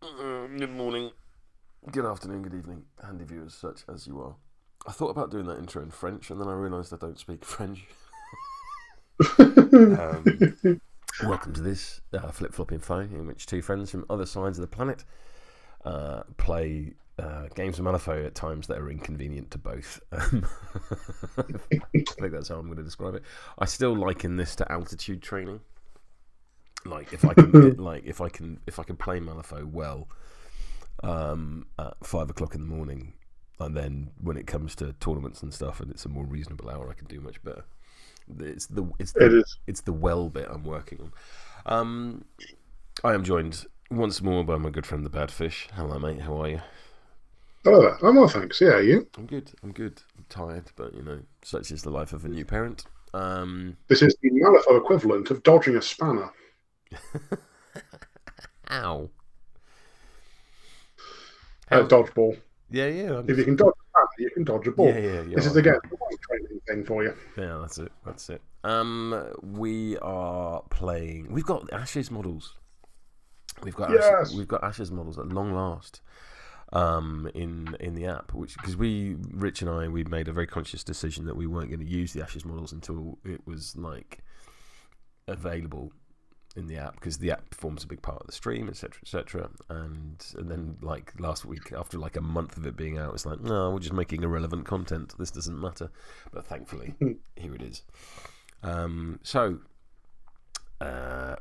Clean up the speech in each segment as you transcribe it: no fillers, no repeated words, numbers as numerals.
Good morning, good afternoon, good evening, handy viewers, such as you are. I thought about doing that intro in French, and then I realised I don't speak French. Welcome to this Flip-Floppin fight, in which two friends from other sides of the planet play games of Malifaux at times that are inconvenient to both. I think that's how I'm going to describe it. I still liken this to altitude training. Like if I can, if I can play Malifaux well at 5 o'clock in the morning, and then when it comes to tournaments and stuff, and it's a more reasonable hour, I can do much better. It's the well bit I'm working on. I am joined once more by my good friend the Badfish. Hello, mate. How are you? Hello there. I'm well, thanks. Yeah, you? I'm good. I'm tired, but such is the life of a new parent. This is the Malifaux equivalent of dodging a spanner. Ow. Dodgeball. Yeah. If you can dodge a spanner, you can dodge a ball. Yeah. This is again the one training thing for you. Yeah, that's it. We are playing. We've got Ashes models. We've got Ashes models at long last. In the app, because Rich and I made a very conscious decision that we weren't going to use the Ashes models until it was like available in the app, because the app forms a big part of the stream, etc. And then like last week, after like a month of it being out, it's like, no, we're just making irrelevant content. This doesn't matter. But thankfully, here it is.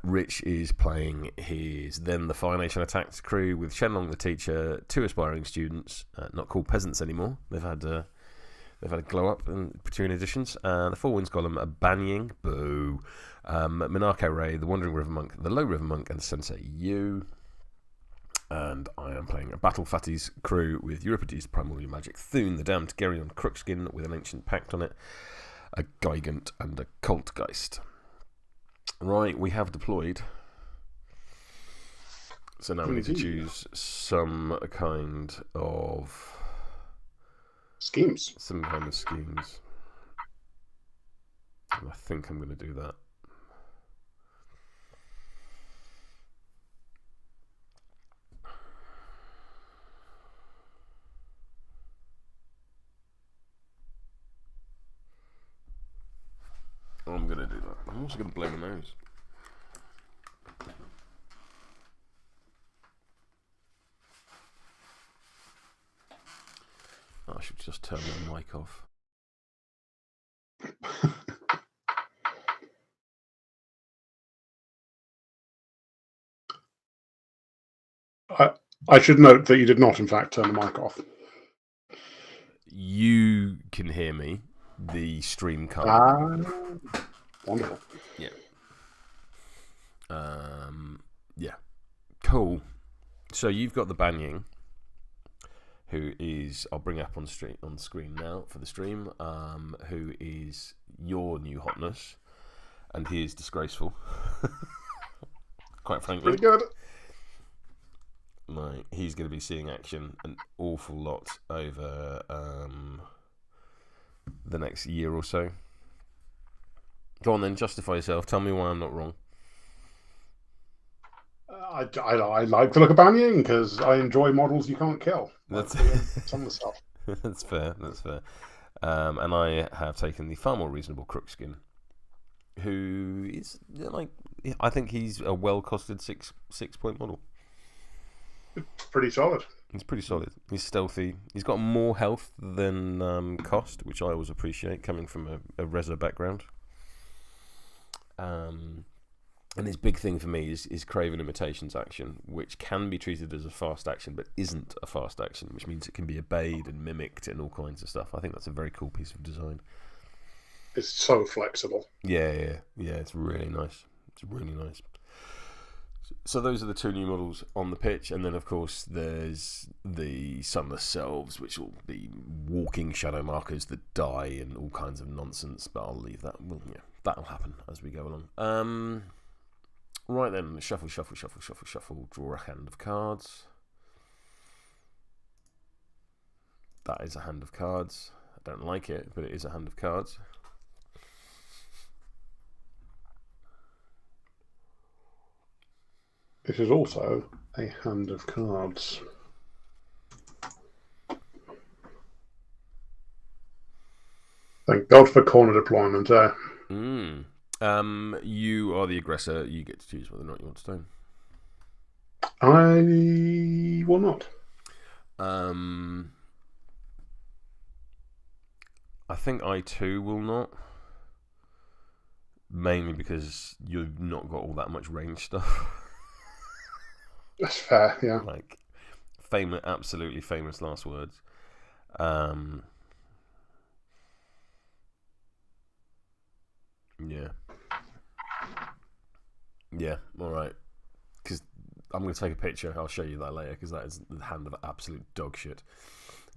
Rich is playing his the Fire Nation Attacks crew with Shenlong the teacher, two aspiring students, not called peasants anymore. They've had a glow up between editions. The Four Winds Golem, a Banying, boo. Minako Rei, the Wandering River Monk, the Low River Monk, and Sensei Yu. And I am playing a Battle Fatties crew with Euripides, Primordial Magic, Thoon, the Damned Geryon Crookskin with an Ancient Pact on it, a Gigant, and a Kaltgeist. Right, we have deployed. So now we need to choose some kind of schemes. And I think I'm going to do that. I'm going to do that. I'm also going to blow my nose. I should just turn my mic off. I should note that you did not, in fact, turn the mic off. You can hear me. The stream can't. Wonderful. Yeah. Yeah. Cool. So you've got the Banying, who is, I'll bring up on the screen now for the stream, who is your new hotness, and he is disgraceful. Quite frankly. Pretty good. Like, he's going to be seeing action an awful lot over the next year or so. Go on then, justify yourself. Tell me why I'm not wrong. I like the look of Banying because I enjoy models you can't kill. That's some of the stuff. That's fair. And I have taken the far more reasonable Crookskin, who is like, I think he's a well-costed six-point model. Pretty solid. He's pretty solid. He's stealthy. He's got more health than cost, which I always appreciate, coming from a Rezo background. And his big thing for me is Craven Imitations action, which can be treated as a fast action, but isn't a fast action, which means it can be obeyed and mimicked and all kinds of stuff. I think that's a very cool piece of design. It's so flexible. Yeah, it's really nice. So those are the two new models on the pitch, and then of course there's the Sunless Selves, which will be walking shadow markers that die and all kinds of nonsense, but I'll leave that. Well, yeah, that'll happen as we go along. Right then, shuffle, draw a hand of cards. That is a hand of cards. I don't like it, but it is a hand of cards. It is also a hand of cards. Thank God for corner deployment, eh? You are the aggressor. You get to choose whether or not you want to stone. I will not. I think I too will not. Mainly because you've not got all that much range stuff. That's fair, yeah. Like, absolutely famous last words. Yeah. Yeah, alright. Because I'm going to take a picture. I'll show you that later, because that is the hand of absolute dog shit.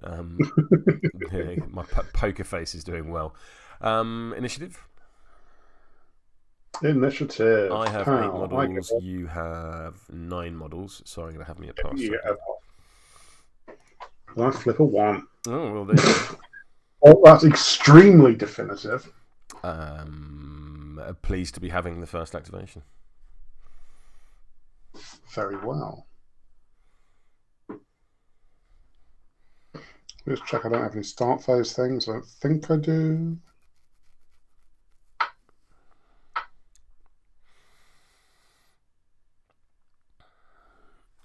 My poker face is doing well. Initiative? Initiative. I have 8 models. You have 9 models. So I'm going to have me a pass. Yeah. I flip a 1. Oh, well, there you go. Oh, that's extremely definitive. Pleased to be having the first activation. Very well. Let's check I don't have any start phase things. I don't think I do.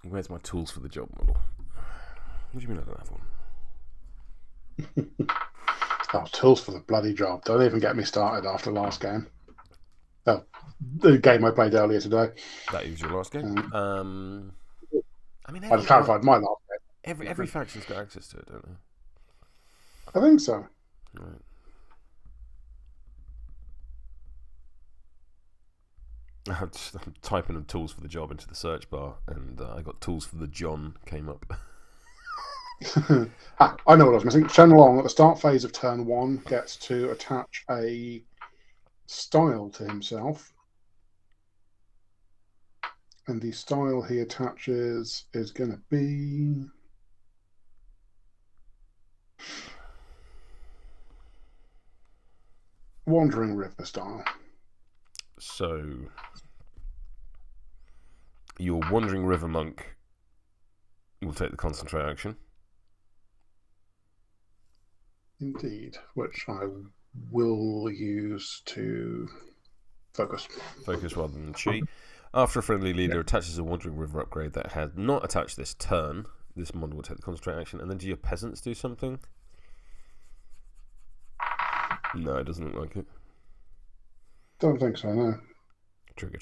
Where's my tools for the job model? What do you mean I don't have one? Oh, tools for the bloody job. Don't even get me started after last game. Oh, the game I played earlier today. That is your last game? I mean, I clarified my last game. Every faction's got access to it, don't they? I think so. Right. I'm typing in tools for the job into the search bar, and I got tools for the John came up. I know what I was missing. Shenlong, at the start phase of turn 1, gets to attach a style to himself. And the style he attaches is going to be... Wandering River style. So, your Wandering River Monk will take the concentrate action. Indeed, which I will use to focus. Focus rather than chi. After a friendly leader attaches a Wandering River upgrade that had not attached this turn, this model will take the concentrate action. And then do your peasants do something? No, it doesn't look like it. Don't think so, no. Trigger.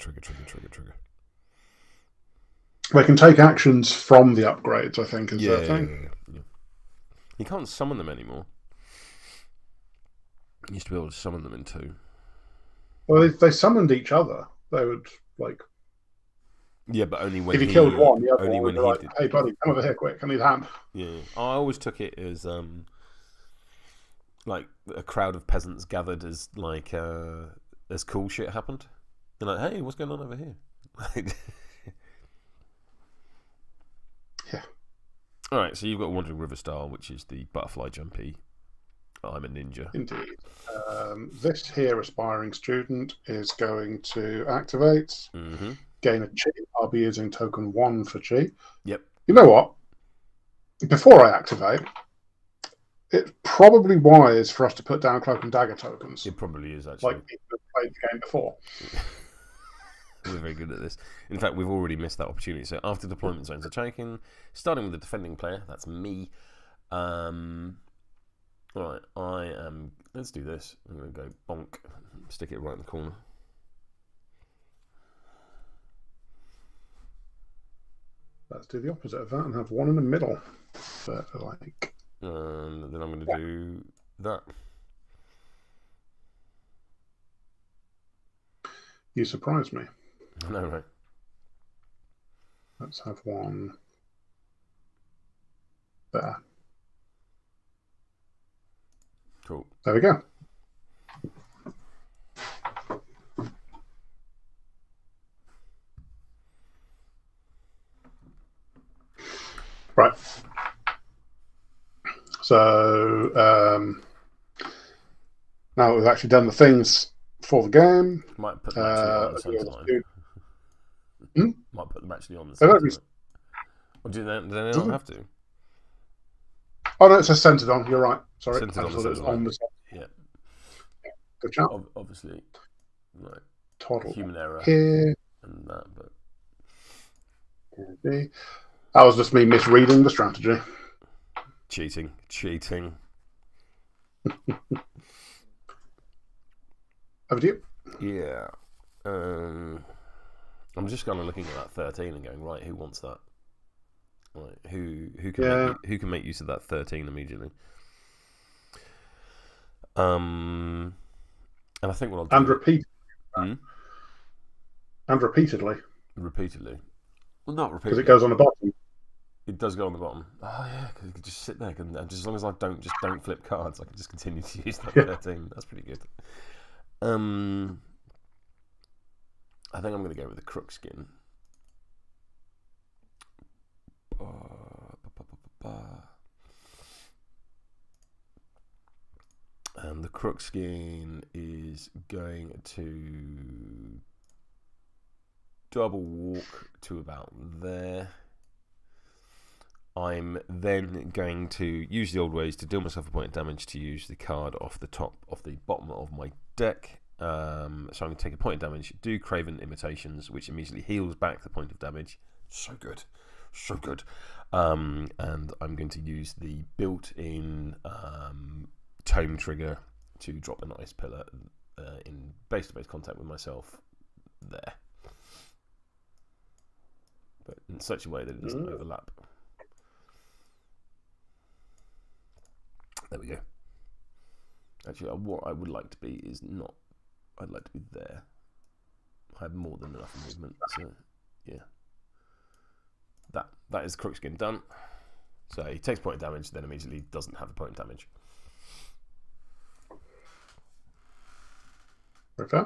They can take actions from the upgrades, I think, is that thing. Yeah. You can't summon them anymore. You used to be able to summon them in 2. Well, if they summoned each other, they would, like... Yeah, but only when if you killed one, the other only one would when be like, hey, buddy, come over here quick, I need a hand. Yeah. I always took it as... like a crowd of peasants gathered as like as cool shit happened. They're like, hey, what's going on over here? Yeah. Alright, so you've got Wandering River style, which is the butterfly jumpy. I'm a ninja. Indeed. This here aspiring student is going to activate, gain a chi. I'll be using token 1 for chi. Yep. You know what? Before I activate, it's probably wise for us to put down Cloak and Dagger tokens. It probably is, actually. Like people have played the game before. We're very good at this. In fact, we've already missed that opportunity. So after deployment zones are taken, starting with the defending player, that's me. Alright, let's do this. I'm going to go bonk, stick it right in the corner. Let's do the opposite of that and have one in the middle. But like... And then I'm going to do that. You surprise me. I know, right? Let's have one there. Cool. There we go. Right. So now we've actually done the things for the game. Might put that on at the same time. Might put them actually on the They side. don't Or do they not have to? Oh no, it says centered on. You're right. Sorry, Centered I on thought the it was center line. on the side. Yeah. Good job. Obviously, like Toddle human error here. and that, but that was just me misreading the strategy. cheating. Over to you. Yeah. I'm just kind of looking at that 13 and going, right, who wants that? Right, who can make use of that 13 immediately? And I think what I'll do. And repeatedly. Repeatedly. Well, not repeatedly. Because it goes on the bottom. It does go on the bottom. Oh yeah, because you can just sit there, and just as long as I don't flip cards, I can just continue to use that 13. That's pretty good. I think I'm going to go with the Crookskin. And the Crookskin is going to double walk to about there. I'm then going to use the old ways to deal myself a point of damage to use the card off the bottom of my deck. So I'm going to take a point of damage, do Craven Imitations, which immediately heals back the point of damage. So good. And I'm going to use the built-in Tome trigger to drop an ice pillar in base-to-base contact with myself there. But in such a way that it doesn't overlap. There we go. Actually, what I would like to be is not... I'd like to be there. I have more than enough movement, so yeah. That is Crookskin done. So he takes point of damage, then immediately doesn't have a point of damage. Okay.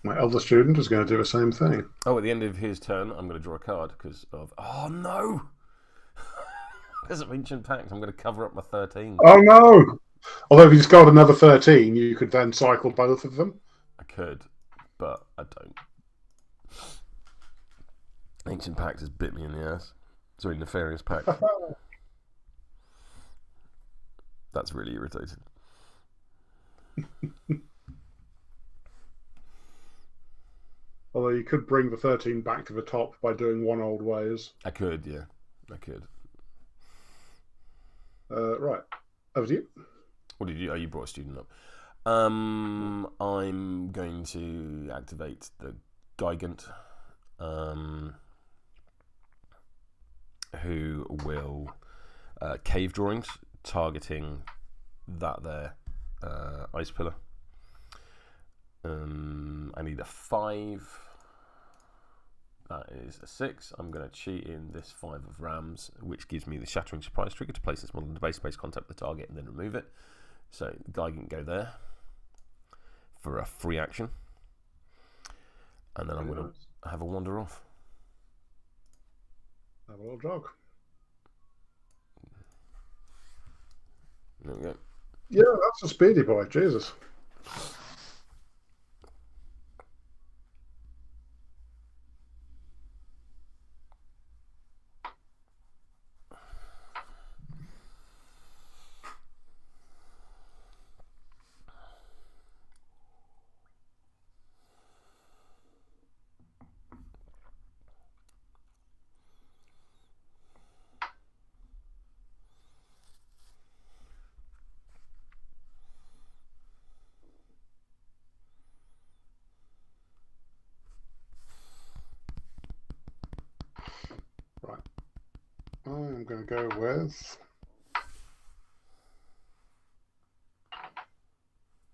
My elder student is going to do the same thing. Oh, at the end of his turn, I'm going to draw a card because of... Oh, no! There's an Ancient Pact. I'm going to cover up my 13. Oh, no! Although if you just got another 13, you could then cycle both of them. I could, but I don't. Ancient Pact has bit me in the ass. Sorry, Nefarious Pact. That's really irritating. Although you could bring the 13 back to the top by doing one old ways. I could, yeah. I could. Right. Over to you. What did you... Oh, you brought a student up. I'm going to activate the Gigant, who will cave drawings, targeting that there ice pillar. I need a 5. That is a 6. I'm going to cheat in this 5 of Rams, which gives me the Shattering Surprise trigger to place this model in the base space contact with the target and then remove it. So the guy can go there for a free action. And then I'm going to have a wander off. Have a little jog. There we go. Yeah, that's a speedy boy. Jesus. Right. I'm going to go with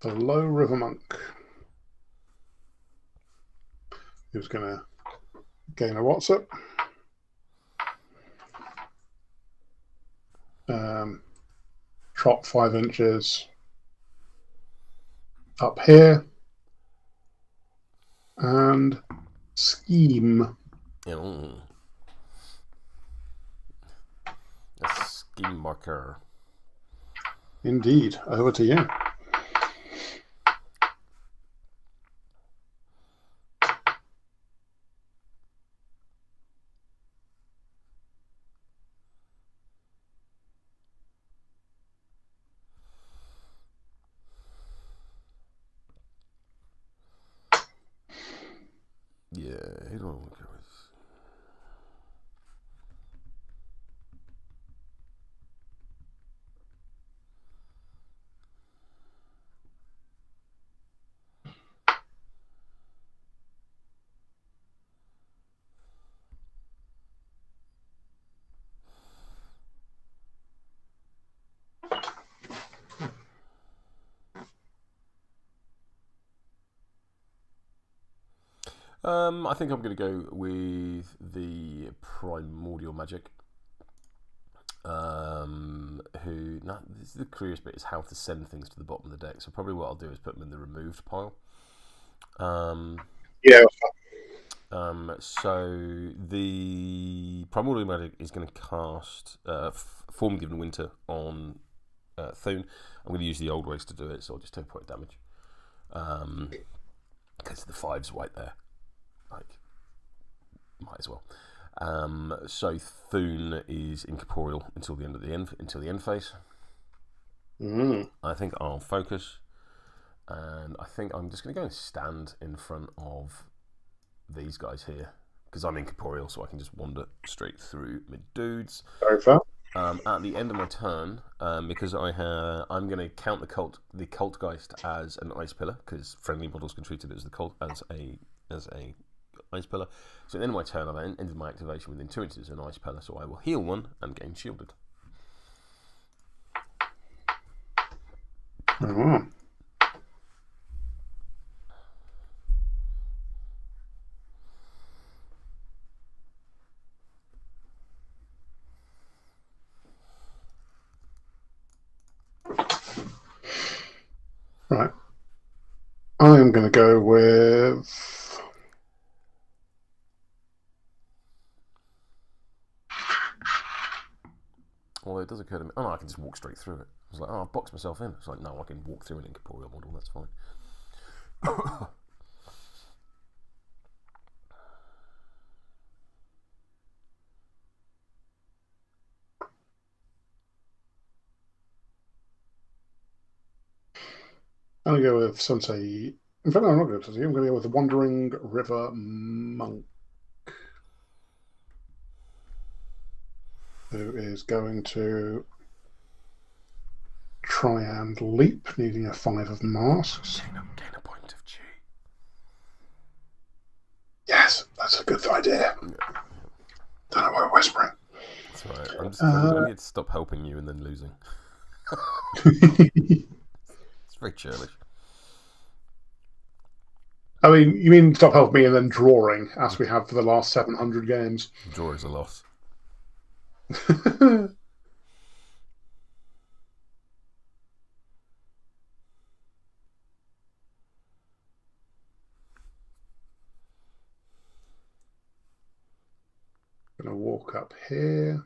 the Low River Monk, who's going to gain a WhatsApp. Trot 5 inches up here and scheme. A scheme marker. Indeed. Over to you. Yeah, who do I want to go with? I think I'm going to go with the Primordial Magic. This is the curious bit, is how to send things to the bottom of the deck. So probably what I'll do is put them in the removed pile. Yeah. So the Primordial Magic is going to cast Form Given Winter on Thoon. I'm going to use the old ways to do it, so I'll just take point damage. Because the 5's right there. Like, might as well. So Thoon is incorporeal until the end phase. I think I'll focus, and I think I'm just going to go and stand in front of these guys here because I'm incorporeal, so I can just wander straight through mid dudes. Very fair. At the end of my turn, because I'm going to count the Kaltgeist as an ice pillar because friendly models can treat it as a ice pillar. So at the end of my turn, I've ended my activation within 2 inches of an ice pillar, so I will heal 1 and gain shielded. Oh. Right. I am going to go with... Well, it does occur to me... Oh, no, I can just walk straight through it. I was like, oh, I've boxed myself in. It's like, no, I can walk through an incorporeal model. That's fine. I'm going to go with Sensei... In fact, no, I'm not going to go with Sensei. I'm going to go with the Wandering River Monk, who is going to try and leap, needing a 5 of masks. Gain a point of G. Yes, that's a good idea. Yeah. Don't know why we're whispering. That's right. I need to stop helping you and then losing. It's very churlish. I mean, you mean stop helping me and then drawing, as we have for the last 700 games. Draw is a loss. I'm going to walk up here.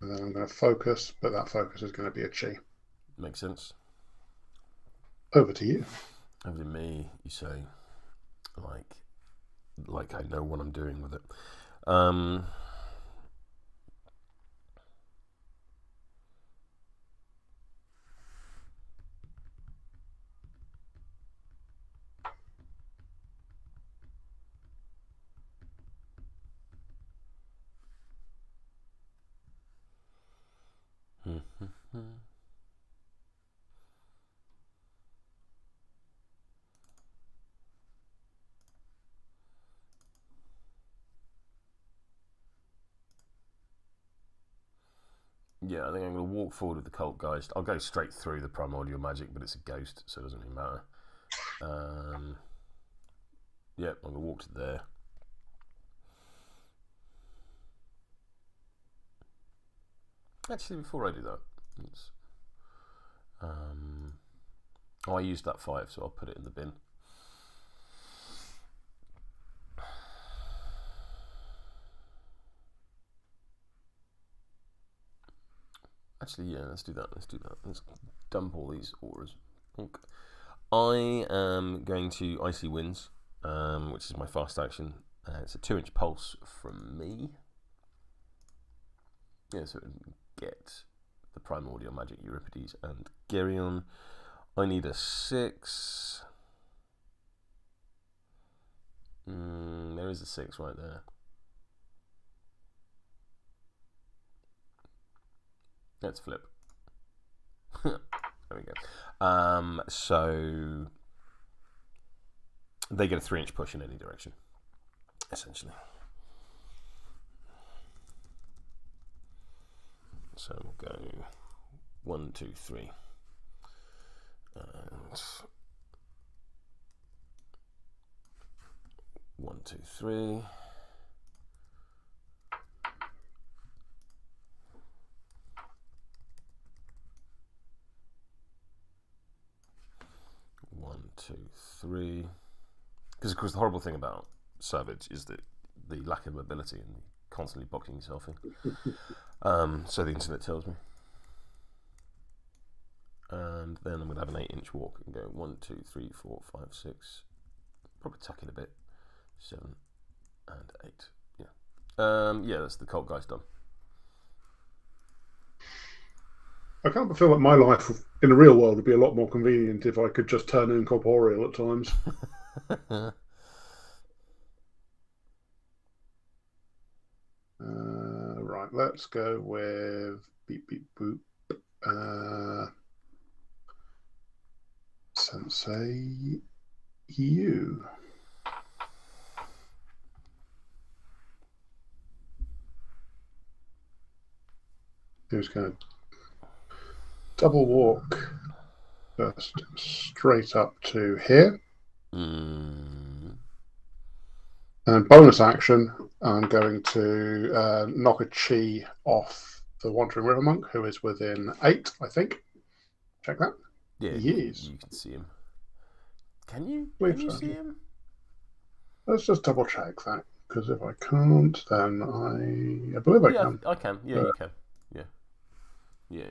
And then I'm going to focus, but that focus is going to be a chi. Makes sense. Over to you. Over to me, you say, like I know what I'm doing with it. Yeah, I think I'm going to walk forward with the Kaltgeist. I'll go straight through the Primordial Magic, but it's a ghost, so it doesn't really matter. Yeah, I'm going to walk to there. Actually, before I do that, I used that 5, so I'll put it in the bin. Actually, yeah, let's do that. Let's dump all these auras. I am going to Icy Winds, which is my fast action. It's a 2-inch pulse from me. Yeah, so get the Primordial Magic, Euripides, and Geryon. I need a 6. There is a 6 right there. Let's flip. There we go. So they get a 3-inch push in any direction, essentially. So we'll go 1, 2, 3. And 1, 2, 3. One, two, three. Because, of course, the horrible thing about Savage is that the lack of mobility and constantly boxing yourself in. So the internet tells me. And then I'm going to have an 8-inch walk and go 1, 2, 3, 4, 5, 6. Probably tuck in a bit. 7 and 8. Yeah. Yeah, that's the Kaltgeist done. I can't but feel like my life in the real world would be a lot more convenient if I could just turn incorporeal at times. Right, let's go with beep beep boop. Sensei Yu. Who's going to double walk just straight up to here. And bonus action, I'm going to knock a chi off the Wandering River Monk, who is within 8, I think. Check that. Yeah, he is. You can see him. Can you? Can you see him? Let's just double check that, because if I can't, then I believe I can. I can. Yeah, you can. Yeah.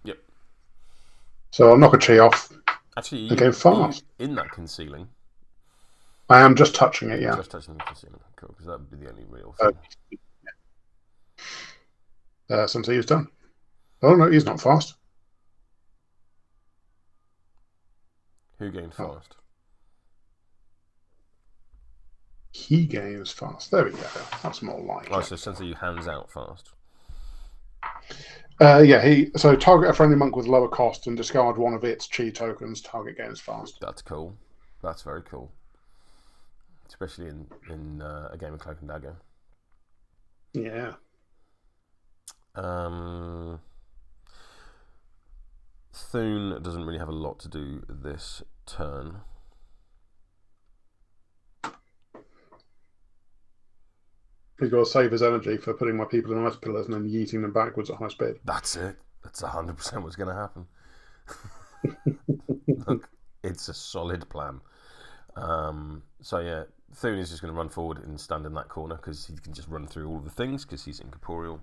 Yep. So I'll knock a chi off. Actually, and go fast. In that concealing. I am just touching it, yeah. Just touching the concealing. Cool, because that would be the only real thing. Sensei Yu's done. Oh, no, he's not fast. Who gained fast? He gains fast. There we go. That's more like it. So Sensei Yu hands out fast. So target a friendly monk with lower cost and discard one of its chi tokens. Target gains fast. That's cool. That's very cool. Especially in a game of Cloak and Dagger. Yeah. Thoon doesn't really have a lot to do this turn. He's got to save his energy for putting my people in ice pillars and then yeeting them backwards at high speed. That's it. That's 100% what's going to happen. Look, it's a solid plan. So yeah, Thoon is just going to run forward and stand in that corner because he can just run through all of the things because he's incorporeal.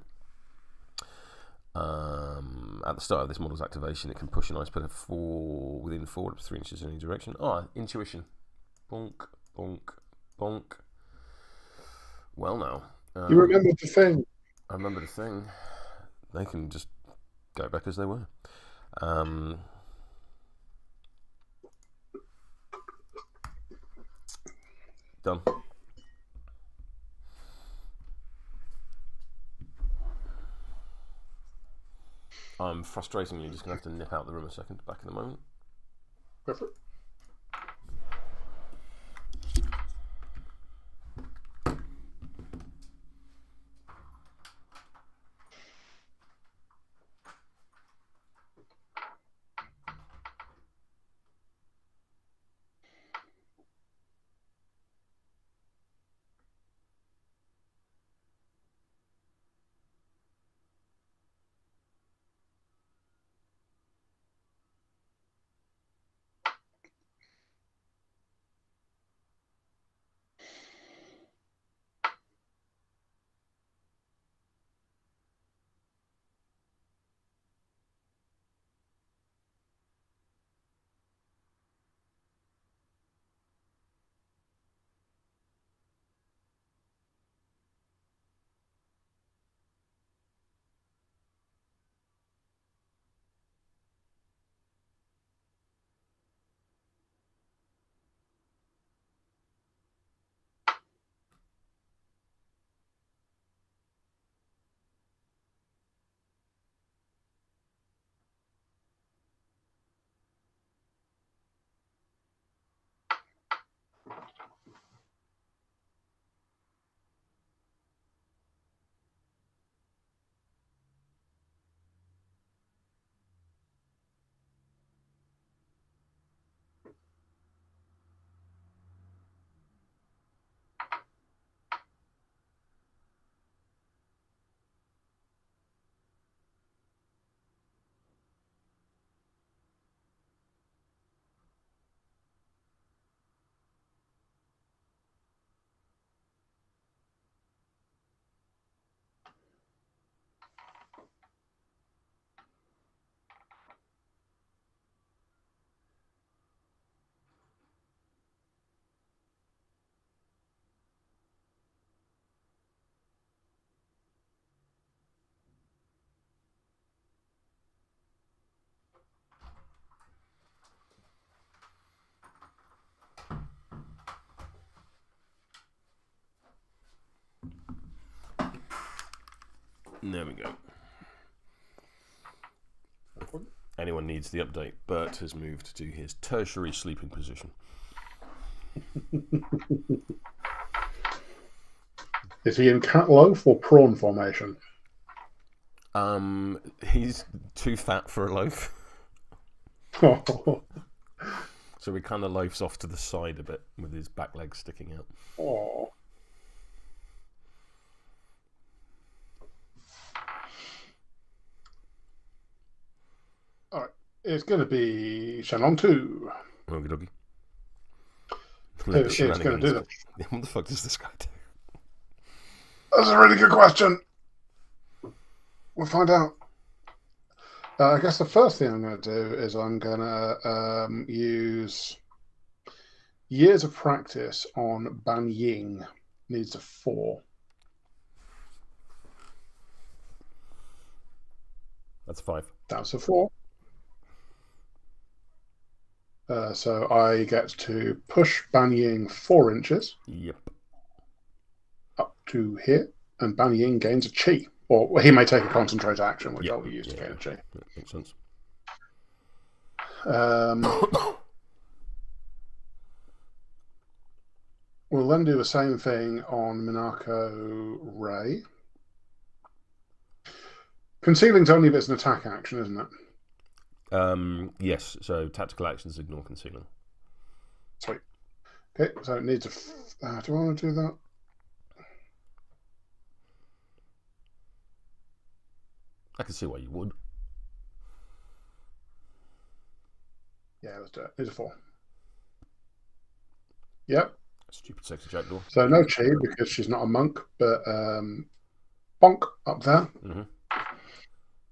At the start of this model's activation, it can push an ice pillar within 4 to 3 inches in any direction. Intuition. Bonk, bonk, bonk. Well, now. You remember the thing. I remember the thing. They can just go back as they were. Done. I'm frustratingly just going to have to nip out the room a second. Back in a moment. Go for it. There we go. Anyone needs the update, Bert has moved to his tertiary sleeping position. Is he in cat loaf or prawn formation? He's too fat for a loaf. Oh. So he kind of loafs off to the side a bit with his back legs sticking out. Oh. Alright, it's going to be Shenlong 2. Okie dokie. It's going to do that. What the fuck does this guy do? That's a really good question. We'll find out. I guess the first thing I'm going to do is I'm going to use years of practice on Banying. Needs a 4. That's 5. That's a 4. So I get to push Banying 4 inches. Yep. Up to here, and Banying gains a chi. Or he may take a concentrate action, which I'll use to gain a chi. That makes sense. We'll then do the same thing on Minako Rei. Concealing's only if it's an attack action, isn't it? Yes, so tactical actions ignore concealing. Sweet. Okay, so it needs a... do I want to do that? I can see why you would. Yeah, let's do it. Here's a 4. Yep. Stupid sexy jackdaw. So no chi because she's not a monk, but bonk up there. Mm-hmm.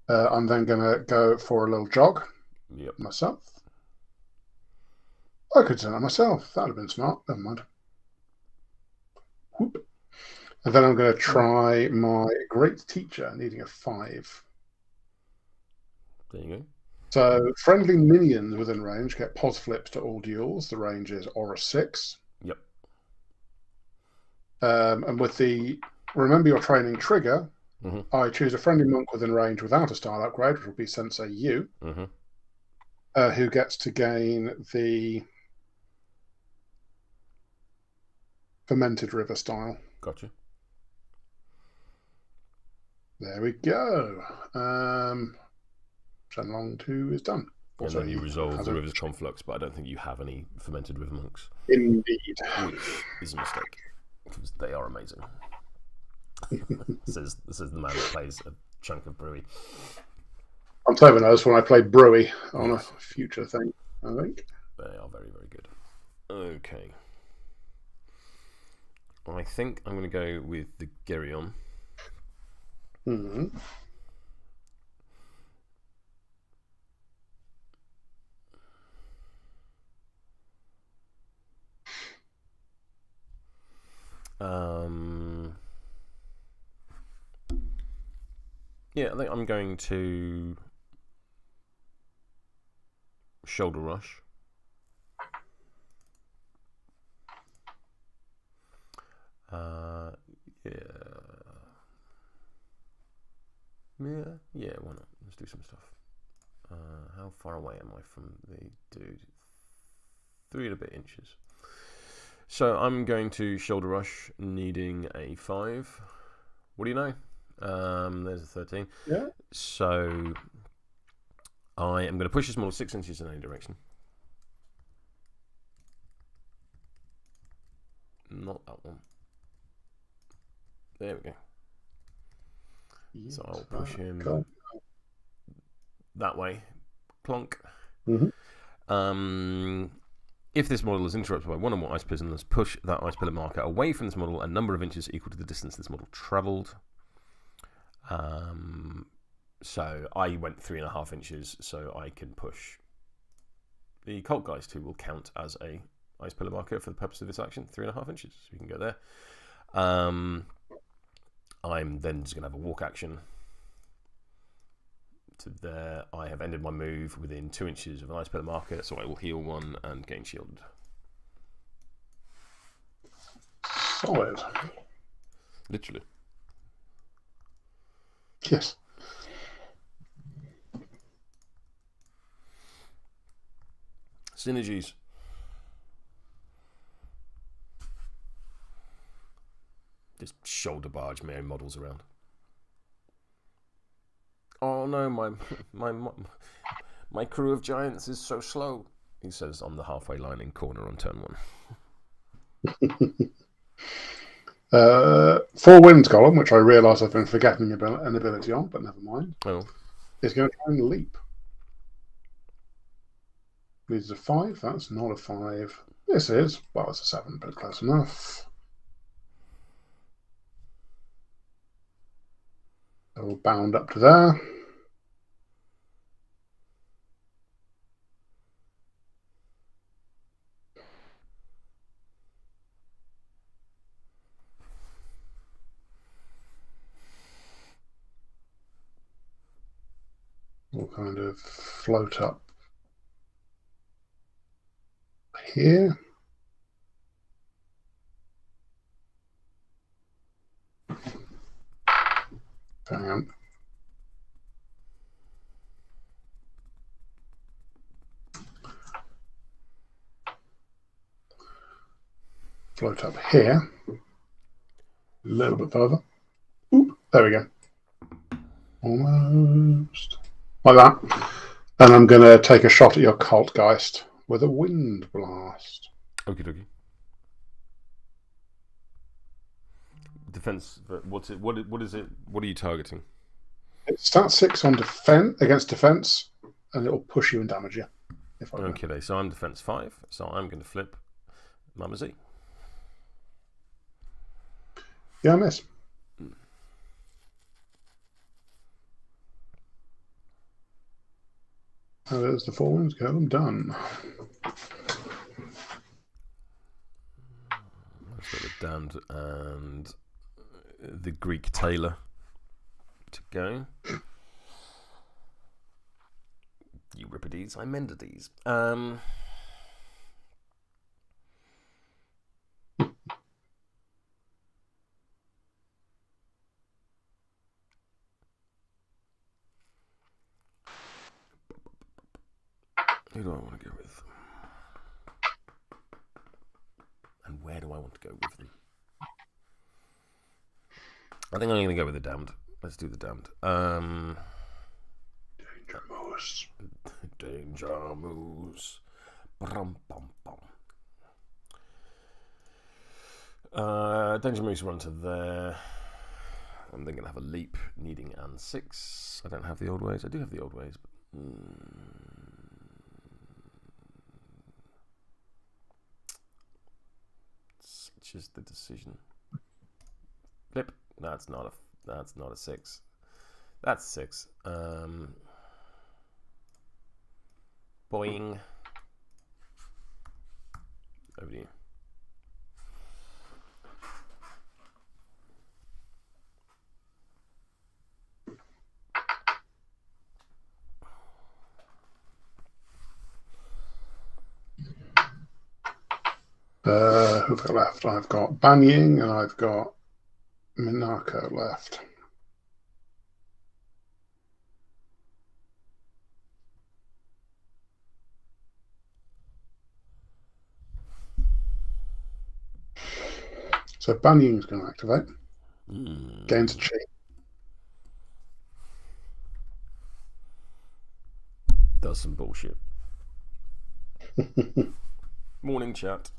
I'm then going to go for a little jog. Yep. Myself. I could do that myself. That would have been smart. Never mind. Whoop. And then I'm going to try my great teacher, needing a 5. There you go. So friendly minions within range get pos flips to all duels. The range is Aura 6. Yep. And with the remember your training trigger, I choose a friendly monk within range without a style upgrade, which will be Sensei Yu, who gets to gain the Fermented River style. Gotcha. There we go. Shenlong 2 is done. Also, and then you resolve the River's Conflux, but I don't think you have any Fermented River monks. Indeed. Which is a mistake, because they are amazing. This is the man that plays a chunk of brewy. I'm saving those when I play brewy on a future thing, I think. They are very, very good. Okay. I think I'm going to go with the Geryon. Mm-hmm. Yeah, I think I'm going to shoulder rush. Yeah, why not? Let's do some stuff. How far away am I from the dude? 3 and a bit inches. So I'm going to shoulder rush, needing a 5. What do you know? There's a 13. Yeah. So I am going to push this model 6 inches in any direction. Not that one. There we go. Yes, so I'll push him that way. Plonk. If this model is interrupted by one or more ice pillars, let's push that ice pillar marker away from this model a number of inches equal to the distance this model travelled. So I went 3.5 inches, so I can push the Kaltgeist, who will count as a ice pillar marker for the purpose of this action. 3.5 inches, so we can go there. I'm then just going to have a walk action to there. I have ended my move within 2 inches of an ice pillar marker, so I will heal 1 and gain shielded. Solid. Literally. Yes. Synergies. Just shoulder barge my own models around. Oh no, my crew of giants is so slow, he says on the halfway line in corner on turn 1. 4 Winds Golem, which I realise I've been forgetting an ability on, but never mind. Oh. Is going to try and leap. This is a 5. That's not a 5. This is, well, it's a 7, but close enough. So we'll bound up to there. We'll kind of float up here. Hang on. Float up here. A little bit further. Oop, there we go. Almost. Like that. And I'm going to take a shot at your Kaltgeist with a Wind Blast. Okie dokie. Defense. What's it? What is it? What are you targeting? It starts 6 on against defense, and it'll push you and damage you. If I Okay, so I'm defense 5, so I'm going to flip Mama Z. Yeah, I miss. And there's the 4 Winds Golem done. Let's get the damned and the Greek tailor to go. Euripides, Imendades. Who do I want to go with? And where do I want to go with them? I think I'm going to go with the damned. Let's do the damned. Danger Moose. Danger Moose. Brum, bum, bum. Danger Moose run to there. I'm then going to have a leap, needing and 6. I don't have the old ways. I do have the old ways, but such is the decision. Flip. That's not a 6. That's 6. Boing. Over to you. Who've got left? I've got Banying and I've got Minako left. So Banying is going to activate. Gains a chi. Does some bullshit. Morning, chat.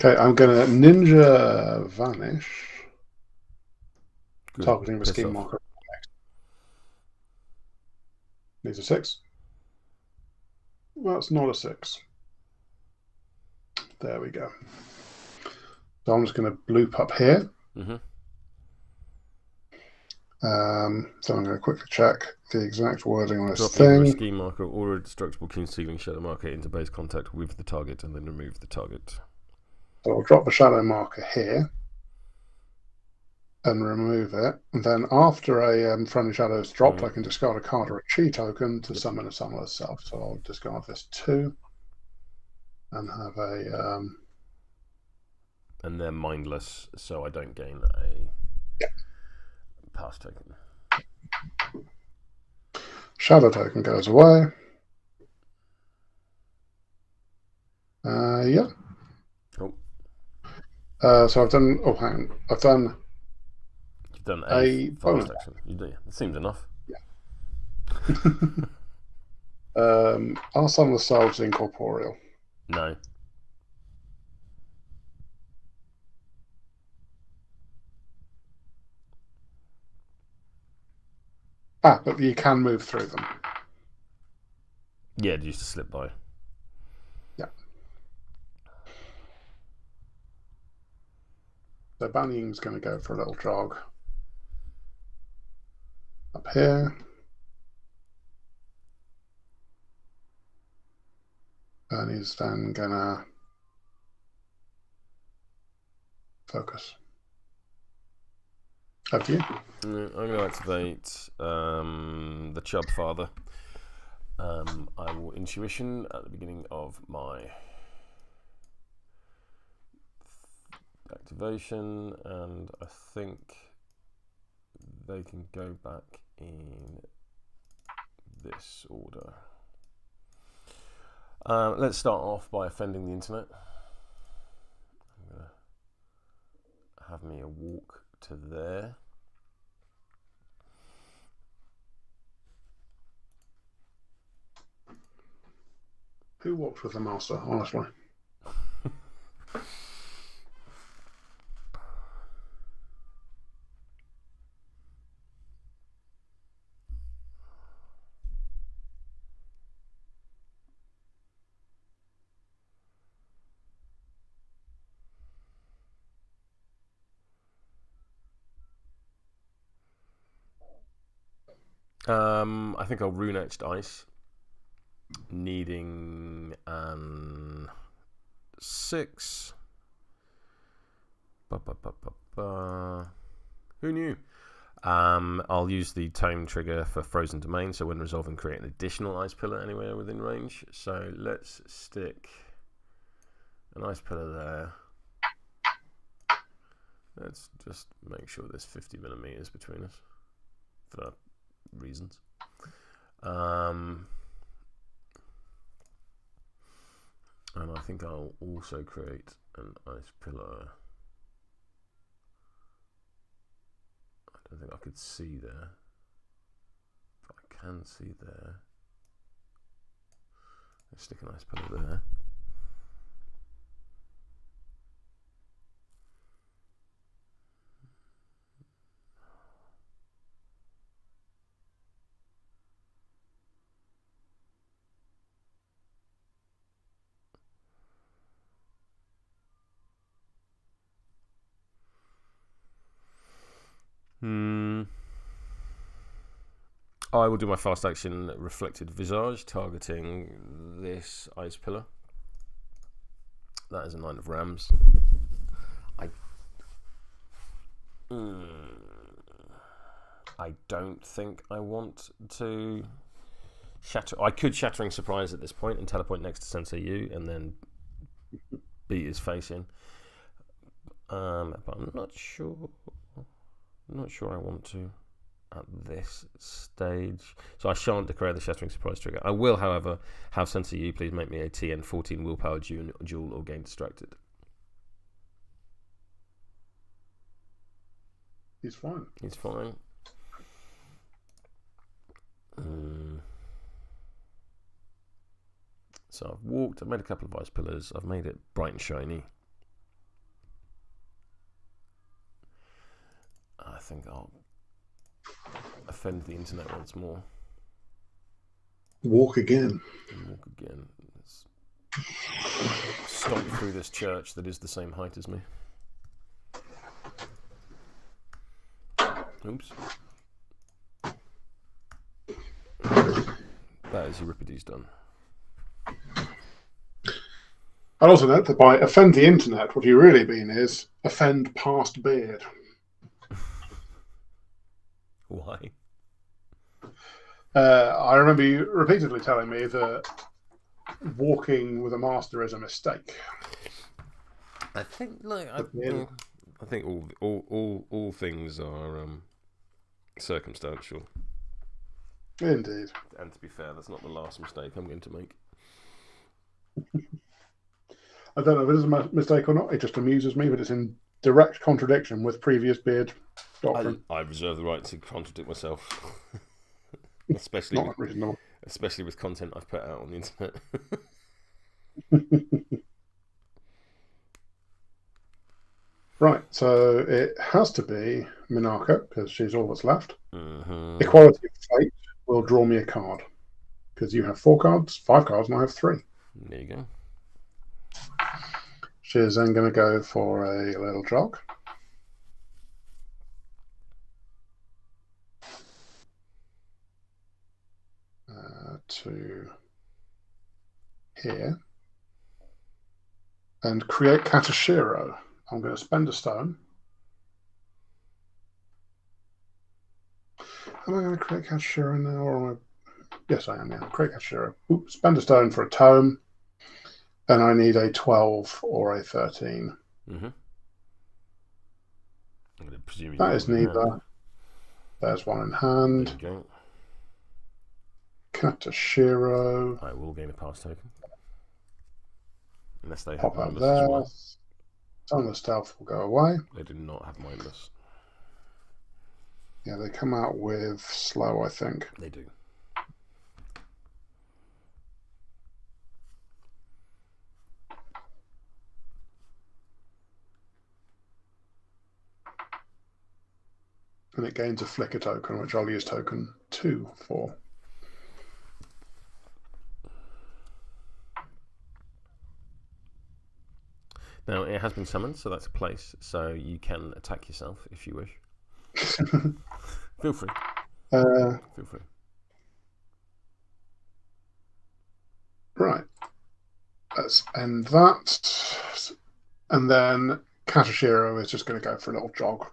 Okay, I'm going to Ninja Vanish. Good. Targeting the Piss scheme off. marker. Needs a 6. Well, it's not a 6. There we go. So I'm just going to bloop up here. So I'm going to quickly check the exact wording on this Drop either a thing. scheme marker or a destructible keen sealing shadow marker into base contact with the target and then remove the target. So I'll drop the shadow marker here. and remove it. And then after a friendly shadow is dropped, I can discard a card or a chi token to summon a summoner's self. So I'll discard this 2 and have a... And they're mindless, so I don't gain a pass token. Shadow token goes away. Yeah. Oh. So I've done... Oh, hang on. I've done... You've done a bonus action. You do. That seems enough. Yeah. Are some of the selves incorporeal? No. But you can move through them. Yeah, it used to slip by. Yeah. So Banying's going to go for a little jog up here. And he's then going to focus. Up to you. I'm going to activate the Chub Father. I will Intuition at the beginning of my activation, and I think they can go back in this order. Let's start off by offending the internet. I'm going to have me a walk to there. Who walked with the master, honestly? I think I'll Rune Etched Ice, needing an 6. Who knew? I'll use the Tome trigger for Frozen Domain, so when resolving, create an additional Ice Pillar anywhere within range. So let's stick an Ice Pillar there. Let's just make sure there's 50 millimeters between us for reasons. And I think I'll also create an Ice Pillar. I don't think I could see there, but I can see there. Let's stick an Ice Pillar there. I will do my fast action Reflected Visage, targeting this Ice Pillar. That is a 9 of Rams. I don't think I want to shatter. I could Shattering Surprise at this point and teleport next to Sensei Yu and then beat his face in. But I'm not sure. I'm not sure I want to at this stage. So I shan't declare the Shattering Surprise trigger. I will, however, have Sensei Yu please make me a TN 14 Willpower Duel or Gain Distracted. He's fine. He's fine. So I've walked, I've made a couple of Ice Pillars, I've made it bright and shiny. I think I'll offend the internet once more. Walk again. Walk again. Let's stomp through this church that is the same height as me. Oops. That is Euripides done. I'd also note that by offend the internet, what you really mean is offend past beard. Why? I remember you repeatedly telling me that walking with a master is a mistake. I think, I think all things are circumstantial. Indeed. And to be fair, that's not the last mistake I'm going to make. I don't know if it is a mistake or not. It just amuses me, but it's in direct contradiction with previous beard doctrine. I reserve the right to contradict myself, especially with content I've put out on the internet. Right, so it has to be Minako, because she's all that's left. Mm-hmm. Equality of Fate will draw me a card, because you have 5 cards, and I have 3. There you go. She's then going to go for a little jog. To here. And create Katashiro. I'm going to spend a stone. Am I going to create Katashiro now? Or yes, I am now. Create Katashiro. Spend a stone for a tome. And I need a 12 or a 13. Mm-hmm. I'm going to presume that is neither. There's one in hand. There you go. Katashiro. I will gain a pass token. Unless they pop have up there. Well. Some of the stealth will go away. They do not have mindless. Yeah, they come out with slow, I think. They do. And it gains a flicker token, which I'll use token 2 for. Now, it has been summoned, so that's a place, so you can attack yourself if you wish. Feel free. Feel free. Right. Let's end that. And then Katashiro is just going to go for a little jog.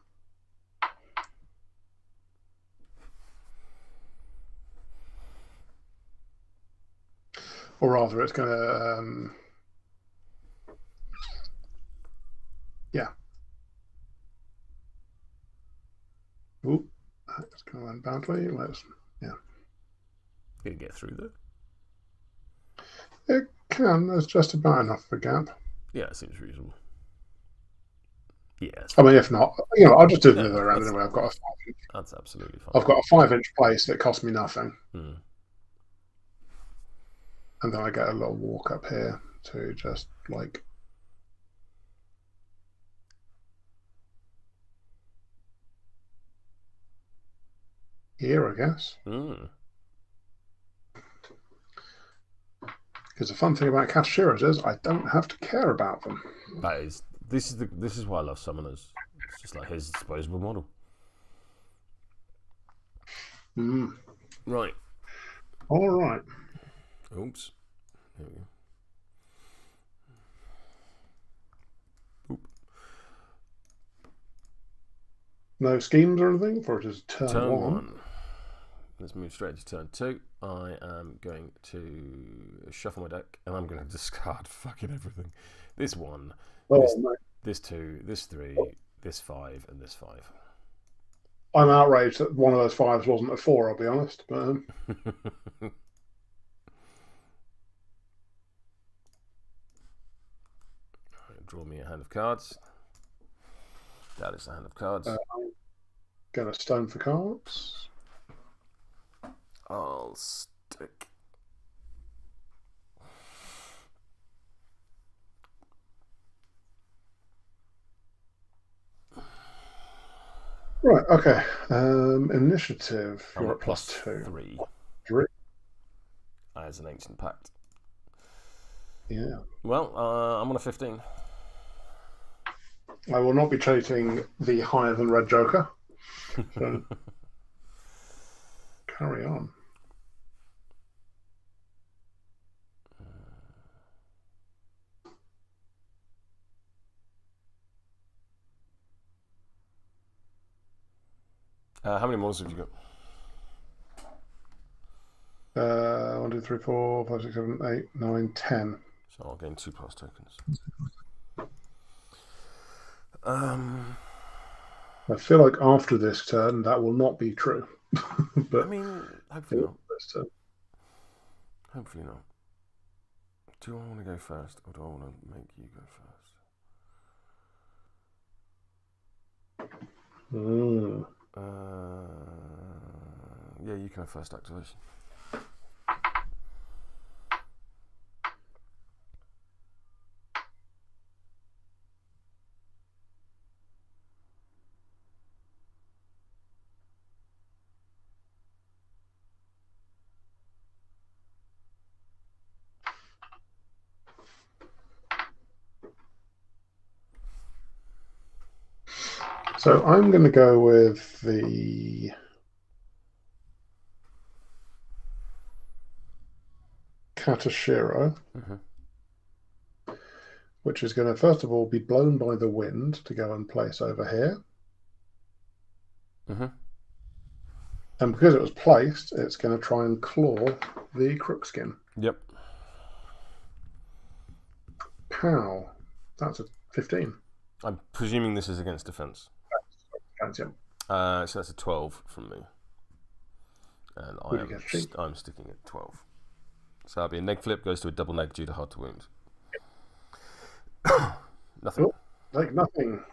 Or rather, it's going to... yeah. Ooh, that's going to end badly. Yeah. Can you get through there? It can. There's just about enough of a gap. Yeah, it seems reasonable. Yeah. I mean, if not, I'll just do the other round anyway. I've got a 5-inch. That's absolutely fine. I've got a 5-inch place that costs me nothing. Hmm. And then I get a little walk up here to just like... here, I guess. Because the fun thing about Katashiros is I don't have to care about them. This is why I love summoners. It's just like his disposable model. Right. All right. Oops. There we go. Oop. No schemes or anything for it is turn 1. Let's move straight to turn 2. I am going to shuffle my deck and I'm going to discard fucking everything. This 1, this 2, this 3, this 5, and this 5. I'm outraged that one of those 5s wasn't a 4, I'll be honest. But draw me a hand of cards. That is the hand of cards. Get a stone for cards. I'll stick. Right, okay. Initiative. I'm at plus +2. 3. As an ancient pact. Yeah. Well, I'm on a 15. I will not be treating the higher than red Joker. So carry on. How many models have you got? 1, 2, 3, 4, 5, 6, 7, 8, 9, 10. So I'll gain 2 plus tokens. I feel like after this turn that will not be true. But I mean, hopefully not. This turn. Hopefully not. Do I want to go first, or do I want to make you go first? Yeah, you can have first activation. So I'm going to go with the Katashiro, which is going to first of all be blown by the wind to go and place over here. And because it was placed, it's going to try and claw the Crookskin. Yep. Pow. That's a 15. I'm presuming this is against defense. Yep. So that's a 12 from me. And I'm sticking at 12. So that'll be a neg flip, goes to a double neg due to hard to wound. Nothing. Oh, take nothing.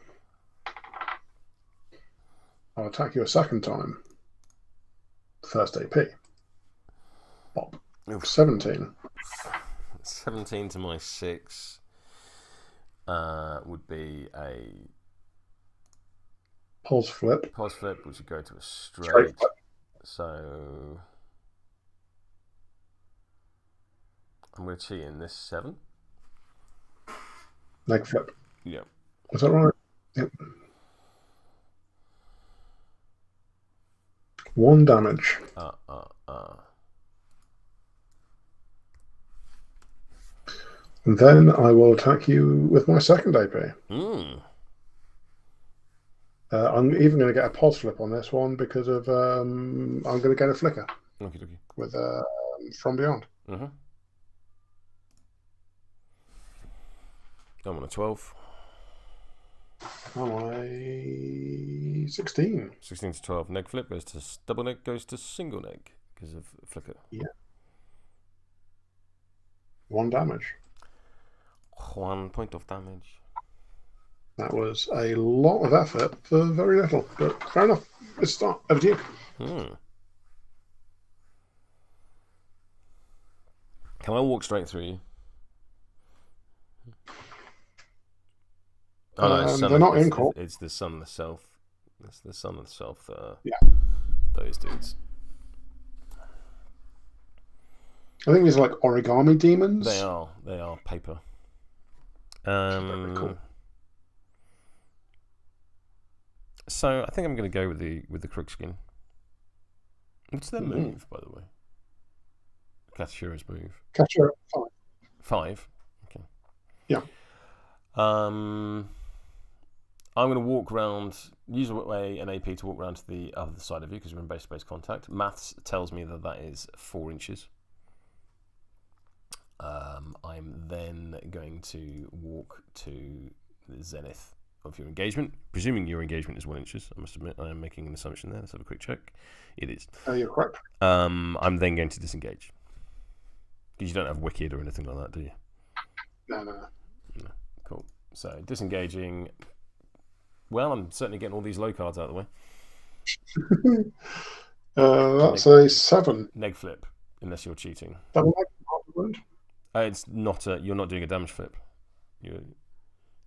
I'll attack you a second time. First AP. Pop. 17. 17 to my 6 would be a Pulse flip. Pulse flip, which would go to a straight. So I'm going to cheat in this 7. Leg flip. Yep. Is that right? Yep. 1 damage. And then I will attack you with my second AP. I'm even going to get a pulse flip on this one because of I'm going to get a flicker. Okay. With From Beyond. I'm on a 12. I'm on a 16. 16 to 12. Neg flip goes to double neg, goes to single neg because of flicker. Yeah. 1 damage. 1 point of damage. That was a lot of effort for very little, but fair enough. Let's start. Over to you. Can I walk straight through you? Oh no, they're not in court. It's the sun of the self. It's the sun of the self. Yeah. Those dudes. I think these are like origami demons. They are paper. Very cool. So I think I'm going to go with the Crookskin. What's their move, by the way? Katashira's move. Katashira 5. Okay. Yeah. I'm going to walk around, use an AP to walk around to the other side of you because we're in base-to-base contact. Maths tells me that is 4 inches. I'm then going to walk to the zenith of your engagement, presuming your engagement is 1 inches. I must admit, I am making an assumption there. Let's have a quick check. It is. You're correct. I'm then going to disengage. Because you don't have Wicked or anything like that, do you? No. Cool. So, disengaging. Well, I'm certainly getting all these low cards out of the way. That's a 7. Neg flip, unless you're cheating. Double neg, wound. It's not. You're not doing a damage flip. You're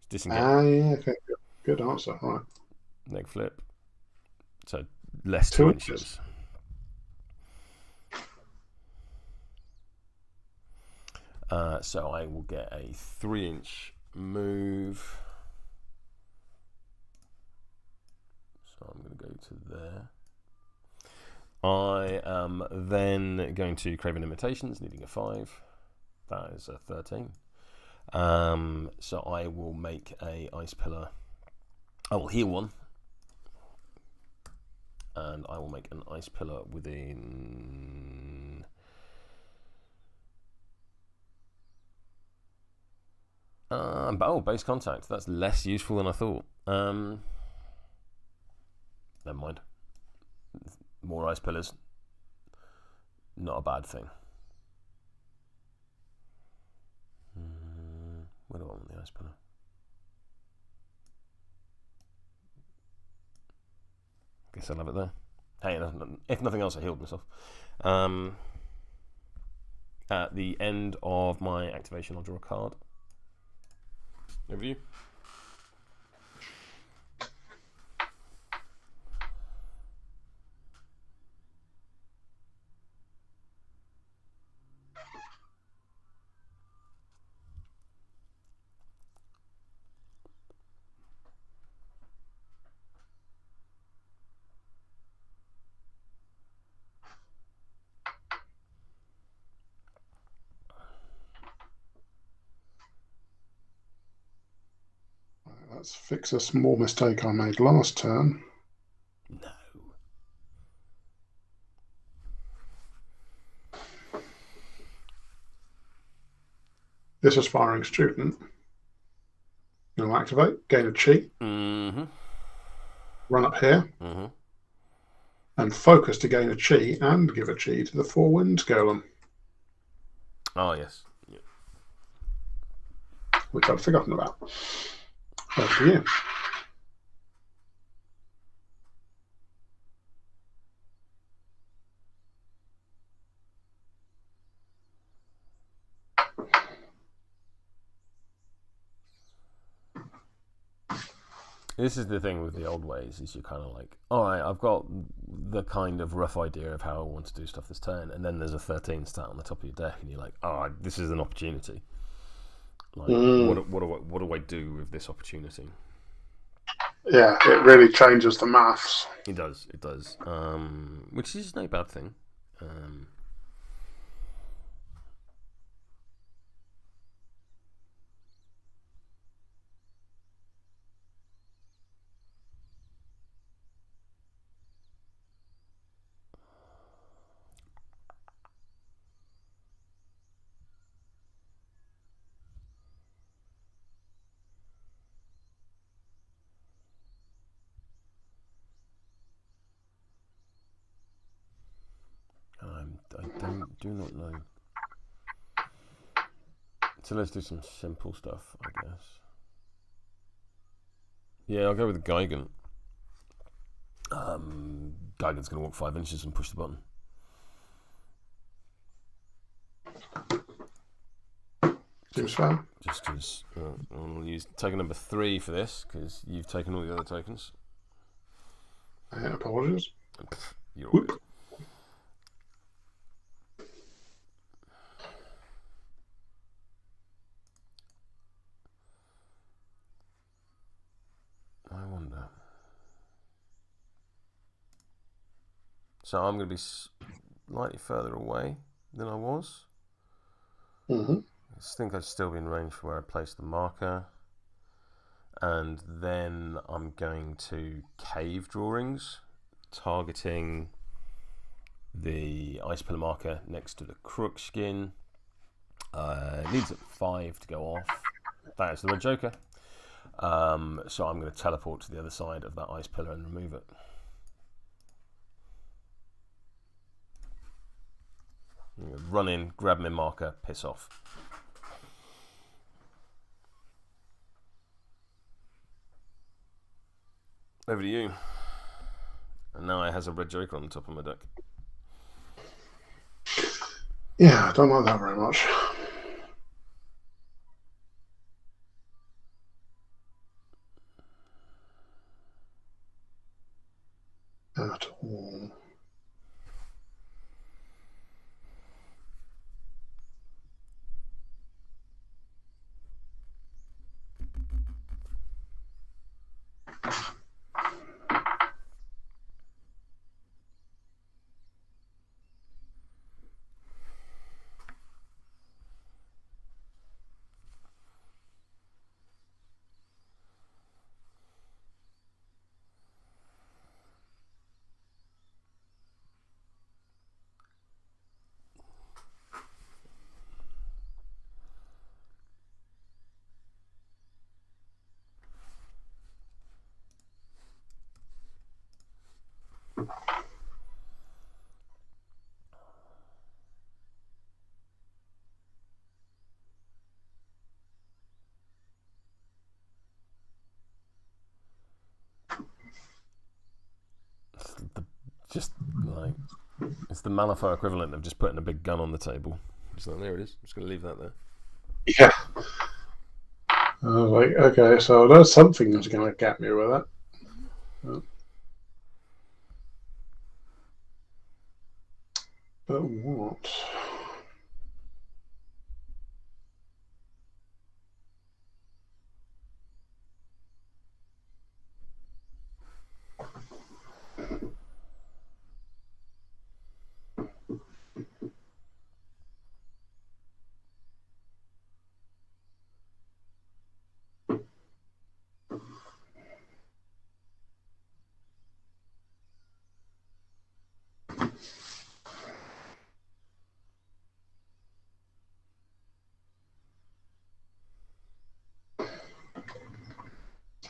disengaging. Yeah, okay. Good answer. All right. Neg flip. So less 2 inches. So I will get a 3-inch move. So I'm going to go to there. I am then going to Craven Imitations, needing a 5. That is a 13. So I will make a Ice Pillar. I will heal 1. and I will make an ice pillar within. Base contact. That's less useful than I thought. Never mind. More ice pillars. Not a bad thing. Where do I want the ice pillar? Guess I'll have it there. Hey, if nothing else, I healed myself. At the end of my activation, I'll draw a card. Over to you. Let's fix a small mistake I made last turn. No. This aspiring student will activate, gain a chi, Mm-hmm. run up here, Mm-hmm. and focus to gain a chi and give a chi to the Four Winds Golem. Oh, yes. Yeah. Which I'd forgotten about. Over to you. This is the thing with the old ways, is you're kind of like, all right, I've got the kind of rough idea of how I want to do stuff this turn, and then there's a 13 stat on the top of your deck, and you're like, oh, this is an opportunity. Like, what do I do with this opportunity? Yeah, it really changes the maths. It does. Which is no bad thing. I do not know. So let's do some simple stuff, I guess. Yeah, I'll go with the Gigant. Gigant's going to walk 5 inches and push the button. Seems fair. Just because I'll use token number 3 for this, because you've taken all the other tokens. Apologies. You're all good. I wonder. So I'm going to be slightly further away than I was. Mm-hmm. I think I'd still be in range for where I placed the marker. And then I'm going to cave drawings, targeting the ice pillar marker next to the Crookskin. It needs at 5 to go off. That's the red joker. So I'm going to teleport to the other side of that ice pillar and remove it. Run in, grab my marker, piss off. Over to you. And now it has a red joker on the top of my deck. Yeah, I don't like that very much. At all. It's the Malifaux equivalent of just putting a big gun on the table. So there it is. I'm just going to leave that there. Yeah. I was like, okay, so there's something that's going to get me with it. But what?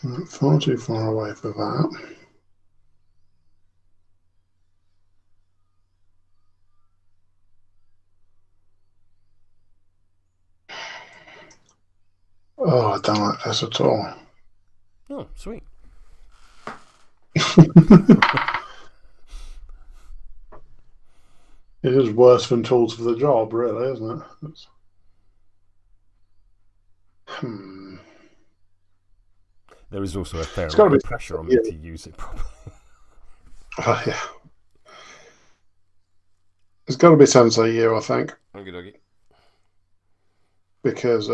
Not far too far away for that. Oh, I don't like this at all. Oh, sweet. It is worse than tools for the job, really, isn't it? There is also a fair amount of pressure on me to use it properly. Yeah. It's got to be Sensei Yu, I think. Okie because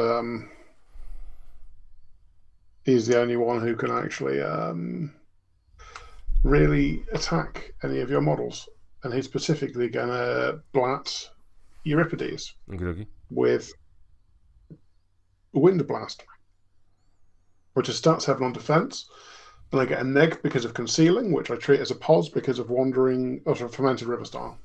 he's the only one who can actually really attack any of your models. And he's specifically going to blat Euripides with Wind Blast, which is stat 7 on defense. And I get a neg because of concealing, which I treat as a pos because of wandering, fermented river style.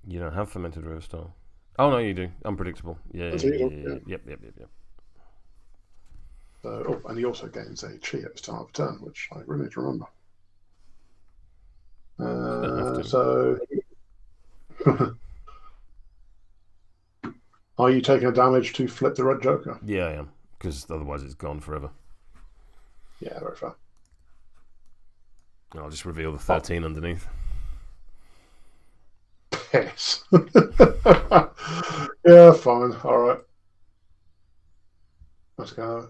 You don't have fermented river style. Oh no, you do. Unpredictable. Yeah. Yep. So, and he also gains a chi at the start of the turn, which I really need to remember. So, are you taking a damage to flip the red joker? Yeah, I am, because otherwise it's gone forever. Yeah, very fair. I'll just reveal the 13 underneath. Yes. Yeah, fine. All right. Let's go.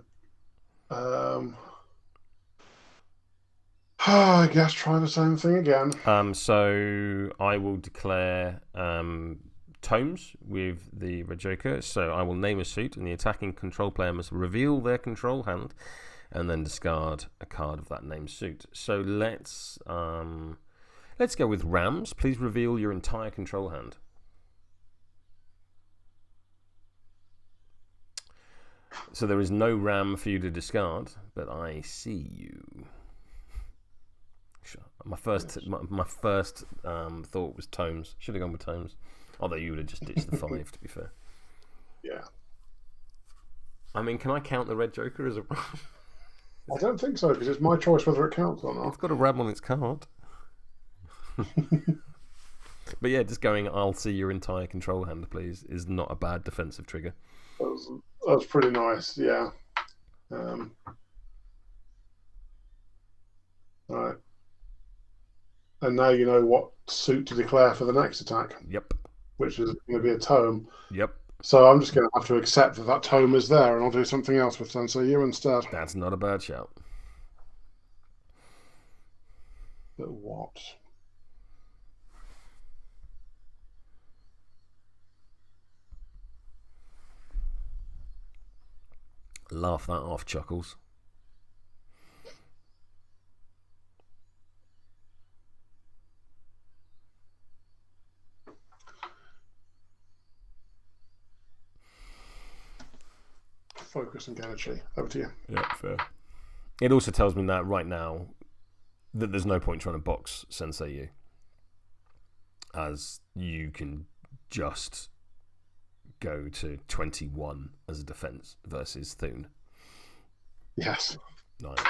I guess try the same thing again. So I will declare tomes with the red joker. So I will name a suit, and the attacking control player must reveal their control hand, and then discard a card of that named suit. So let's go with Rams. Please reveal your entire control hand. So there is no Ram for you to discard, but I see you. My first thought was tomes. Should have gone with tomes. Although you would have just ditched the 5, to be fair. Yeah. I mean, can I count the red joker as a Ram? I don't think so, because it's my choice whether it counts or not. It's got a Ram on its card. But yeah, just going, I'll see your entire control hand, please, is not a bad defensive trigger. That was pretty nice, yeah. Right. And now you know what suit to declare for the next attack. Yep. Which is going to be a tome. Yep. So I'm just going to have to accept that tome is there, and I'll do something else with Sensei Yu instead. That's not a bad shout. But what? Laugh that off, Chuckles. Focus and energy. Over to you. Yeah, fair. It also tells me that right now that there's no point trying to box Sensei Yu, as you can just go to 21 as a defense versus Thoon. Yes. Like,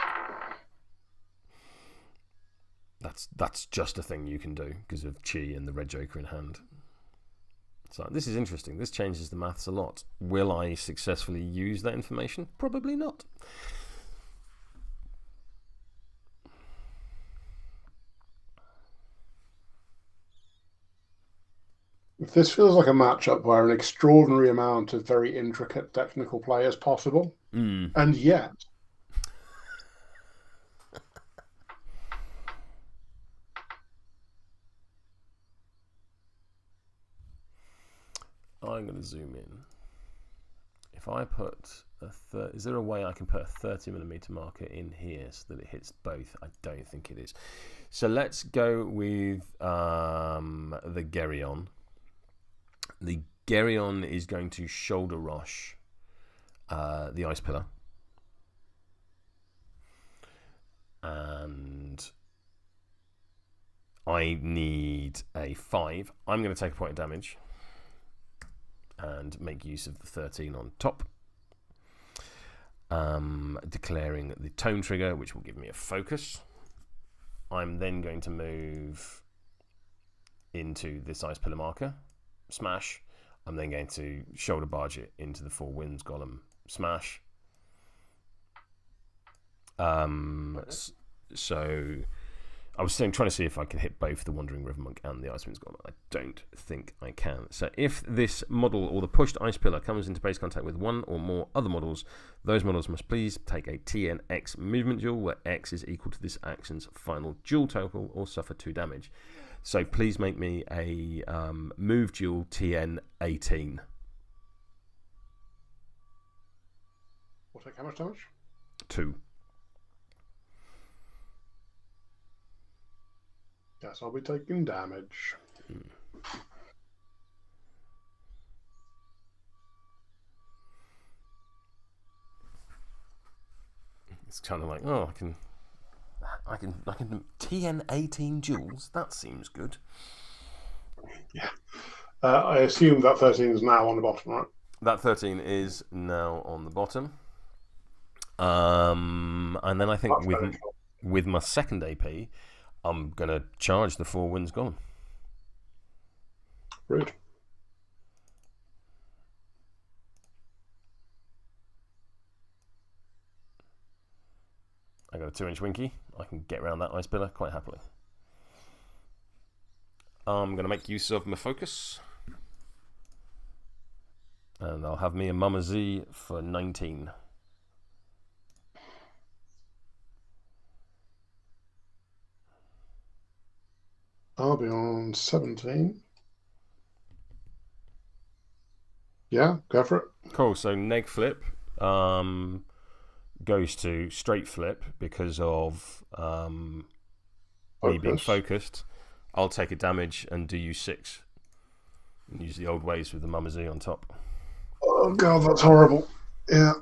that's just a thing you can do because of Chi and the red joker in hand. So this is interesting. This changes the maths a lot. Will I successfully use that information? Probably not. This feels like a matchup where an extraordinary amount of very intricate technical play is possible, and yet I'm going to zoom in. If I put is there a way I can put a 30mm marker in here so that it hits both? I don't think it is. So let's go with the Geryon. The Geryon is going to shoulder rush the Ice Pillar. And I need a 5. I'm going to take a point of damage and make use of the 13 on top. Declaring the tone trigger, which will give me a focus. I'm then going to move into this Ice Pillar marker, smash. I'm then going to shoulder barge it into the Four Winds Golem, smash. So I was trying to see if I could hit both the Wandering River Monk and the Ice Winds Golem. I don't think I can. So if this model or the pushed Ice Pillar comes into base contact with one or more other models, those models must please take a TNX movement duel where X is equal to this action's final duel total or suffer 2 damage. So please make me a move duel TN 18. We'll take how much damage? 2. Yes, I'll be taking damage. It's kind of like, oh, I can TN 18 duels. That seems good. Yeah. I assume that 13 is now on the bottom, right? That 13 is now on the bottom. And then I think with my second AP, I'm going to charge the Four Winds Golem. Rude. I got a 2-inch Winky. I can get around that Ice Pillar quite happily. I'm going to make use of my focus. And I'll have me a Mama Z for 19. I'll be on 17. Yeah, go for it. Cool. So neg flip goes to straight flip because of me being focused. I'll take a damage and do you 6. And use the old ways with the Mama Z on top. Oh god, that's horrible. Yeah.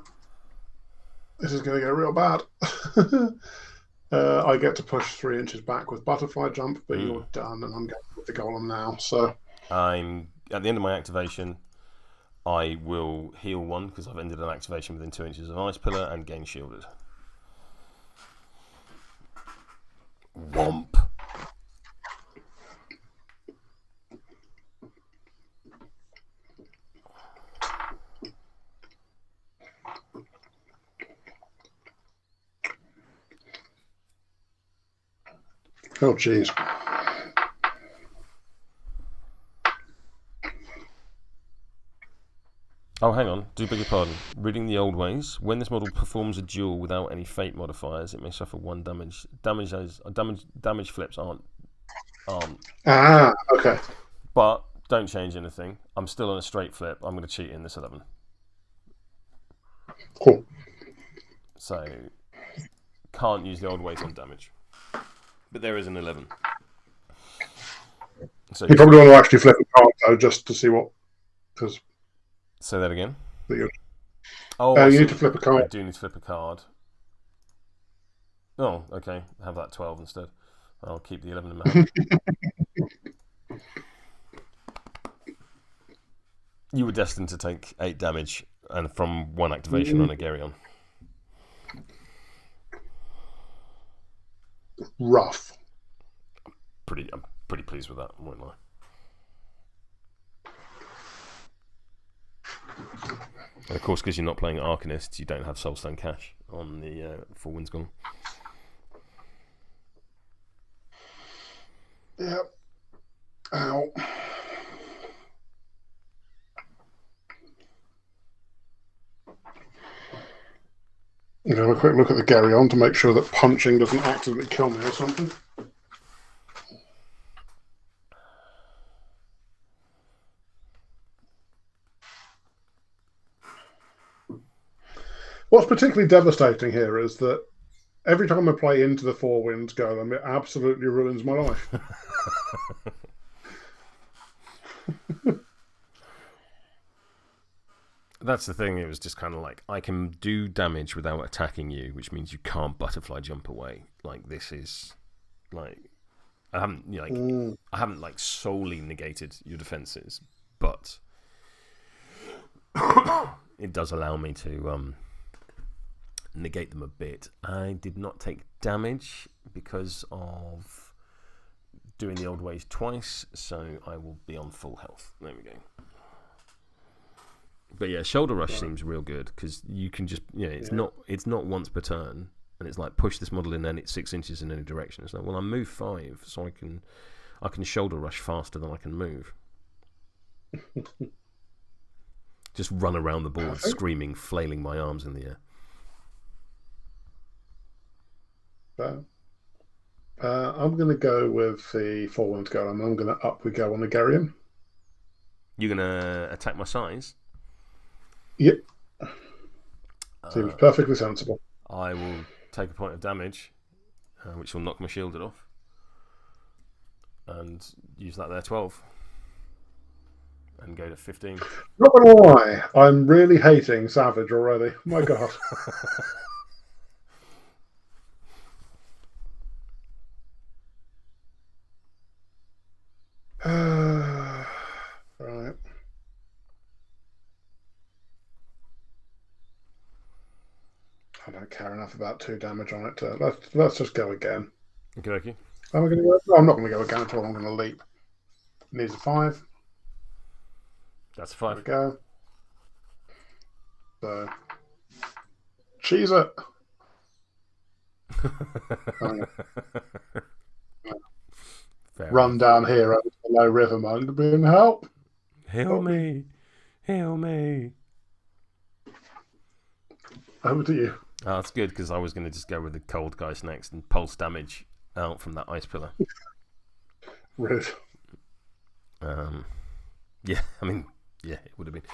This is going to go real bad. I get to push 3 inches back with butterfly jump, but you're done, and I'm going with the golem now. So I'm at the end of my activation. I will heal 1 because I've ended an activation within 2 inches of Ice Pillar and gain shielded. Womp. Oh, jeez. Oh, hang on. Do beg your pardon. Reading the old ways. When this model performs a duel without any fate modifiers, it may suffer 1 damage. Damage flips aren't. Ah, okay. But don't change anything. I'm still on a straight flip. I'm going to cheat in this 11. Cool. So can't use the old ways on damage. But there is an 11. So you probably want to actually flip a card though, just to see what. Because. Say that again. Oh, you need to flip a card. I do need to flip a card. Oh, okay. Have that 12 instead. I'll keep the 11 in my hand. You were destined to take 8 damage and from 1 activation on a Geryon. Rough. I'm pretty pleased with that, won't lie. And of course, because you're not playing Arcanist, you don't have Soulstone Cash on the Four Winds Golem. Yep. Ow. I'm going to have a quick look at the Geryon to make sure that punching doesn't accidentally kill me or something. What's particularly devastating here is that every time I play into the Four Winds Golem, it absolutely ruins my life. That's the thing. It was just kind of like, I can do damage without attacking you, which means you can't butterfly jump away. Like, this is like, I haven't like solely negated your defenses, but it does allow me to negate them a bit. I did not take damage because of doing the old ways twice, so I will be on full health. There we go. But yeah, shoulder rush seems real good because you can just it's not once per turn, and it's like push this model in and it's 6 inches in any direction. It's like, well, I move 5, so I can shoulder rush faster than I can move. Just run around the board screaming, flailing my arms in the air. I'm going to go with the Four Winds Golem. I'm going to up we go on the Geryon. You're going to attack my size? Yep. Seems perfectly sensible. I will take a point of damage, which will knock my shielded off, and use that there 12, and go to 15. Not gonna lie, I'm really hating Savage already. My God. Right. I don't care enough about 2 damage on it. Let's just go again. Okay. Am I going to go? No, I'm not going to go again at all. I'm going to leap. It needs a 5. That's a 5. There we go. So, cheese it. Run down here over the low river mode to be in help. Heal me. Heal me. Over to you. Oh, that's good because I was going to just go with the Kaltgeist next and pulse damage out from that ice pillar. Rude. Yeah, I mean, yeah, it would have been.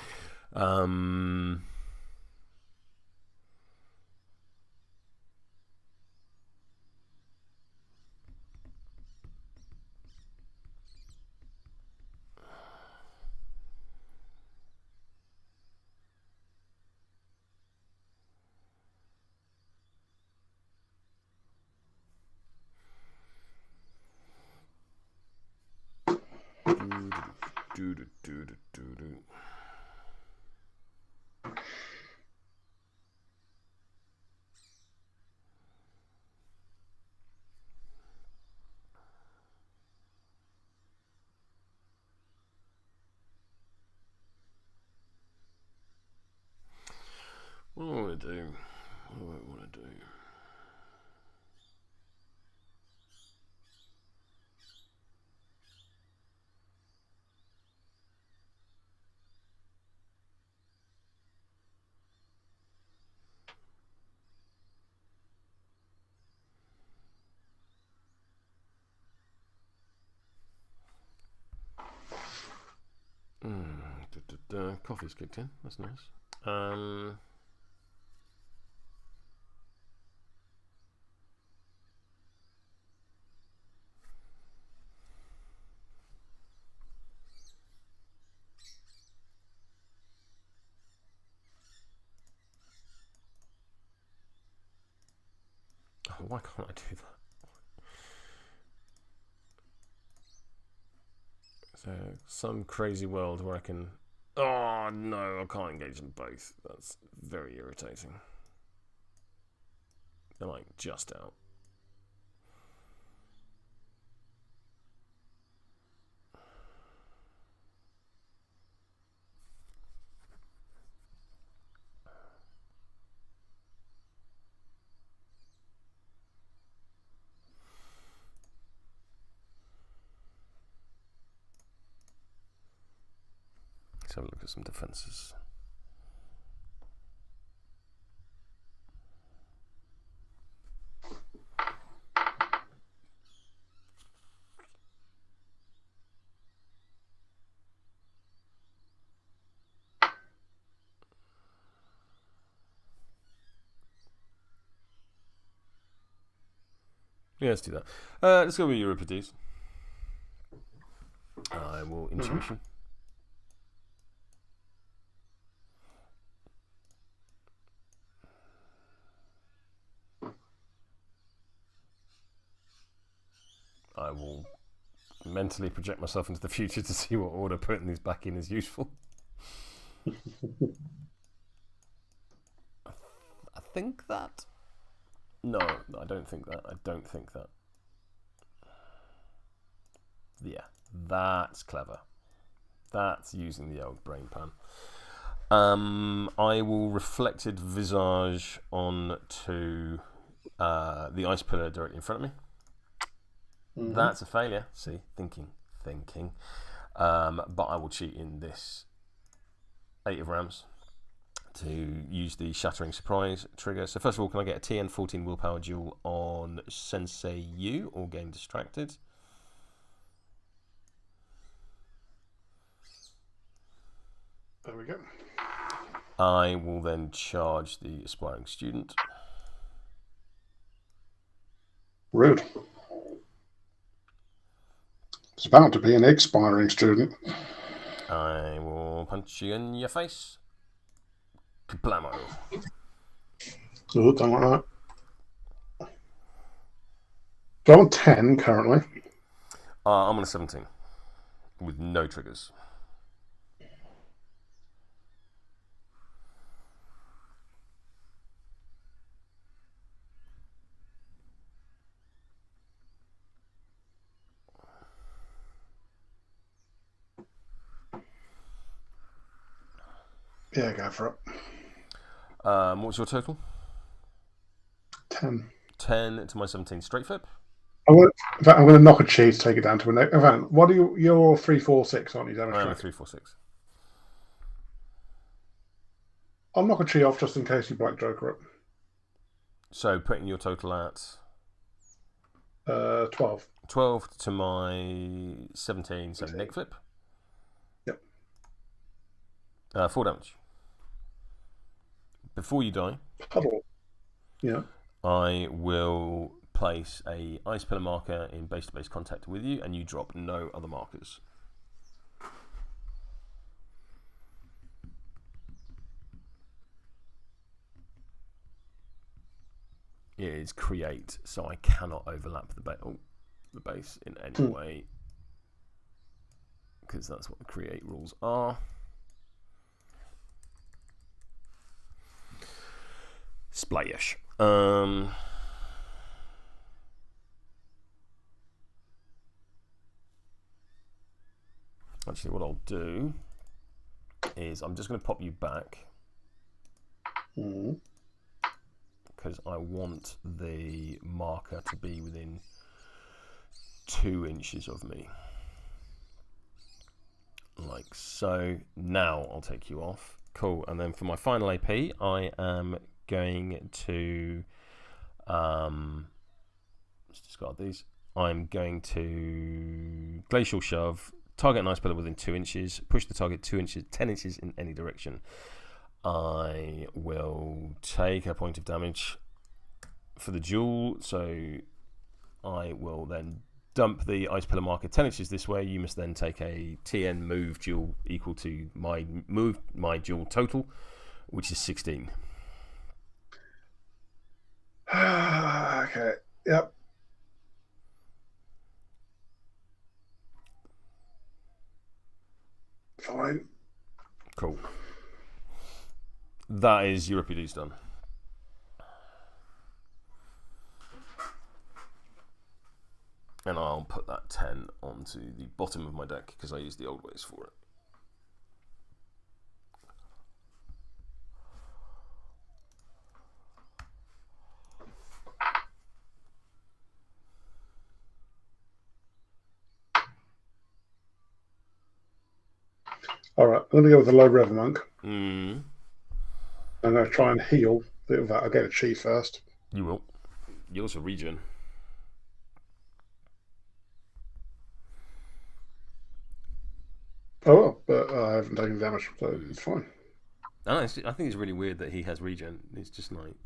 What do I want to do? What do I want to do? Coffee's kicked in. That's nice. Oh, why can't I do that? So, some crazy world where I can... Oh, no, I can't engage them both. That's very irritating. They're, like, just out. Let's have a look at some defenses. Yeah, let's do that. Let's go with Euripides. I will intuition. I will mentally project myself into the future to see what order putting these back in is useful. I think that. No, I don't think that. I don't think that. Yeah, that's clever. That's using the old brain pan. I will reflected visage on to the ice pillar directly in front of me. That's a failure. See, thinking. But I will cheat in this 8 of Rams to use the Shattering Surprise trigger. So first of all, can I get a TN 14 willpower duel on Sensei Yu or Game Distracted? There we go. I will then charge the Aspiring Student. Rude. It's about to be an expiring student. I will punch you in your face. Kablamo. Oh, don't like that. So I'm on 10 currently. I'm on a 17 with no triggers. Yeah, go for it. What's your total? 10. 10 to my 17. Straight flip? In fact, I'm going to knock a cheese to take it down to a neck. In fact, what are you? You're 346, aren't you? Damage I am a track? 346. I'll knock a chi off just in case you Black Joker it. So putting your total at 12. 12 to my 17, so neck flip. Yep. 4 damage. Before you die, Puddle. Yeah. I will place a ice pillar marker in base-to-base contact with you, and you drop no other markers. It is create, so I cannot overlap the base in any way, because that's what the create rules are. Splash. Actually, what I'll do is I'm just going to pop you back because I want the marker to be within 2 inches of me. Like so. Now I'll take you off. Cool. And then for my final AP, I am going to let's discard these. I'm going to Glacial Shove, target an ice pillar within 2 inches, push the target 2 inches, 10 inches in any direction. I will take a point of damage for the duel, so I will then dump the ice pillar marker 10 inches this way. You must then take a TN move duel equal to my duel total, which is 16. Okay. Yep. Fine. Cool. That is Euripides done. And I'll put that 10 onto the bottom of my deck because I used the old ways for it. All right, I'm going to go with the low Rev Monk. Mm. I'm going to try and heal. I'll get a chi first. You will. You also regen. Oh, well, but I haven't taken damage, so it's fine. I think it's really weird that he has regen. It's just like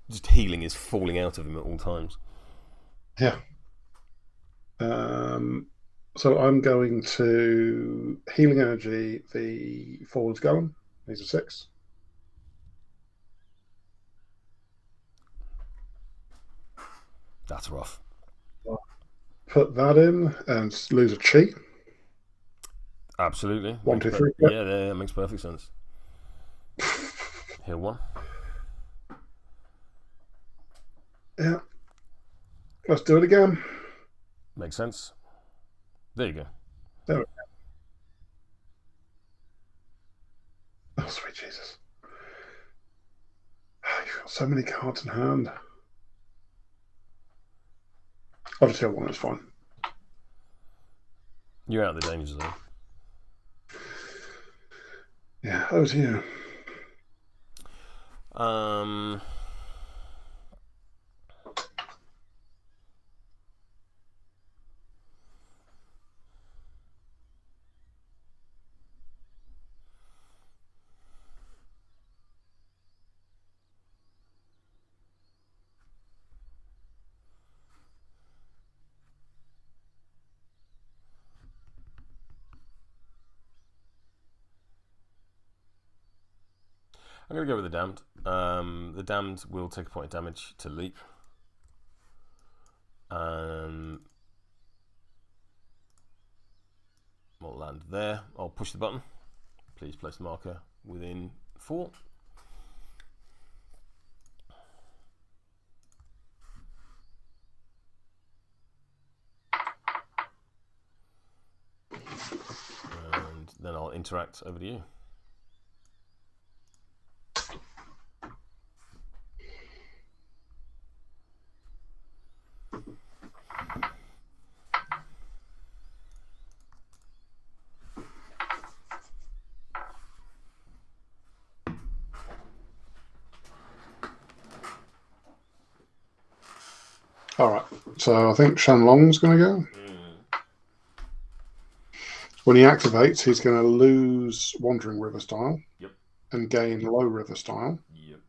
Just healing is falling out of him at all times. Yeah. So I'm going to healing energy the forwards Golem. These are 6. That's rough. Put that in and lose a chi. Absolutely. 1, 2, 3. Yeah, that makes perfect sense. Heal 1. Yeah. Let's do it again. Makes sense. There you go. There we go. Oh, sweet Jesus. You've got so many cards in hand. I'll just heal 1, it's fine. You're out of the danger zone. Yeah, over to you. I'm going to go with the Damned. The Damned will take a point of damage to leap. We'll land there. I'll push the button. Please place the marker within 4. And then I'll interact over to you. Alright, so I think Shenlong's going to go. When he activates, he's going to lose Wandering River style. Yep. And gain Low River style. Yep.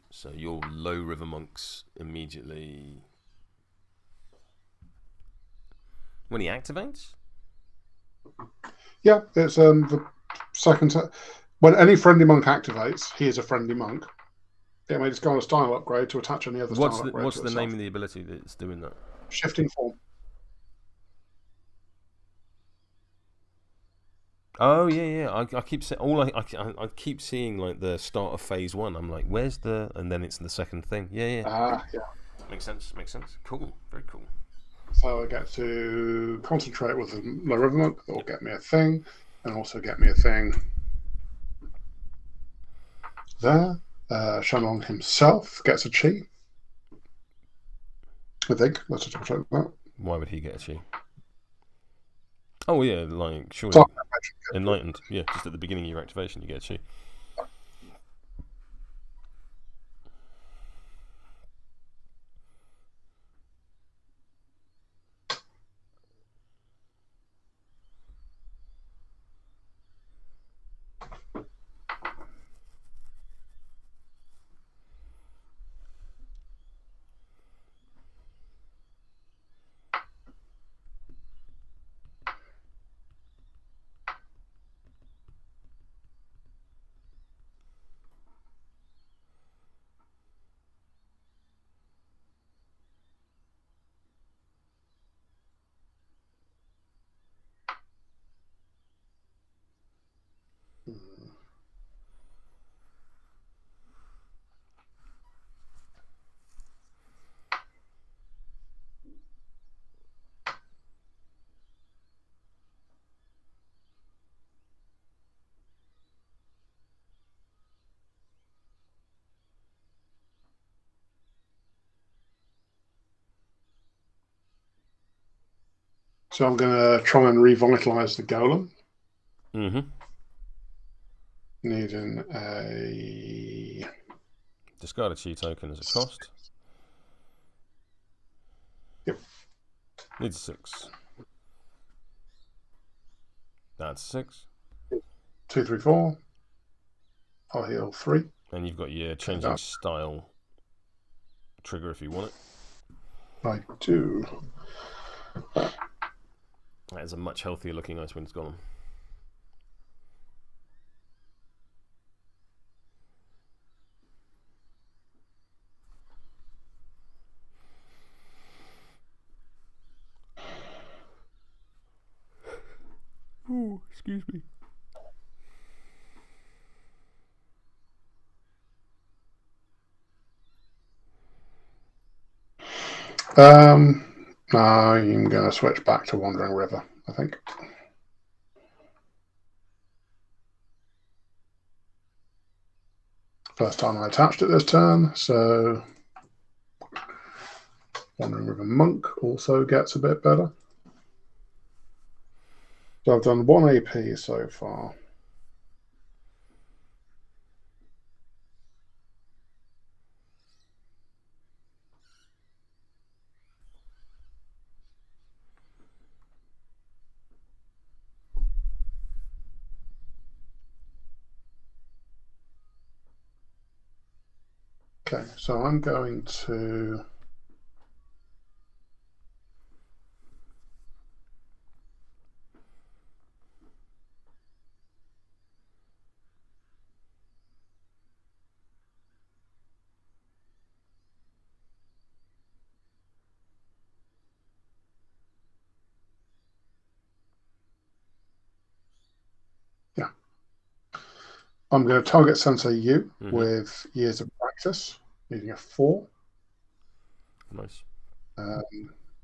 So your Low River monks immediately... When he activates? Yeah, it's the second... When any friendly monk activates, he is a friendly monk. It may just go on a style upgrade to attach any other style upgrade. What's the name of the ability that's doing that? Shifting form. Oh yeah. I keep saying I keep seeing like the start of phase 1. I'm like, where's the? And then it's the second thing. Yeah. Yeah. Makes sense. Cool. Very cool. So I get to concentrate with the Low River monk. That'll get me a thing, and also get me a thing there. Shenlong himself gets a chi. I think. Let's just double check that. Why would he get a chi? Oh yeah, like surely enlightened. Yeah, just at the beginning of your activation, you get a chi. So I'm going to try and revitalize the Golem. Needing a... Discard a chi token as a cost. Yep. Needs 6. That's 6. 2, 3, 4. I'll heal 3. And you've got your changing style trigger if you want it. I do. That is a much healthier looking Icewind Golem. Oh, excuse me. I'm going to switch back to Wandering River, I think. First time I attached it this turn, so Wandering River Monk also gets a bit better. So I've done 1 AP so far. Okay, so I'm going to I'm going to target Sensei Yu with Years of Practice, needing a 4. Nice.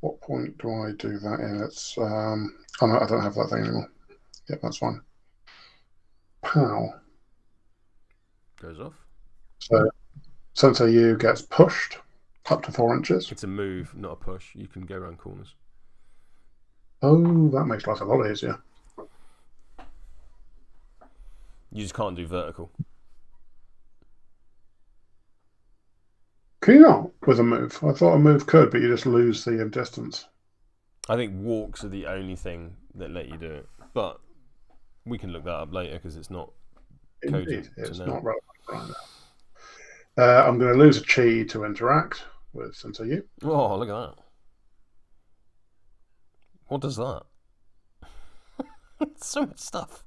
What point do I do that in? It's oh no, I don't have that thing anymore. Yep, that's fine. Pow. Goes off. So Sensei Yu gets pushed up to 4 inches. It's a move, not a push. You can go around corners. Oh, that makes life a lot easier. You just can't do vertical. Can you not with a move? I thought a move could, but you just lose the distance. I think walks are the only thing that let you do it. But we can look that up later because it's not coded. It's not relevant right now. I'm going to lose a chi to interact with Sensei Yu. Oh, look at that. What does that? So much stuff.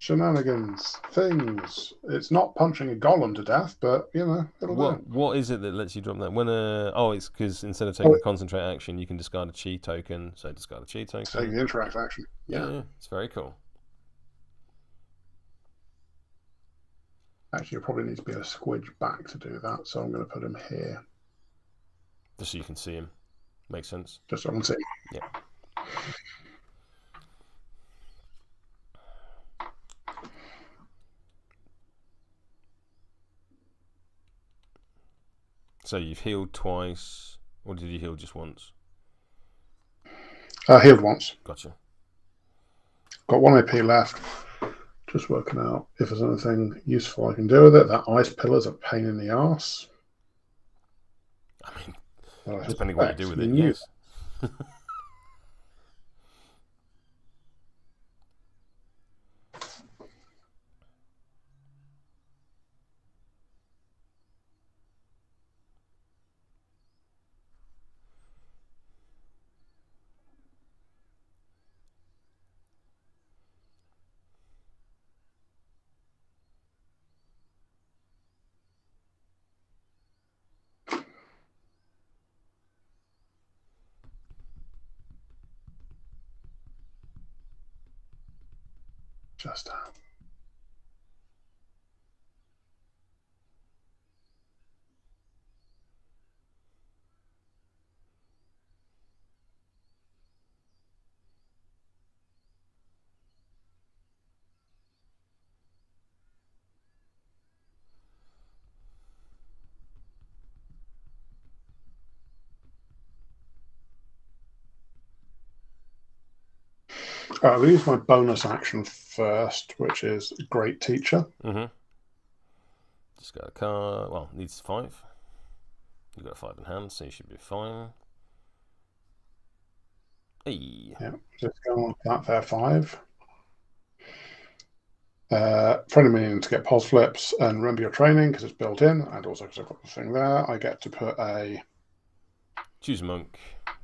Shenanigans, things. It's not punching a golem to death, but you know it'll do. What is it that lets you drop that? When it's because instead of taking a concentrate action, you can discard a chi token. So discard a chi token. Take the interact action. Yeah, it's very cool. Actually, you probably need to be a squidge back to do that, so I'm going to put him here. Just so you can see him. Makes sense. Just so I can see him. Yeah. So you've healed twice, or did you heal just once? Healed once. Gotcha. Got 1 AP left. Just working out if there's anything useful I can do with it. That ice pillar's a pain in the arse. I mean, depending what you do with it, yes. Just I'll use my bonus action first, which is Great Teacher. Just got a card. Well, needs 5. You've got a 5 in hand, so you should be fine. Hey. Yeah, just go on that there 5. Friendly minion to get pulse flips, and remember your training because it's built in, and also because I've got the thing there, I get to put a... Choose a monk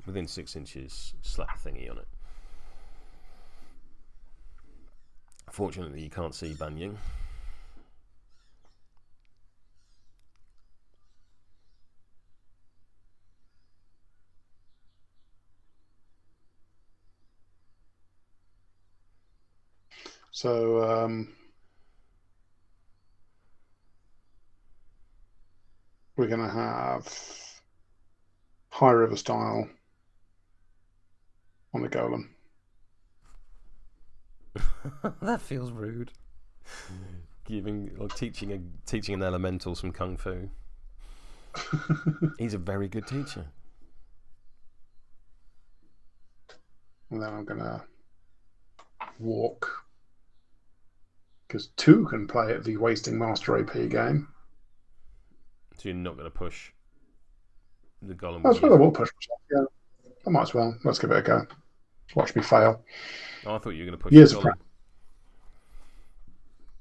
within 6 inches, slap a thingy on it. Fortunately, you can't see Banying. So we're going to have High River style on the Golem. That feels rude. Teaching an elemental some kung fu. He's a very good teacher. And then I'm going to walk, because 2 can play at the Wasting Master AP game. So you're not going to push the Golem? I suppose I will push myself, yeah. I might as well. Let's give it a go. Watch me fail. Oh, I thought you were going to push Years the of Golem.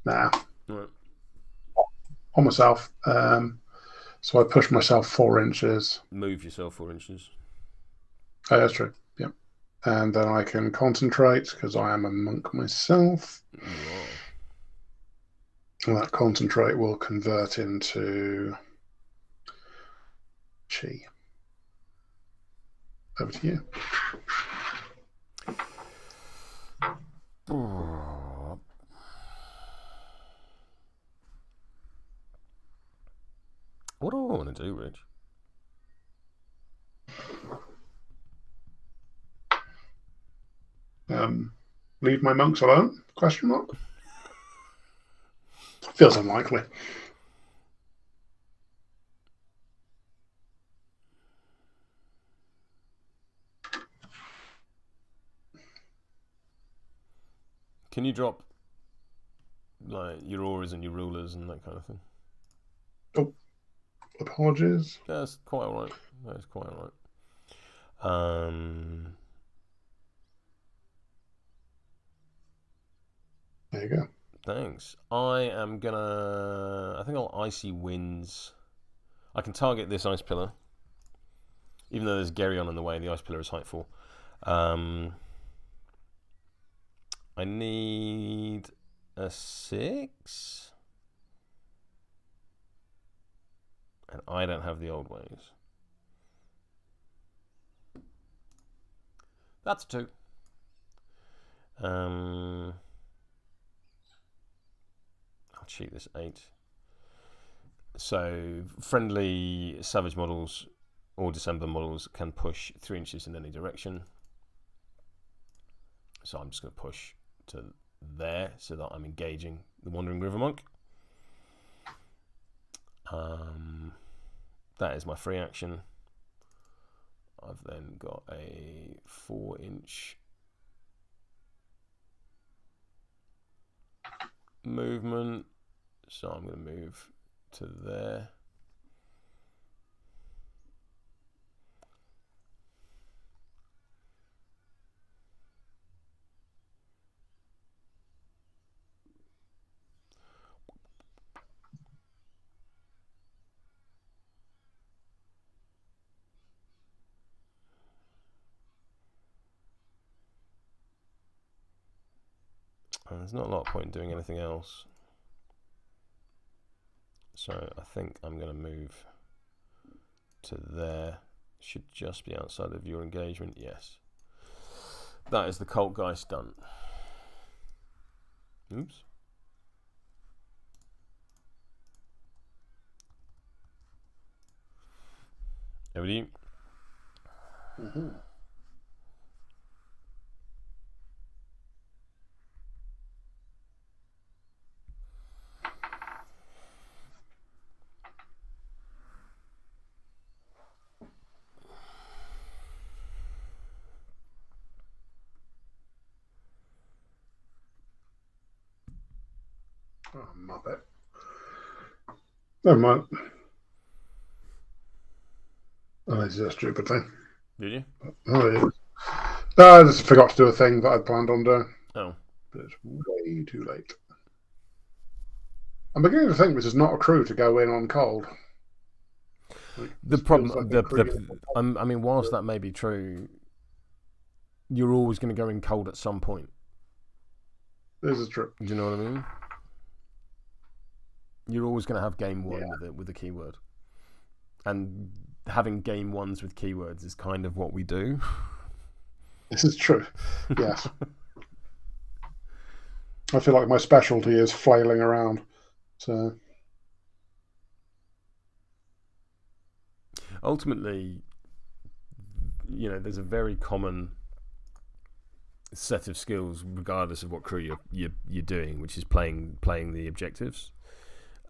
Nah. Right. On myself. So I push myself 4 inches. Move yourself 4 inches. Oh, that's true. Yeah. And then I can concentrate because I am a monk myself. You are. And that concentrate will convert into chi. Over to you. What do I want to do, Rich? Leave my monks alone? Question mark. Feels unlikely. Can you drop like your auras and your rulers and that kind of thing? Oh, apologies. That's quite alright. That's quite alright. There you go. Thanks. I think I'll Icy Winds. I can target this Ice Pillar. Even though there's Geryon in the way, the Ice Pillar is height 4. I need a 6. And I don't have the old ways. That's 2. I'll cheat this 8. So friendly Savage models or December models can push 3 inches in any direction. So I'm just going to push to there so that I'm engaging the Wandering River Monk. That is my free action. I've then got a 4-inch movement, so I'm going to move to there. And there's not a lot of point in doing anything else. So I think I'm going to move to there. Should just be outside of your engagement. Yes. That is the Kaltgeist done. Oops. Over to you. Mm-hmm. Oh, muppet. Never mind. Oh, this is a stupid thing. Did you? Oh, yeah. I just forgot to do a thing that I'd planned on doing. Oh. But it's way too late. I'm beginning to think this is not a crew to go in on cold. The problem, I mean, whilst that may be true, you're always going to go in cold at some point. This is true. Do you know what I mean? You're always going to have game one with a keyword. And having game ones with keywords is kind of what we do. This is true. Yes. I feel like my specialty is flailing around. So ultimately, you know, there's a very common set of skills regardless of what crew you're doing, which is playing the objectives.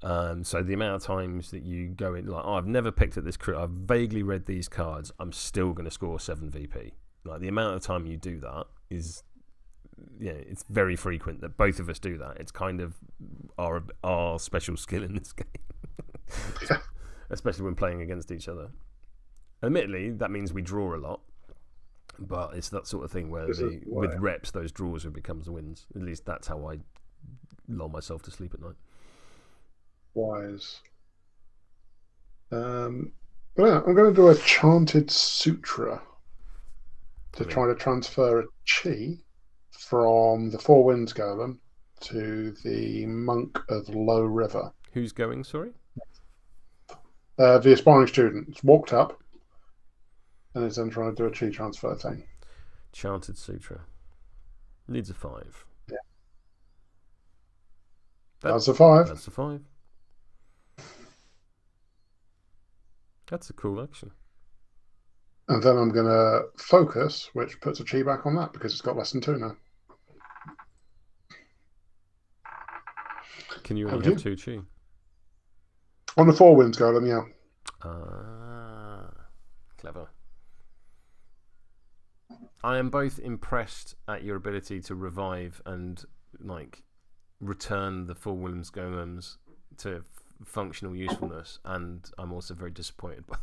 So the amount of times that you go in, like, oh, I've never picked at this crew, I've vaguely read these cards, I'm still going to score 7 VP. Like, the amount of time you do that is, yeah, it's very frequent that both of us do that. It's kind of our special skill in this game, especially when playing against each other. Admittedly, that means we draw a lot, but it's that sort of thing where with reps, those draws would become the wins. At least that's how I lull myself to sleep at night. Wise. But yeah, I'm going to do a chanted sutra to try to transfer a chi from the Four Winds Golem to the Monk of Low River. Who's going, sorry? The aspiring student walked up and is then trying to do a chi transfer thing. Chanted sutra. Needs a 5. Yeah. That's a 5. That's a 5. That's a cool action. And then I'm going to focus, which puts a chi back on that because it's got less than 2 now. Can you only have 2 chi? On the Four Winds Golem, yeah. Clever. I am both impressed at your ability to revive and return the Four Winds Golems to functional usefulness, and I'm also very disappointed by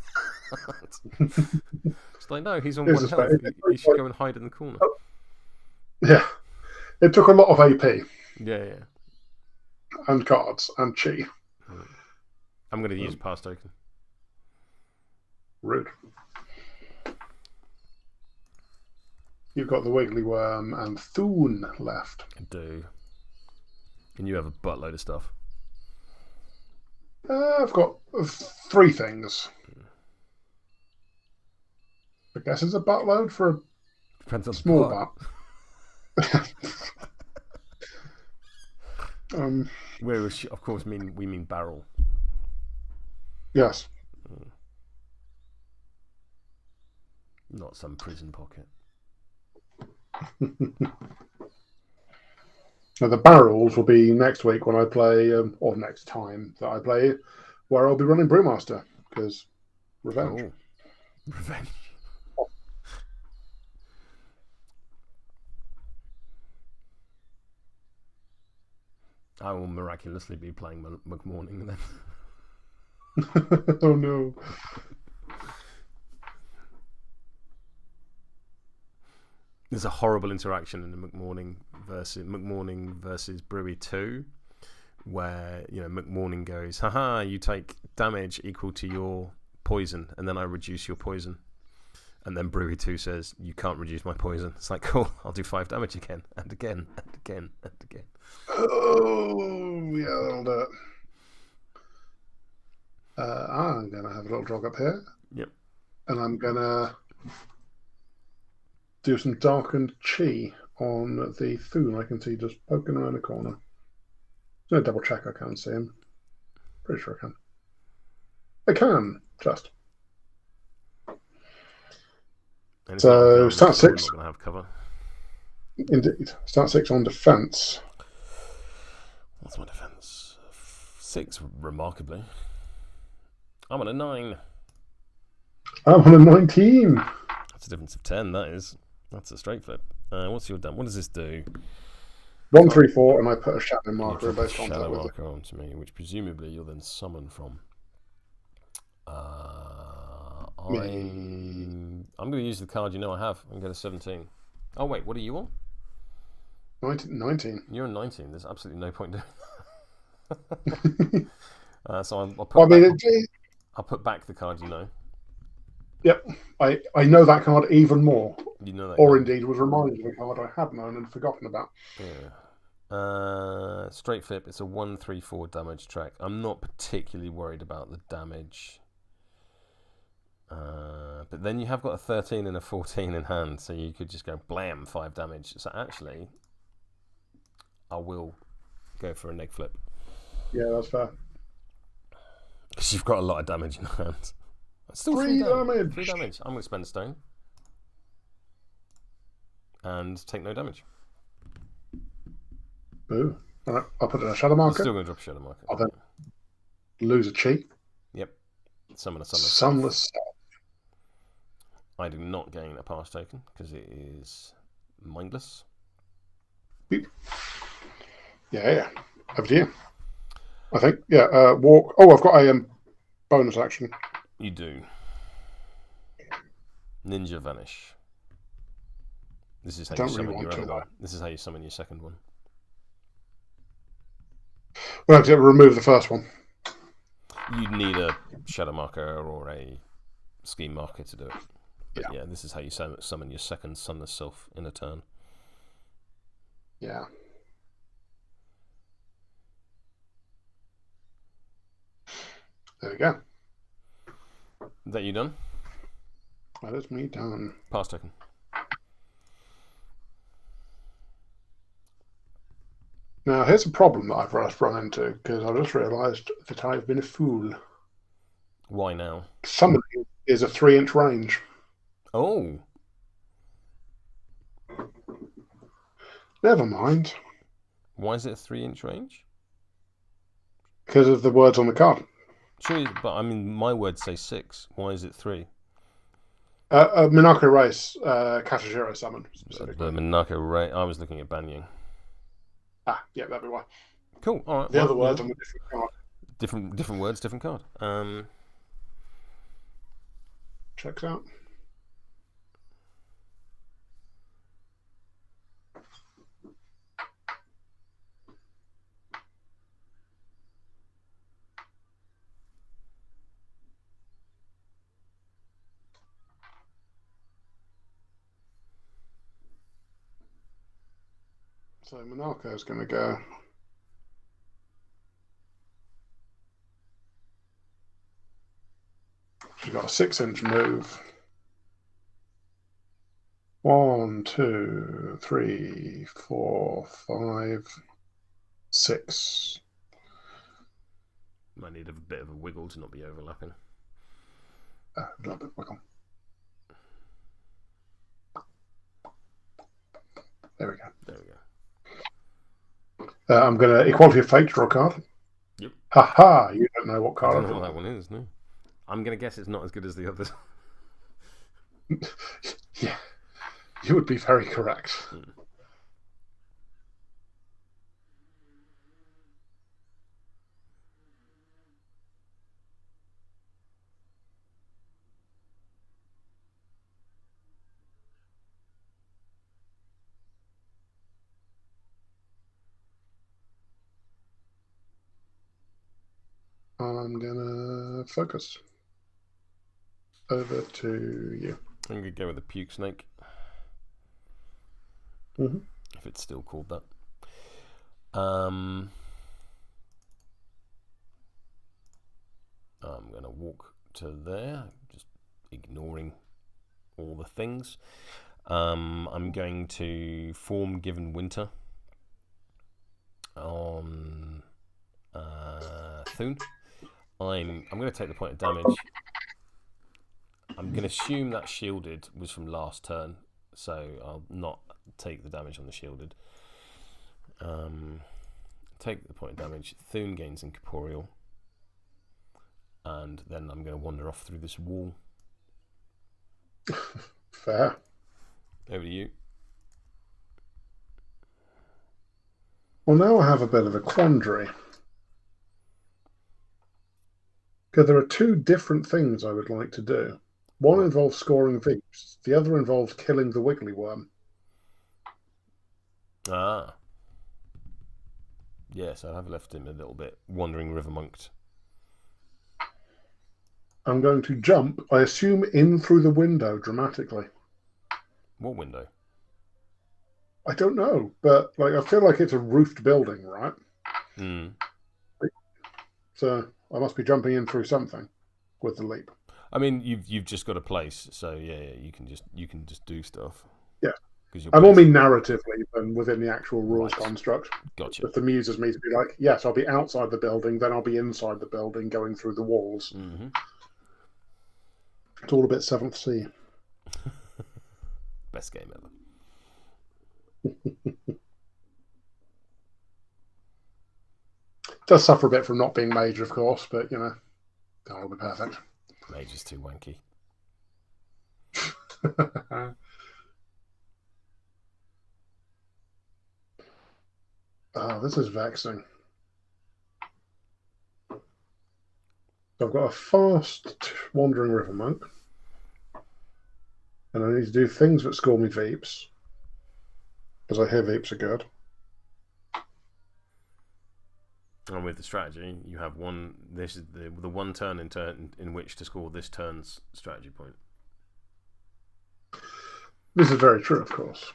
that. It's like, no, he's on 1 health. He should go and hide in the corner. Yeah. It took a lot of AP. Yeah. And cards and chi. I'm going to use pass token. Rude. You've got the Wiggly Worm and Thoon left. I do. And you have a buttload of stuff. I've got 3 things. I guess it's a buttload for a Depends on small butt. Of course, we mean barrel. Yes. Not some prison pocket. Now, the barrels will be next week when I play, or next time that I play, where I'll be running Brewmaster, because revenge. Oh. Revenge. I will miraculously be playing McMorning then. Oh no. There's a horrible interaction in the McMorning versus Brewy 2, where McMorning goes, haha, you take damage equal to your poison, and then I reduce your poison. And then Brewy 2 says, you can't reduce my poison. It's like, cool, I'll do 5 damage again, and again, and again, and again. Oh, yeah, that'll do it. I'm going to have a little jog up here. Yep. And I'm going to do some darkened chi on the Thoon. I can see just poking around the corner. No, double check I can't see him. Pretty sure I can. I can, just. So, start 6. Not going to have cover. Indeed. Start 6 on defense. What's my defense? 6, remarkably. I'm on a 9. I'm on a 19. That's a difference of 10, that is. That's a straight flip. What's your done? What does this do? 1, 3, 4, and I put a shadow marker based on shadow marker onto me, which presumably you'll then summon from. I'm going to use the card I have and get a 17. Oh wait, what are you on? 19. You're on 19. There's absolutely no point doing that. So I'll put Well, I mean, I'll put back the card. You know. Yep, I know that card even more. You know that. Or card. indeed was reminded of a card I had known and forgotten about. Yeah. Straight flip. It's a 1/3/4 damage track. I'm not particularly worried about the damage. But then you have got a 13 and a 14 in hand, so you could just go blam 5 damage. So actually, I will go for a neg flip. Yeah, that's fair. Because you've got a lot of damage in hand. Still 3 damage. 3 damage. I'm going to spend a stone. And take no damage. Boo. Alright, I'll put it in a shadow marker. You're still going to drop a shadow marker. I'll then lose a chi. Yep. Summon a Sunless Self. I do not gain a pass token because it is mindless. Beep. Yeah. Over to you. I think. Yeah. Walk. Oh, I've got a bonus action. You do. Ninja Vanish. This is how you summon your other one. This is how you summon your second one. Well, I have to remove the first one. You'd need a shadow marker or a scheme marker to do it. But yeah, this is how you summon your second Sunless Self in a turn. Yeah. There we go. Is that you done? That is me done. Pass token. Now, here's a problem that I've run into, because I've just realised that I've been a fool. Why now? Summoning is a 3-inch range. Oh. Never mind. Why is it a 3-inch range? Because of the words on the card. Sure, but I mean, my words say 6. Why is it 3? Minako Rei's Katashiro summon, specifically. The Minako Rei. I was looking at Banying. Ah, yeah, that'd be why. Cool. All right. The other words on the different card. Different words, different card. Checks out. So Monaco's going to go. She's got a 6-inch move. 1, 2, 3, 4, 5, 6. Might need a bit of a wiggle to not be overlapping. A little bit of wiggle. There we go. There we go. I'm going to Equality of Fate, draw a card. Yep. Ha! You don't know what card I don't know what that one is, no. I'm going to guess it's not as good as the others. Yeah. You would be very correct. I'm going to focus. Over to you. I'm going to go with the Puke Snake. Mm-hmm. If it's still called that. I'm going to walk to there, just ignoring all the things. I'm going to form Given Winter on Thoon. I'm going to take the point of damage. I'm going to assume that shielded was from last turn, so I'll not take the damage on the shielded. Take the point of damage. Thoon gains Incorporeal. And then I'm going to wander off through this wall. Fair. Over to you. Well, now I have a bit of a quandary. Because there are 2 different things I would like to do. One involves scoring Veeps. The other involves killing the Wiggly Worm. Ah. Yes, I have left him a little bit wandering river monked. I'm going to jump, I assume, in through the window dramatically. What window? I don't know, but like I feel like it's a roofed building, right? Mm. So I must be jumping in through something with the leap. I mean, you've just got a place, so yeah, you can just do stuff. Yeah, Because I more mean narratively than within the actual rules Right. construct. Gotcha. If the amuses me to be like, yes, I'll be outside the building, then I'll be inside the building, going through the walls. Mm-hmm. It's all a bit Seventh Sea. Best game ever. Does suffer a bit from not being major, of course, but you know, that'll be perfect. Mage is too wanky. Oh, this is vexing. So I've got a fast wandering river monk, and I need to do things that score me Veeps, because I hear Veeps are good. And with the strategy, you have one. This is the one turn in which to score this turn's strategy point. This is very true, of course.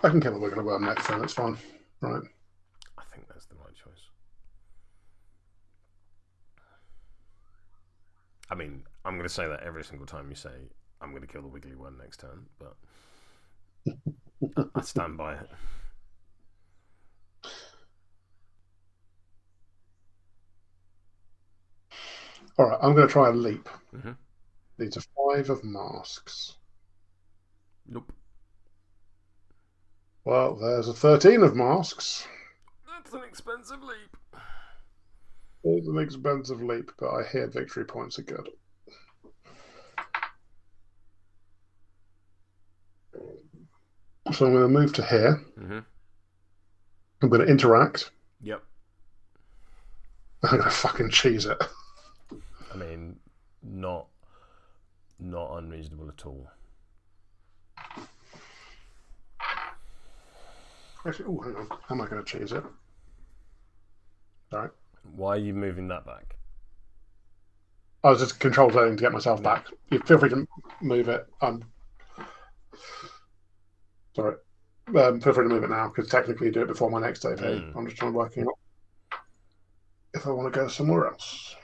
I can kill a Wiggler Worm next turn, that's fine. Right. I think that's the right choice. I mean, I'm going to say that every single time you say, I'm going to kill the Wiggly one next turn, but I stand by it. All right, I'm going to try a leap. Mm-hmm. Needs a 5 of masks. Nope. Well, there's a 13 of masks. That's an expensive leap. It's an expensive leap, but I hear victory points are good. So I'm going to move to here. Mm-hmm. I'm going to interact. Yep. I'm going to fucking cheese it. I mean, not unreasonable at all. Actually, oh, hang on. How am I going to cheese it? Sorry. Why are you moving that back? I was just control zoning to get myself back. You feel free to move it. Sorry. Feel free to move it now, because technically you do it before my next AP. I'm just trying to work out if I want to go somewhere else.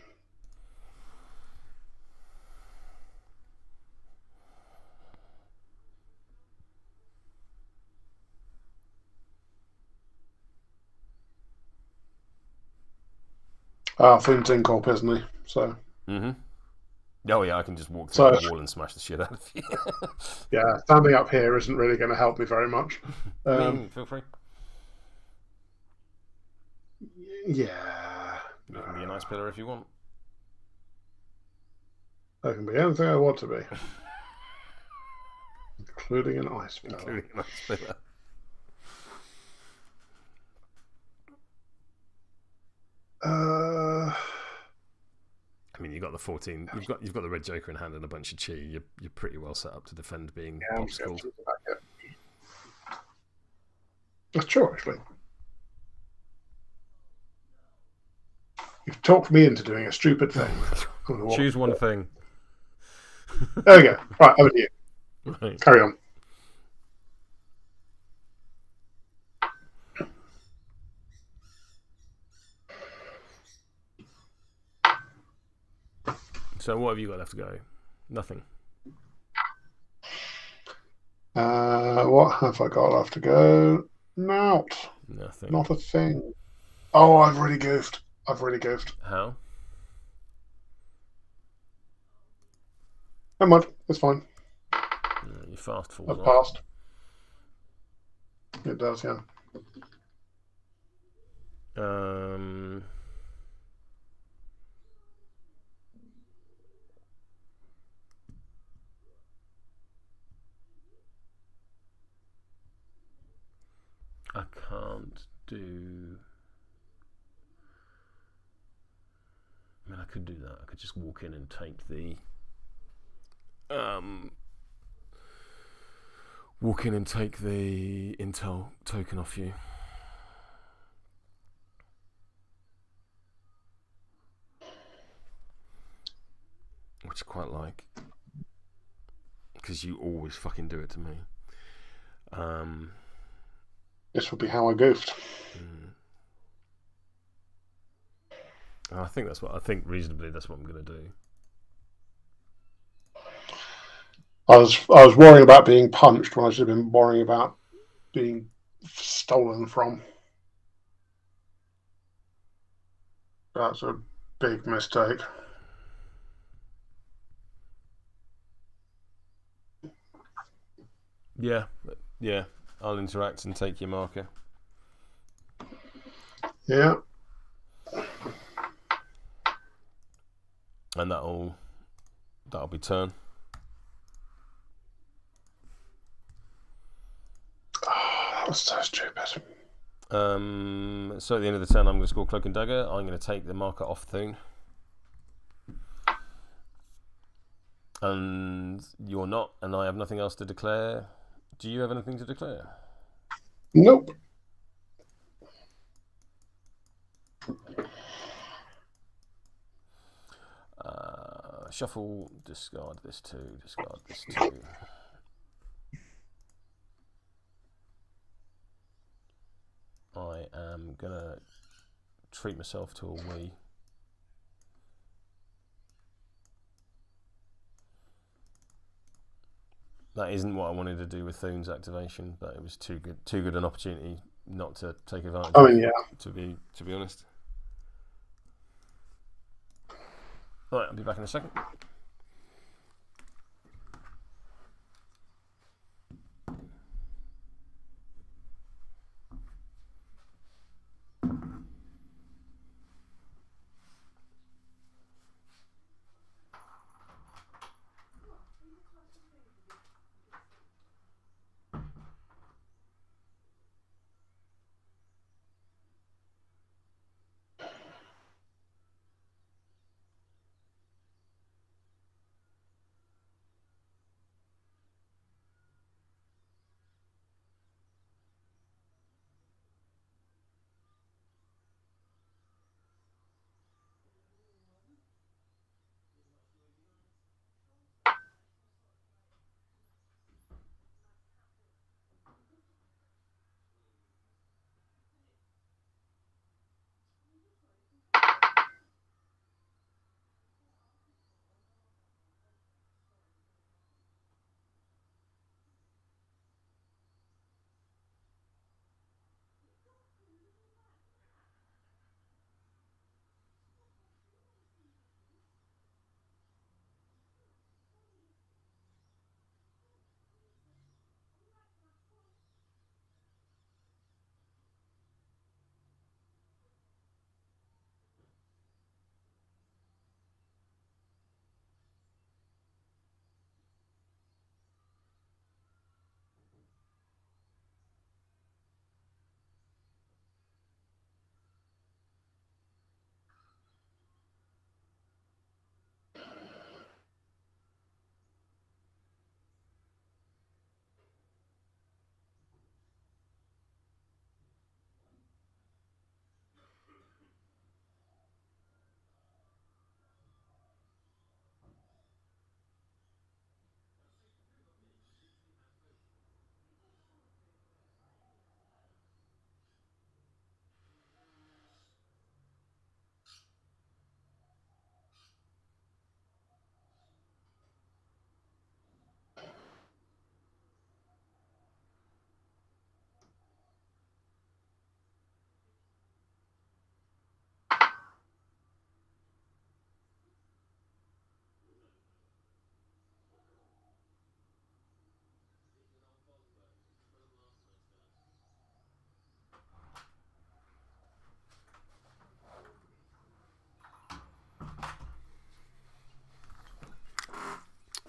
Thoon's in corp, isn't he? So. Mm-hmm. Oh yeah, I can just walk through the wall and smash the shit out of you. Yeah, standing up here isn't really going to help me very much. I mean, feel free. Yeah. You can be an ice pillar if you want. I can be anything I want to be. Including an ice pillar. Including an ice pillar. I mean, you got the 14. You've got the red Joker in hand and a bunch of chi. You're pretty well set up to defend being popsicled. That's true, actually. You've talked me into doing a stupid thing. Choose one thing. There we go. Right, over to you. Right. Carry on. So what have you got left to go? Nothing. What have I got left to go? Not. Nothing. Not a thing. Oh, I've really goofed. How? Never mind. It's fine. You fast falls I've off. passed. It does, yeah. I can't do. I mean, I could do that. I could just walk in and take the. Walk in and take the intel token off you. Which I quite like. Because you always fucking do it to me. This would be how I goofed. I think that's what I think. Reasonably, that's what I'm going to do. I was worrying about being punched when I should have been worrying about being stolen from. That's a big mistake. Yeah. I'll interact and take your marker. Yeah. And that'll be turn. Oh, that was so stupid. So at the end of the turn, I'm going to score Cloak and Dagger. I'm going to take the marker off Thoon. And you're not, and I have nothing else to declare. Do you have anything to declare? Nope. Shuffle, discard this 2, discard this 2. I am going to treat myself to a wee. That isn't what I wanted to do with Thoon's activation, but it was too good an opportunity not to take advantage of. Yeah. To be honest. Alright, I'll be back in a second.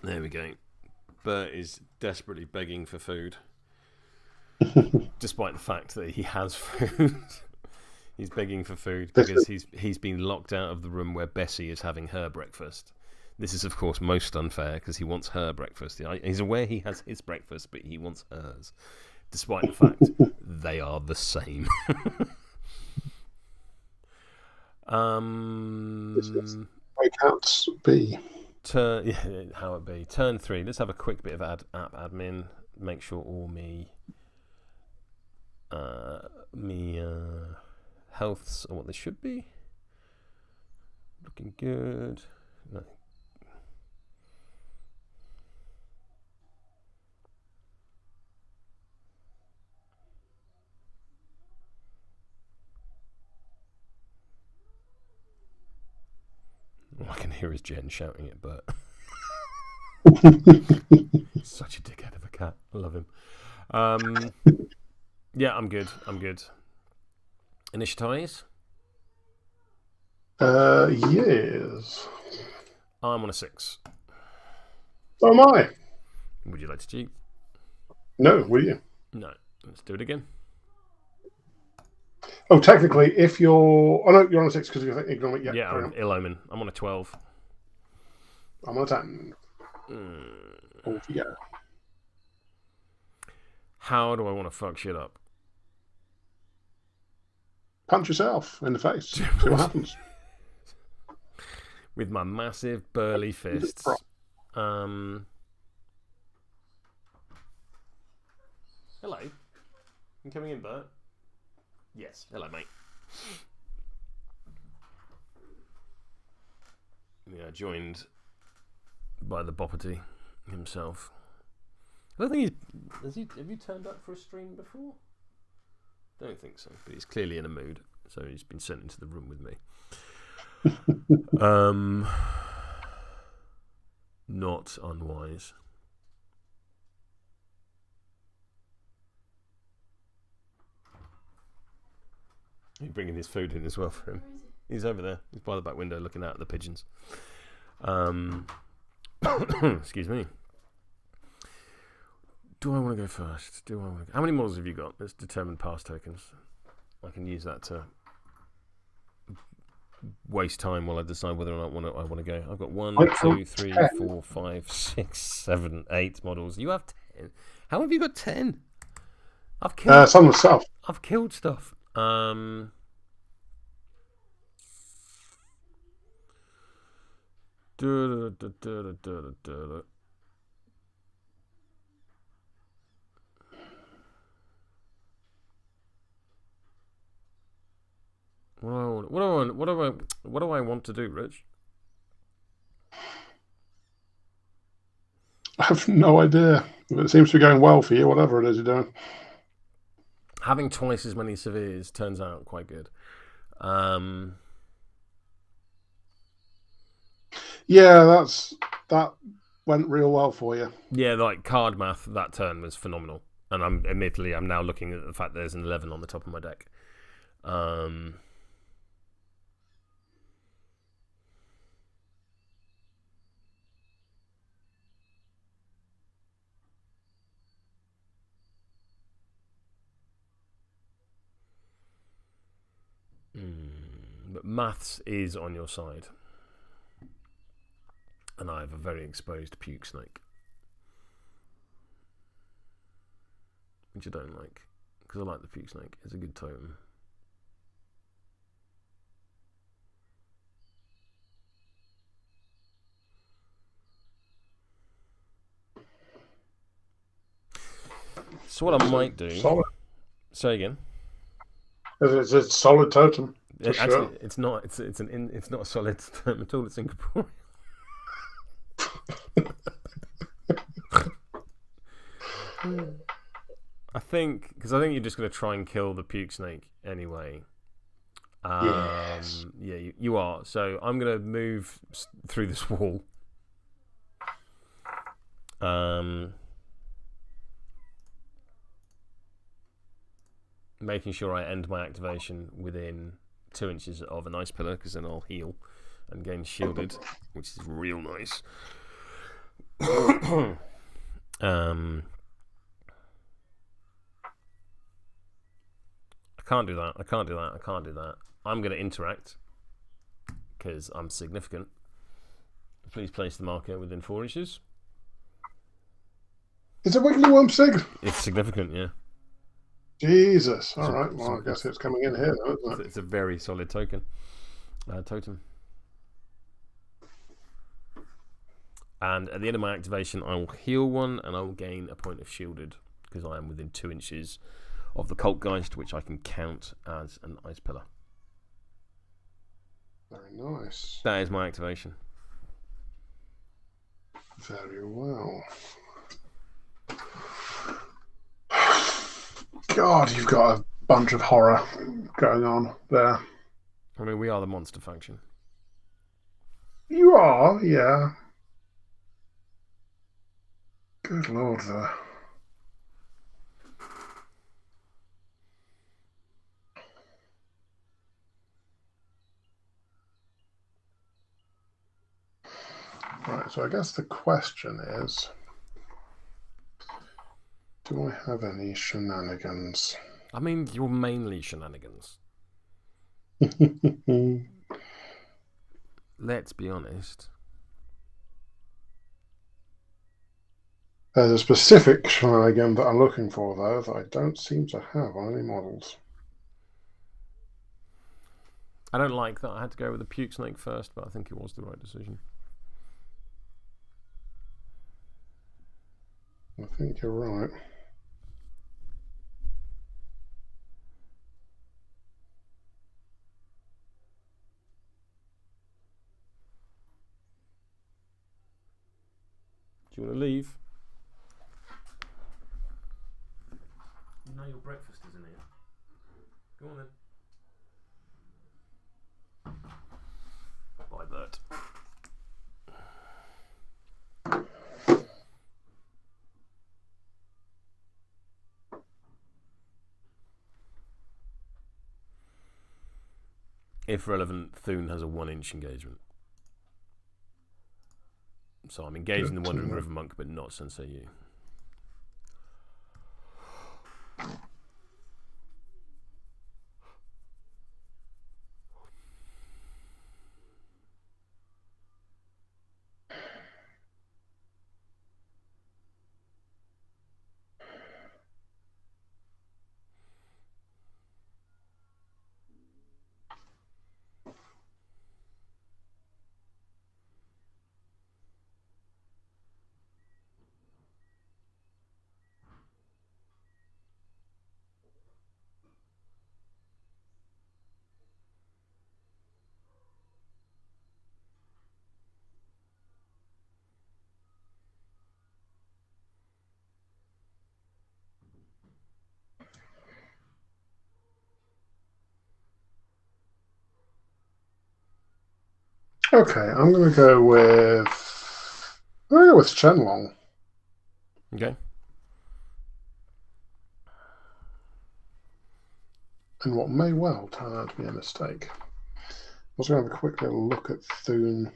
There we go. Bert is desperately begging for food. despite the fact that he has food. He's begging for food because he's been locked out of the room where Bessie is having her breakfast. This is, of course, most unfair because he wants her breakfast. He's aware he has his breakfast, but he wants hers, despite the fact they are the same. Breakouts B. How it be? Turn 3. Let's have a quick bit of app admin. Make sure all healths are what they should be. Looking good. No. All I can hear is Jen shouting at Bert. Such a dickhead of a cat. I love him. Yeah, I'm good. Initiatize? Yes. I'm on a 6. So am I. Would you like to cheat? No, will you? No. Let's do it again. Oh, technically, if you're... Oh, no, you're on a 6 because you're economic. Yeah, I'm ill omen. I'm on a 12. I'm on a 10. Off you go. How do I want to fuck shit up? Punch yourself in the face. See what happens. With my massive burly fists. Hello. You coming in, Bert? Yes. Hello, mate. Yeah, joined by the Boppity himself. I don't think have you turned up for a stream before? Don't think so, but he's clearly in a mood, so he's been sent into the room with me. Not unwise. He's bringing his food in as well for him. He's over there. He's by the back window looking out at the pigeons. Excuse me. Do I want to go first? How many models have you got? Let's determine pass tokens. I can use that to waste time while I decide whether or not I want to go. I've got 1, 2, 3, 4, 5, 6, 7, 8 models. You have 10. How have you got 10? I've killed some of the stuff. I've killed stuff. What do I want to do, Rich? I have no idea. It seems to be going well for you, whatever it is you're doing. Having twice as many severes turns out quite good. Yeah, that went real well for you. Yeah, like card math, that turn was phenomenal. And I'm now looking at the fact there's an 11 on the top of my deck. But maths is on your side. And I have a very exposed puke snake. Which I don't like. Because I like the puke snake. It's a good totem. So what I might do... Solid. Say again. It's a solid totem. Actually, sure. it's not. It's not a solid totem at all. It's incorporeal. I think you're just going to try and kill the puke snake anyway. Yes. Yeah, you are. So I'm going to move through this wall. Making sure I end my activation within 2 inches of an ice pillar, because then I'll heal and gain shielded, which is real nice. can't do that. I can't do that. I can't do that. I'm going to interact because I'm significant. Please place the marker within 4 inches. Is a wiggly worm sig? It's significant, yeah. Jesus. All right. Well, I guess it's coming in here, though, isn't it? It's a very solid totem. And at the end of my activation, I will heal 1 and I will gain a point of shielded because I am within 2 inches of the Kaltgeist, which I can count as an ice pillar. Very nice. That is my activation. Very well. God, you've got a bunch of horror going on there. I mean, we are the monster faction. You are, yeah. Good lord, though. Right, so I guess the question is, do I have any shenanigans? I mean, you're mainly shenanigans. Let's be honest. There's a specific shenanigan that I'm looking for, though, that I don't seem to have on any models. I don't like that I had to go with the puke snake first, but I think it was the right decision. I think you're right. Do you want to leave? You know your breakfast isn't here. Go on then. Bye, Bert. If relevant, Thoon has a 1-inch engagement. So I'm engaging the Wandering River Monk, but not Sensei Yu. Okay, I'm going to go with Shenlong. Okay. And what may well turn out to be a mistake. I was going to have a quick little look at Thoon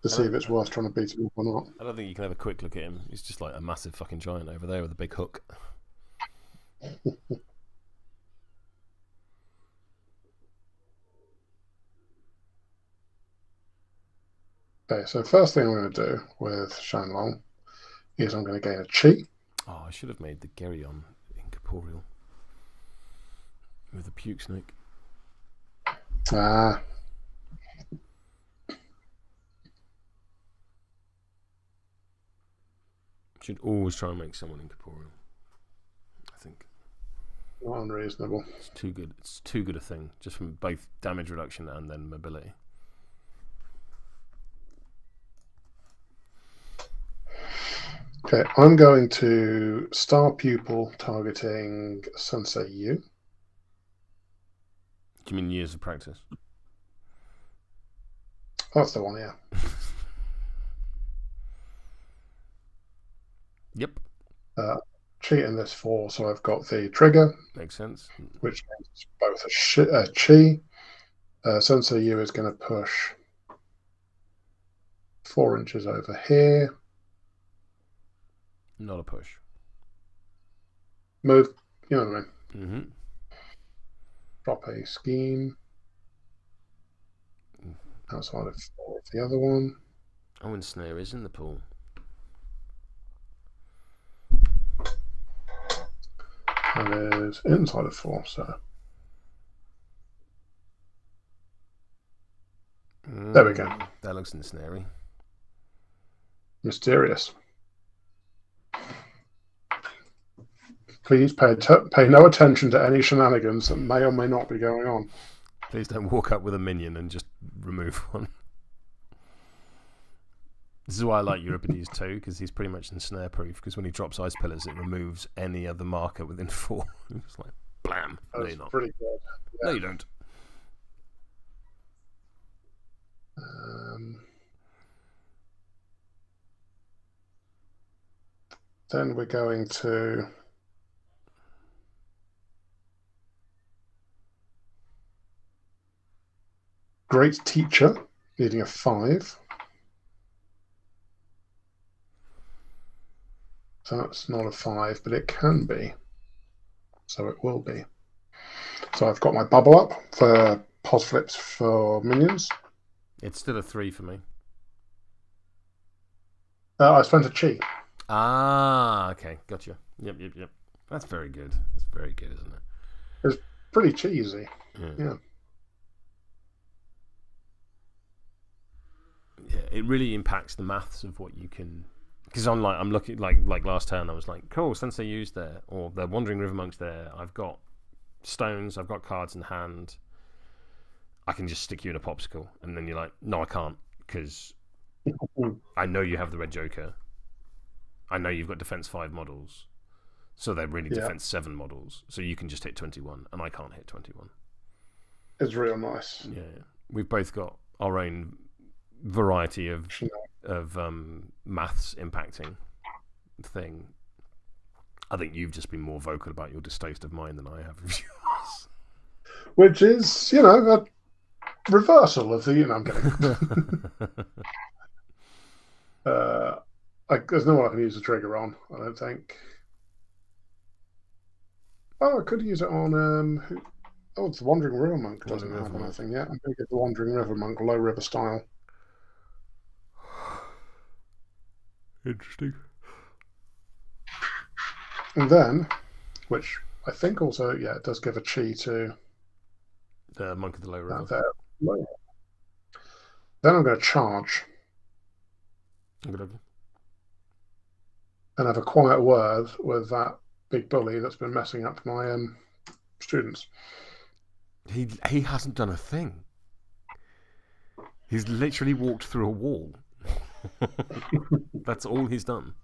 to see if it's worth trying to beat him up or not. I don't think you can have a quick look at him. He's just like a massive fucking giant over there with a big hook. Okay, so first thing I'm going to do with Shenlong is I'm going to gain a chi. Oh, I should have made the Geryon incorporeal with the puke snake. Ah. Should always try and make someone incorporeal. I think. Not unreasonable. It's too good. It's too good a thing, just from both damage reduction and then mobility. Okay, I'm going to Star Pupil targeting Sensei Yu. Do you mean years of practice? That's the one, yeah. Yep. Cheating this for, so I've got the trigger. Makes sense. Which means both a chi. Sensei Yu is going to push 4 inches over here. Not a push. Move, you know what I mean. Mm-hmm. Drop a scheme. Outside of the other one. Oh, Ensnare is in the pool. And it is inside of 4, so. There we go. That looks ensnary. Mysterious. Please pay no attention to any shenanigans that may or may not be going on. Please don't walk up with a minion and just remove one. This is why I like Euripides too, because he's pretty much ensnare proof. Because when he drops ice pillars, it removes any other marker within 4. It's like blam. That's no, you're not. Pretty good. Yeah. No, you don't. Then we're going to Great Teacher, needing a 5. So that's not a 5, but it can be. So it will be. So I've got my bubble up for pos flips for minions. It's still a 3 for me. I spent a chi. Ah, okay, gotcha. Yep. That's very good. It's very good, isn't it? It's pretty cheesy. Yeah. Yeah, it really impacts the maths of what you can. Because I'm looking like last turn, I was like, cool, Sensei Yu's there, or the Wandering River Monk's there. I've got stones, I've got cards in hand. I can just stick you in a popsicle, and then you're like, no, I can't, because I know you have the red Joker. I know you've got defense 5 models, so they're really defense 7 models. So you can just hit 21, and I can't hit 21. It's real nice. Yeah, we've both got our own variety of maths impacting thing. I think you've just been more vocal about your distaste of mine than I have of yours. Which is, a reversal of the, I'm kidding. There's no one I can use the trigger on, I don't think. Oh, I could use it on, it's the Wandering River Monk doesn't have anything yet. I'm going to get the Wandering River Monk, low river style. Interesting. And then, which I think also, it does give a chi to the Monk of the Low River. Then I'm going to charge. Okay. And have a quiet word with that big bully that's been messing up my students. He hasn't done a thing. He's literally walked through a wall. That's all he's done.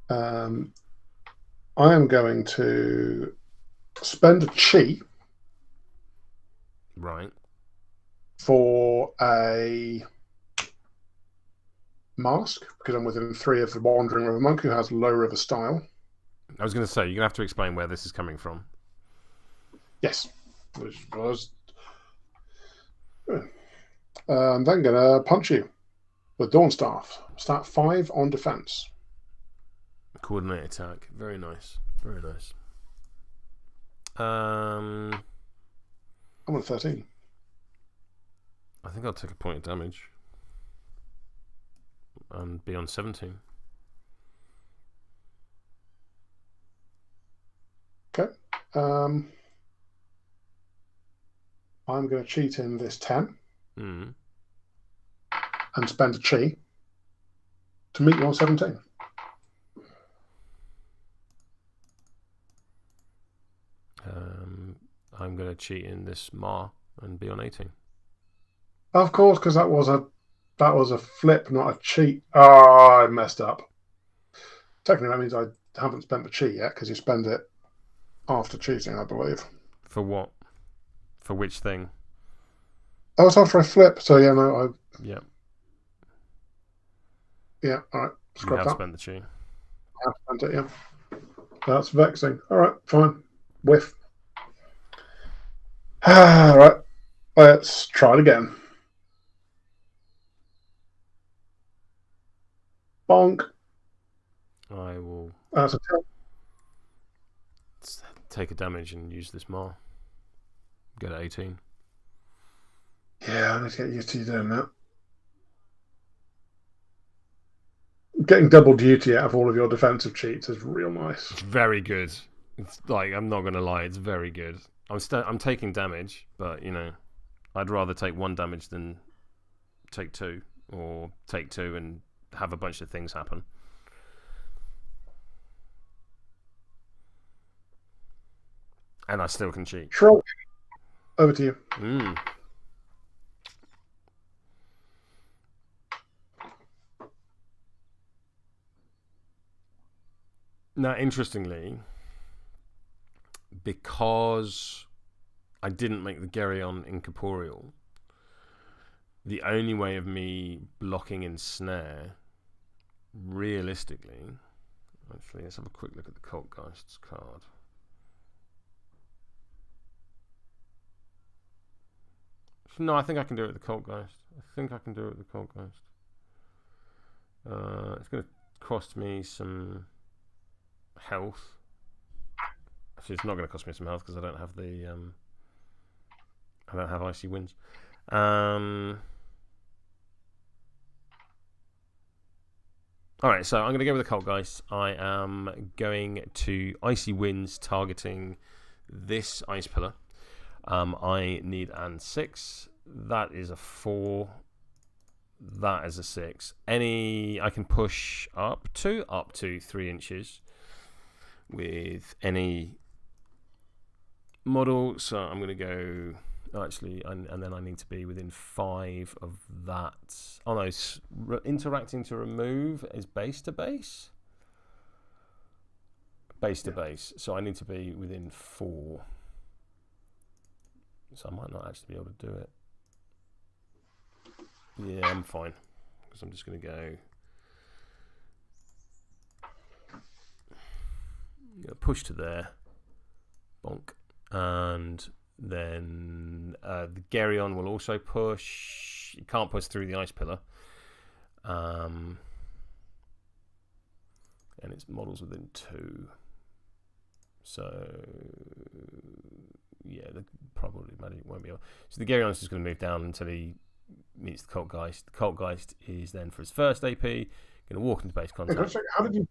I am going to spend a chi. Right. For a mask, because I'm within 3 of the Wandering River Monk, who has low river style. I was going to say, you're going to have to explain where this is coming from. Yes. Which was... I'm then going to punch you with Dawn Staff. Start 5 on defense. Coordinate attack. Very nice. Very nice. I'm on 13. I think I'll take a point of damage. And be on 17. Okay. I'm going to cheat in this 10. Mm. And spend a chi to meet you on 17. I'm going to cheat in this Ma and be on 18. Of course, because that was a flip, not a cheat. Oh, I messed up. Technically, that means I haven't spent the chi yet, because you spend it after cheating, I believe. For what? For which thing? Oh, it's after I flip, so yeah, no, Yeah. Yeah, all right. Scrap that. Spent the chi. I have spent it, yeah. That's vexing. All right, fine. Whiff. All right, let's try it again. Bonk. I will. That's a 10. take a damage and use this Mar. Go to 18. Yeah, I need to get used to you doing that. Getting double duty out of all of your defensive cheats is real nice. It's very good. It's like, I'm not gonna lie, it's very good. I'm taking damage, but you know, I'd rather take 1 damage than take 2, or take 2 and have a bunch of things happen. And I still can cheat. Sure. Over to you. Now, interestingly, because I didn't make the Geryon incorporeal, the only way of me blocking Ensnare, realistically, actually, let's have a quick look at the Kaltgeist's card. No, I think I can do it with the Kaltgeist. It's going to cost me some health. Actually, it's not going to cost me some health because I don't have the I don't have icy winds. Alright, so I'm going to go with the Kaltgeist. I am going to icy winds targeting this ice pillar. I need an 6. That is a 4. That is a 6. I can push up to 3 inches with any model. So I'm going to go actually, and then I need to be within 5 of that. Oh no, interacting to remove is base to base. Base to base. So I need to be within 4. So I might not actually be able to do it. Yeah, I'm fine. Because I'm just going to go... push to there. Bonk. And then the Geryon will also push. You can't push through the ice pillar. And its models within 2. So... yeah, the probably Magic won't be able. So the Geryon is just going to move down until he meets the Kaltgeist. The Kaltgeist is then for his first AP going to walk into base contact. How did you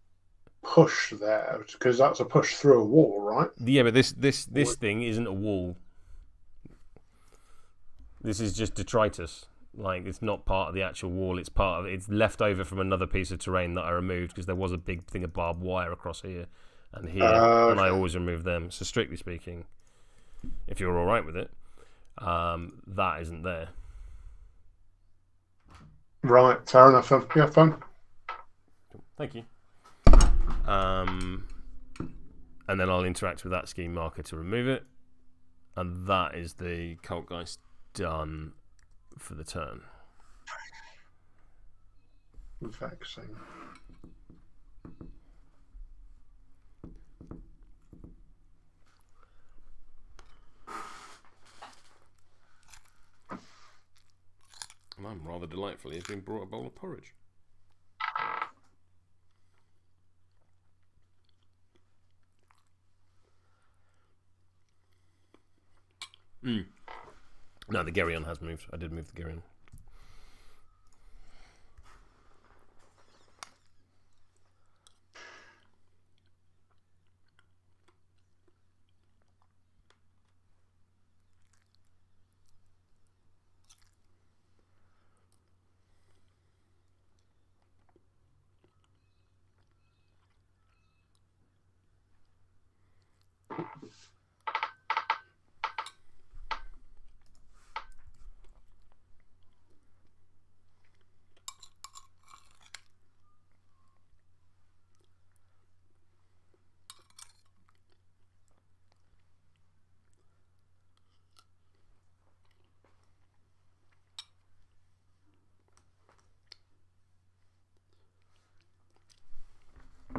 push there? Because that's a push through a wall, right? Yeah, but this thing isn't a wall. This is just detritus. Like, it's not part of the actual wall. It's part of it's left over from another piece of terrain that I removed because there was a big thing of barbed wire across here and here, and I always remove them. So strictly speaking, if you're all right with it, that isn't there. Right, fair enough. Yeah, fun. Thank you. And then I'll interact with that scheme marker to remove it, and that is the Kaltgeist done for the turn. Vexing. And I'm rather delightfully being brought a bowl of porridge. No, the Geryon has moved. I did move the Geryon.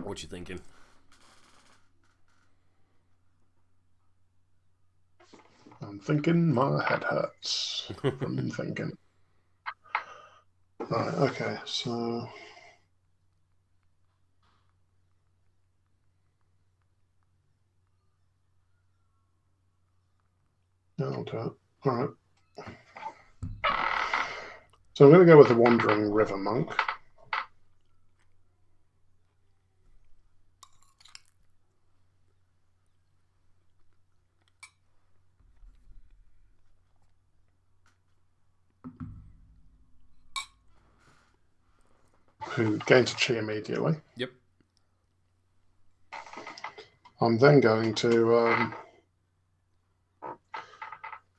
What you thinking? I'm thinking my head hurts from thinking. Right, okay, so... Yeah, I'll do it. All right. So I'm going to go with the Wandering River Monk. Who gains a chi immediately. Yep. I'm then going to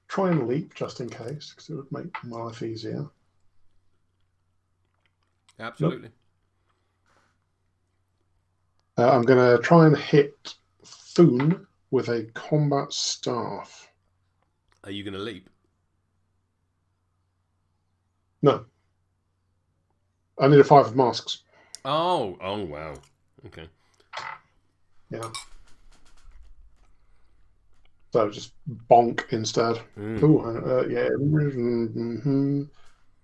try and leap just in case, because it would make my life easier. Absolutely. Nope. I'm going to try and hit Thoon with a combat staff. Are you going to leap? No. I need a 5 of masks. Oh, wow. Okay. Yeah. So just bonk instead. Yeah. Mm-hmm.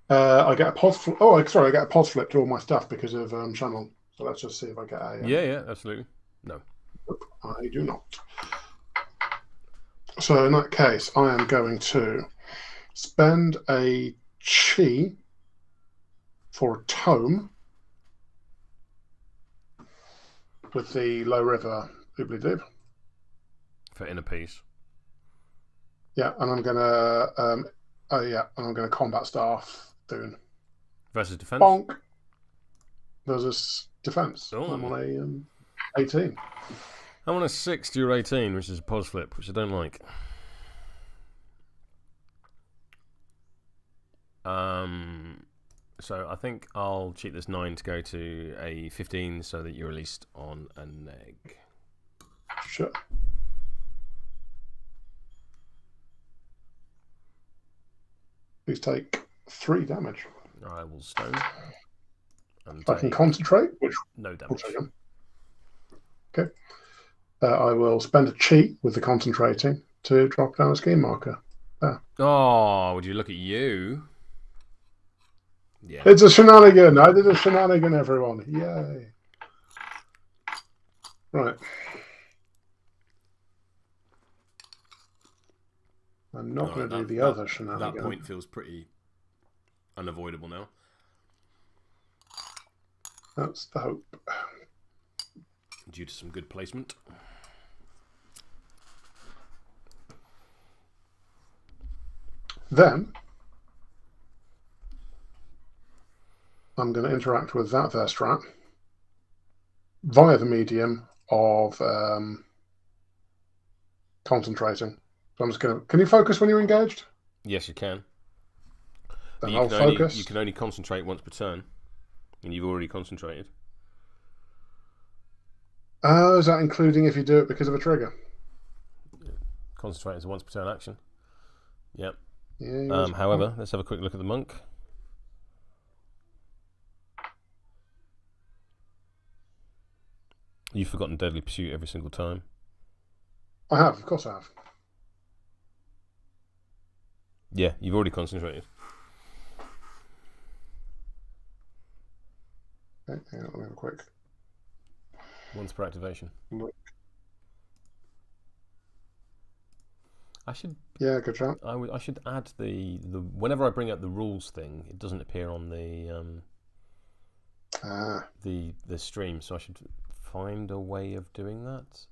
I get a pod flip. Oh, sorry, I get a pod flip to all my stuff because of Shenlong. So let's just see if I get a. Yeah, absolutely. No. Nope, I do not. So in that case, I am going to spend a chi for a tome with the Low River Oobly Doob. For inner peace. Yeah, and I'm gonna and I'm gonna combat staff Thoon. Versus defense. Bonk. Versus defense. Oh. I'm on a 18. I'm on a 6 to your 18, which is a pos flip, which I don't like. So I think I'll cheat this 9 to go to a 15 so that you're released on a neg. Sure. Please take 3 damage. I will stone. And I can concentrate, which no damage. Okay. I will spend a chi with the concentrating to drop down a scheme marker. There. Oh, would you look at you? Yeah. It's a shenanigan. I did a shenanigan, everyone. Yay. Right. I'm not going to do the other shenanigan. That point feels pretty unavoidable now. That's the hope. Due to some good placement. Then I'm going to interact with that there strat via the medium of concentrating. So I'm just going to... Can you focus when you're engaged? Yes, you can. Then I'll focus. You can only concentrate once per turn. And you've already concentrated. Oh, is that including if you do it because of a trigger? Concentrate is a once per turn action. Yep. Yeah, however, let's have a quick look at the monk. You've forgotten Deadly Pursuit every single time. I have, of course I have. Yeah, you've already concentrated. Okay, hang on, let me have a quick. Once per activation. Look. I should. Yeah, good job. I should add the whenever I bring up the rules thing, it doesn't appear on the stream, so I should find a way of doing that.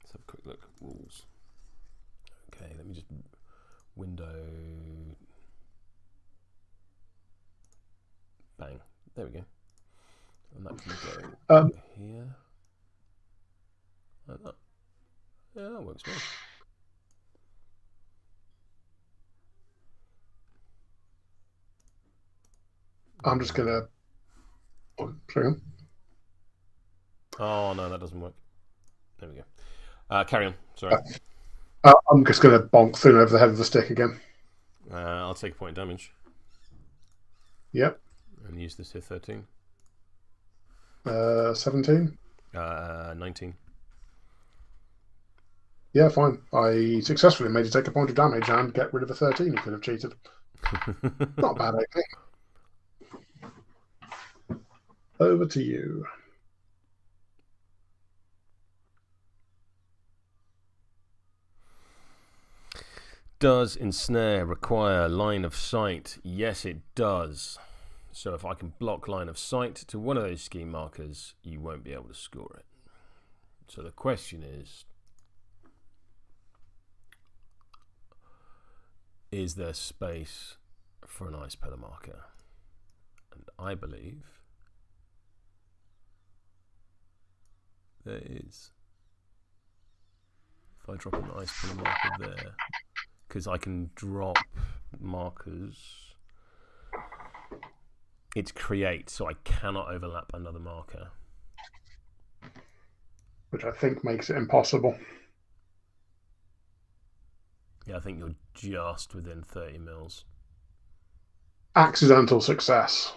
Let's have a quick look. Rules. Okay, let me just window. Bang. There we go. And that can go over here. Like that. Yeah, that works well. I'm just gonna. Oh no, that doesn't work. There we go. Carry on. Sorry. I'm just gonna bonk Thoon over the head of the stick again. I'll take a point of damage. Yep. And use this here 13. 17. 19. Yeah, fine. I successfully made you take a point of damage and get rid of a 13 you could have cheated. Not bad, I think. Over to you. Does Ensnare require line of sight? Yes, it does. So if I can block line of sight to one of those scheme markers, you won't be able to score it. So the question is there space for an ice pillar marker? And I believe there is. If I drop an ice pillar marker there, because I can drop markers. It's create, so I cannot overlap another marker. Which I think makes it impossible. Yeah, I think you're just within 30 mils. Accidental success.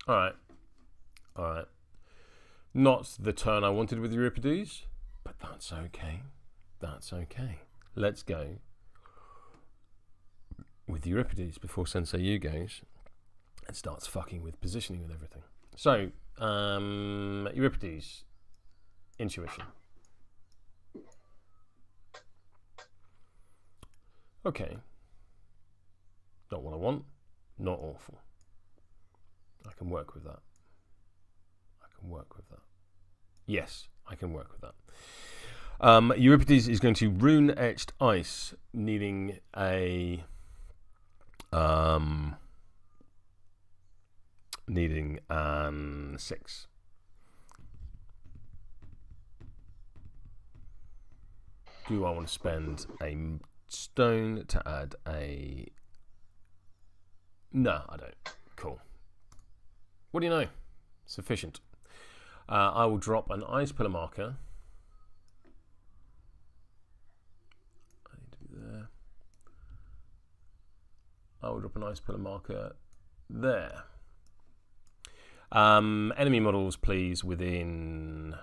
Alright. Alright. Not the turn I wanted with Euripides, but that's okay. That's okay. Let's go with Euripides before Sensei Yu goes and starts fucking with positioning with everything. So, Euripides, intuition. Okay. Not what I want, not awful. I can work with that. I can work with that. Yes, I can work with that. Euripides is going to rune etched ice, needing a needing an 6. Do I want to spend a stone to add a? No, I don't. Cool. What do you know? Sufficient. I will drop an ice pillar marker. I need to be there. I will drop an ice pillar marker there. Enemy models, please, within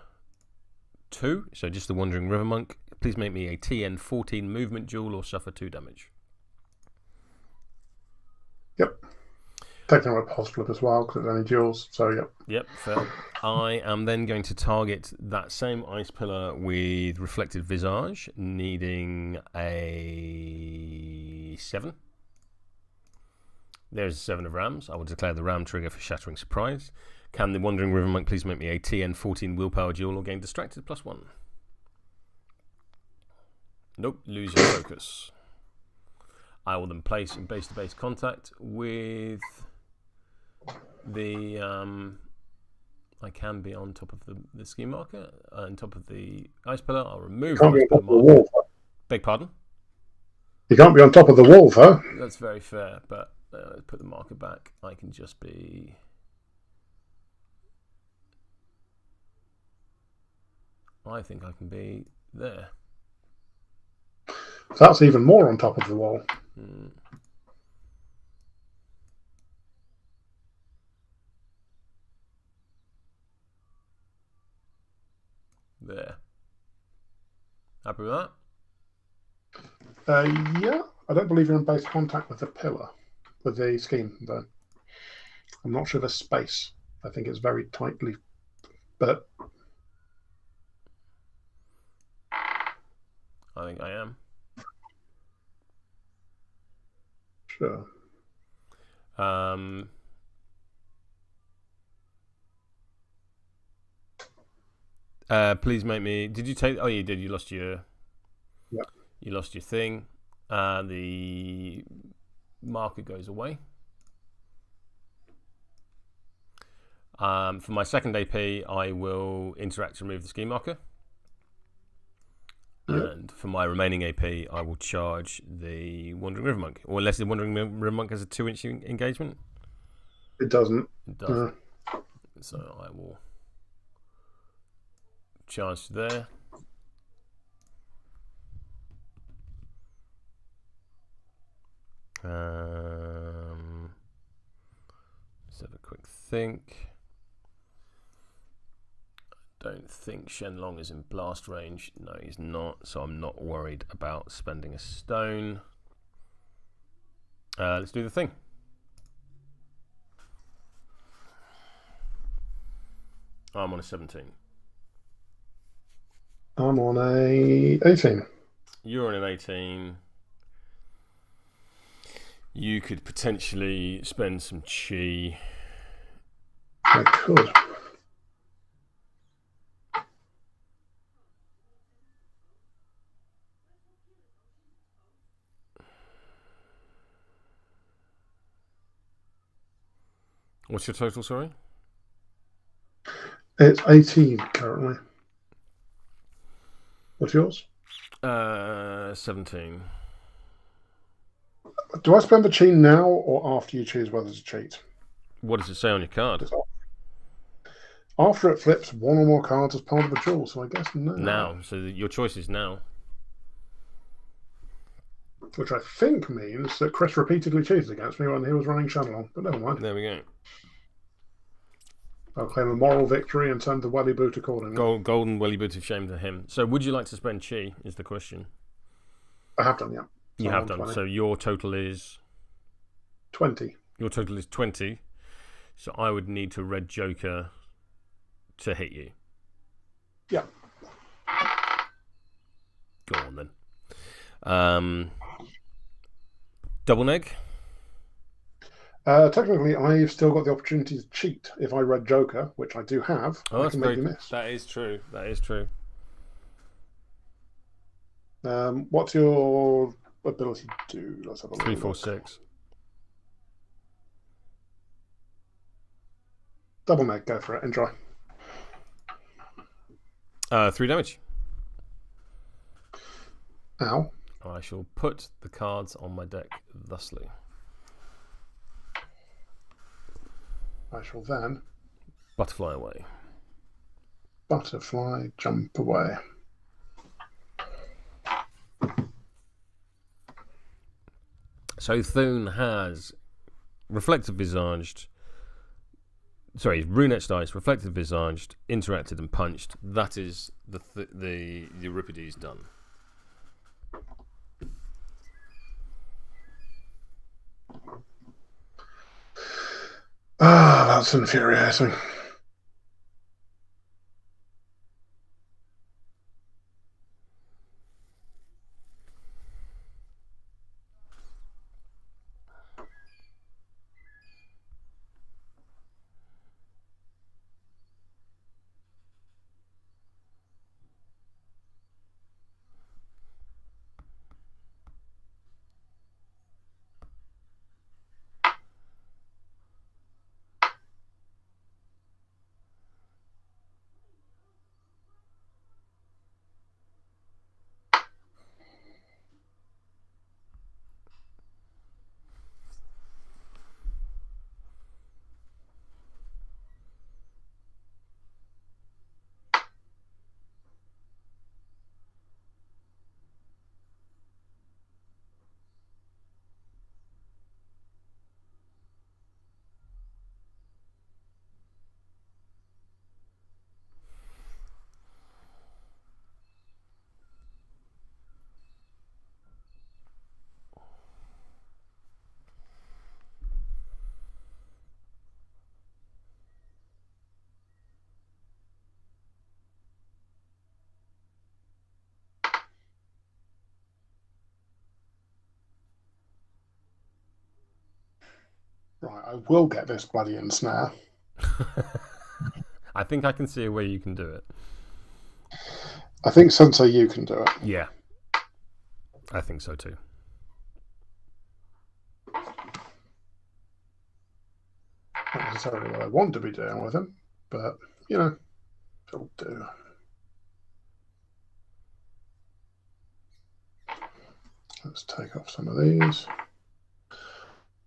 2. So just the Wandering River Monk. Please make me a TN 14 movement duel or suffer 2 damage. Yep. Taking away pulse flip as well because it's only duels. So yep. Yep, fair. I am then going to target that same ice pillar with reflected visage, needing a 7. There's a 7 of rams. I will declare the ram trigger for shattering surprise. Can the Wandering River Monk please make me a TN 14 willpower duel or gain distracted +1? Nope, lose your focus. I will then place in base-to-base contact with the. I can be on top of the scheme marker, on top of the ice pillar. I'll remove the ice pillar marker. Beg pardon? You can't be on top of the wall, though. That's very fair, but let's put the marker back. I can just be. I think I can be there. That's even more on top of the wall. There. Happy with that? Yeah. I don't believe you're in base contact with the pillar, with the scheme, though. I'm not sure there's space. I think it's very tightly, but I think I am. Sure. Please make me. Did you take? Oh, you did. You lost your. Yeah. You lost your thing. The marker goes away. For my second AP, I will interact to remove the scheme marker. Yep. And for my remaining AP, I will charge the Wandering River Monk. Or unless the Wandering River Monk has a 2-inch engagement. It doesn't. It doesn't. So I will charge there. Let's have a quick think. Don't think Shenlong is in blast range. No, he's not. So I'm not worried about spending a stone. Let's do the thing. I'm on a 17. I'm on a 18. You're on an 18. You could potentially spend some chi. I could. What's your total, sorry? It's 18 currently. What's yours? 17. Do I spend the chi now or after you choose whether to cheat? What does it say on your card? After it flips one or more cards as part of a duel, so I guess now. Now. So your choice is now. Which I think means that Chris repeatedly cheated against me when he was running Shenlong, but never mind. There we go. I'll claim a moral victory and send the welly boot accordingly. Golden welly boot of shame to him. So would you like to spend chi, is the question. I have done, yeah. So You have done. 20. So your total is? 20. Your total is 20. So I would need to red joker to hit you. Yeah. Go on then. Double neg? Technically, I've still got the opportunity to cheat if I red Joker, which I do have. I can make you miss. That is true. That is true. What's your ability to do? Let's have a look. 3, 4, 6. Double neg, go for it. Enjoy. 3 damage. Ow. I shall put the cards on my deck thusly. I shall then Butterfly away. Butterfly jump away. So Thoon has reflective visaged. Sorry, Rune-etched dice, reflective visaged, interacted and punched. That is the Euripides done. Ah, that's infuriating. Right, I will get this bloody ensnare. I think I can see a way you can do it. I think Sensei Yu can do it. Yeah. I think so too. Not necessarily what I want to be doing with him, but, you know, it'll do. Let's take off some of these.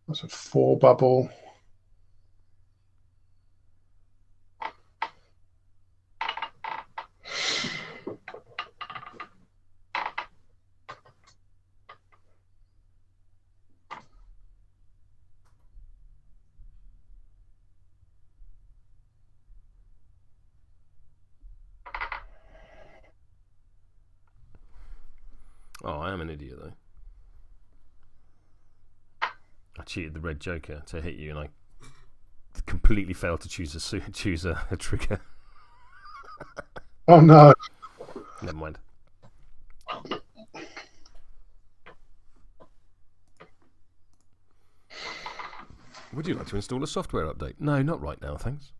That's a 4 bubble. Oh, I am an idiot though. cheated the red joker to hit you, and I completely failed to choose a trigger. Oh no! Never mind. Would you like to install a software update? No, not right now, thanks.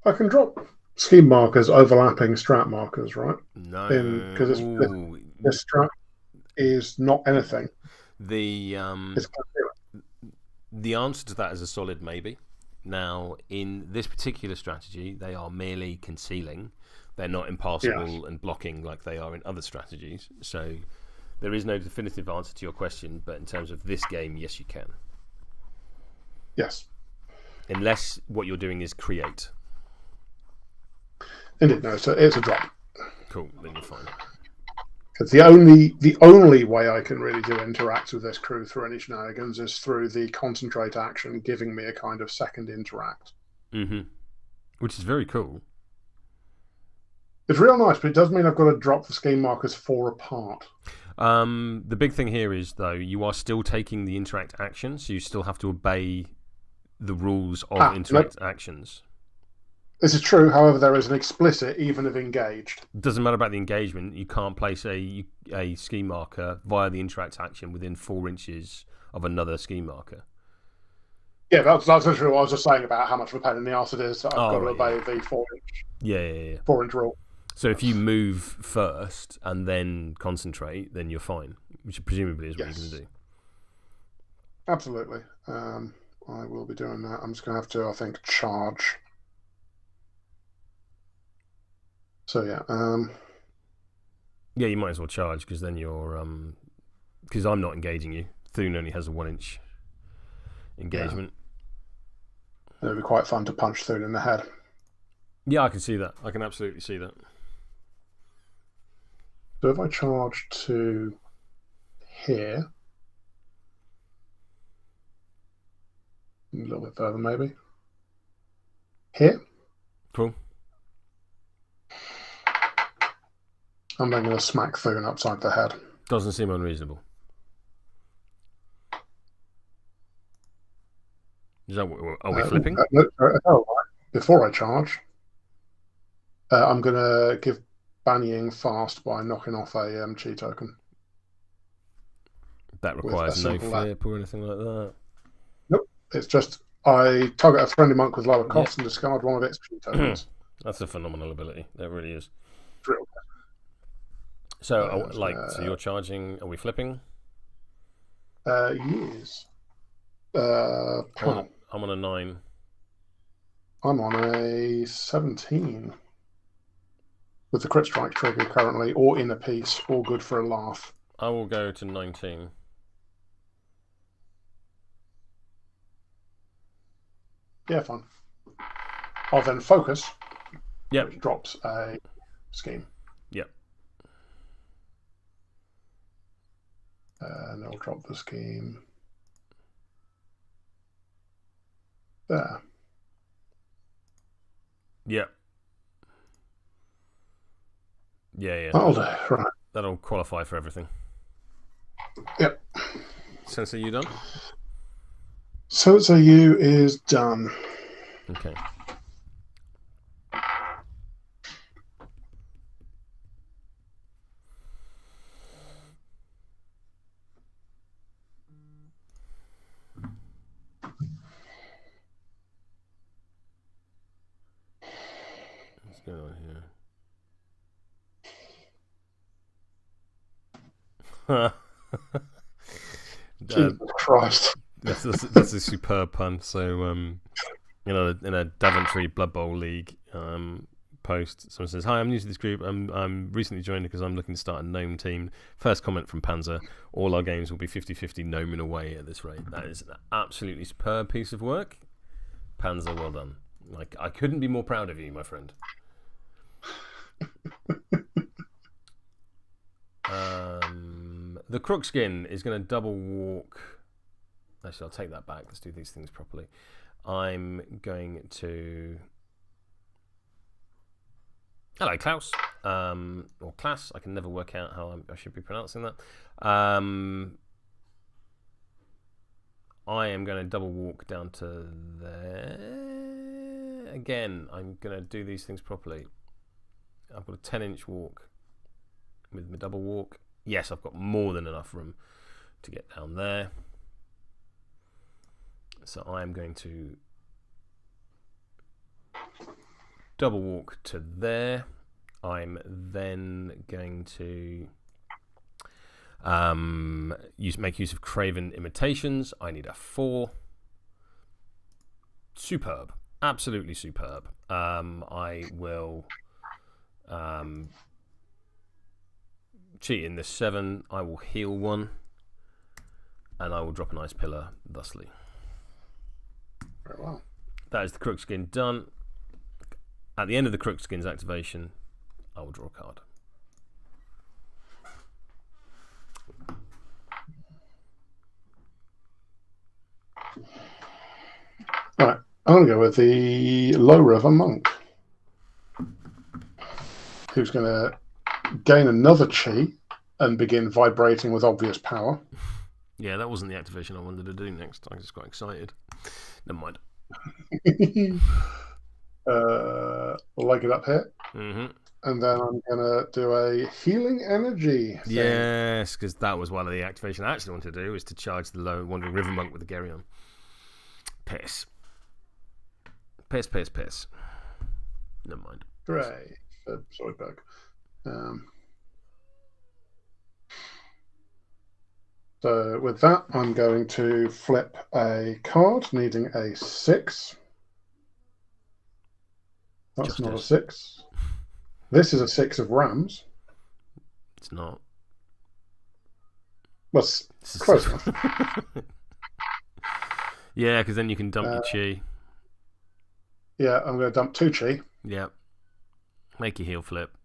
I can drop scheme markers overlapping strat markers, right? No, because this strat is not anything. The answer to that is a solid maybe. Now, in this particular strategy, they are merely concealing. They're not impassable and blocking like they are in other strategies. So there is no definitive answer to your question, but in terms of this game, yes, you can. Yes. Unless what you're doing is create. Indeed, no. So it's a drop. Cool, then you're fine. Because the only way I can really do interact with this crew through any shenanigans is through the concentrate action, giving me a kind of second interact. Mm-hmm. Which is very cool. It's real nice, but it does mean I've got to drop the scheme markers 4 apart. The big thing here is, though, you are still taking the interact action, so you still have to obey the rules of interact actions. This is true, however, there is an explicit, even if engaged. It doesn't matter about the engagement. You can't place a scheme marker via the interact action within 4 inches of another scheme marker. Yeah, that's literally what I was just saying about how much of a pain in the arse it is that I've got to obey the 4-inch 4-inch rule. So if you move first and then concentrate, then you're fine, which presumably is what you're going to do. Absolutely. I will be doing that. I'm just going to have to, I think, charge. So yeah, yeah, you might as well charge because then you're because I'm not engaging you. Thoon only has a 1-inch engagement. Yeah. It'd be quite fun to punch Thoon in the head. Yeah, I can see that. I can absolutely see that. So if I charge to here, a little bit further maybe. Here. Cool. I'm then going to smack Thoon upside the head. Doesn't seem unreasonable. Is that, are we flipping? Before I charge, I'm going to give Banying fast by knocking off a chi token. That requires no flip or anything like that? Nope. It's just I target a friendly monk with lower cost and discard one of its chi tokens. That's a phenomenal ability. That really is. Real. So, so you're charging. Are we flipping? Yes. I'm on a 9. I'm on a 17. With the crit strike trigger currently, or in a piece, all good for a laugh. I will go to 19. Yeah, fine. I'll then focus. Yep. Which drops a scheme. Yep. And I'll drop the scheme there. Yep. Yeah. That'll do, right. That'll qualify for everything. Yep. Sensei Yu done? Sensei Yu is done. Okay. What's going on here? Jesus Christ. That's a superb pun. So, in a Daventry Blood Bowl League post, someone says, "Hi, I'm new to this group. I'm recently joined because I'm looking to start a gnome team." First comment from Panzer: all our games will be 50-50 gnoming away at this rate. That is an absolutely superb piece of work. Panzer, well done. Like, I couldn't be more proud of you, my friend. The Crookskin is going to double walk Actually, I'll take that back. Let's do these things properly. I'm going to... Hello, Klaus. Or Klaus. I can never work out how I should be pronouncing that. I am going to double walk down to there. Again, I'm going to do these things properly. I've got a 10-inch walk with my double walk. Yes, I've got more than enough room to get down there. So I am going to double walk to there. I'm then going to make use of Craven Imitations. I need a 4. Superb. Absolutely superb. I will cheat in this 7. I will heal 1. And I will drop an Ice Pillar thusly. Very well. That is the Crookskin done. At the end of the Crookskin's activation, I will draw a card. Alright, I'm going to go with the Low River Monk, who's going to gain another chi and begin vibrating with obvious power. Yeah, that wasn't the activation I wanted to do next. I just got excited. Never mind. We'll leg it up here. Mm-hmm. And then I'm going to do a healing energy thing. Yes, because that was one of the activations I actually wanted to do, was to charge the low Wandering River Monk with the Geryon. Piss. Piss, piss, piss. Never mind. Hooray. Sorry, Bug. So with that, I'm going to flip a card, needing a 6. That's Justice. not a 6. This is a 6 of rams. It's not. Well, close enough. Yeah, because then you can dump your chi. Yeah, I'm going to dump 2 chi. Yep. Make your heel flip.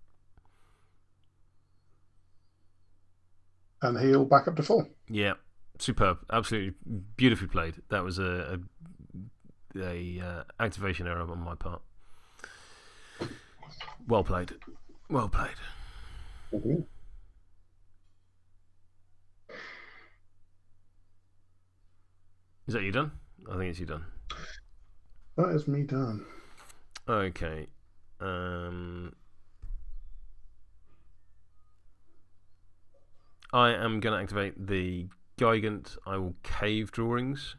And heal back up to full. Yeah. Superb. Absolutely beautifully played. That was a activation error on my part. Well played. Well played. Mm-hmm. Is that you done? I think it's you done. That is me done. Okay. I am going to activate the Gigant. I will cave drawings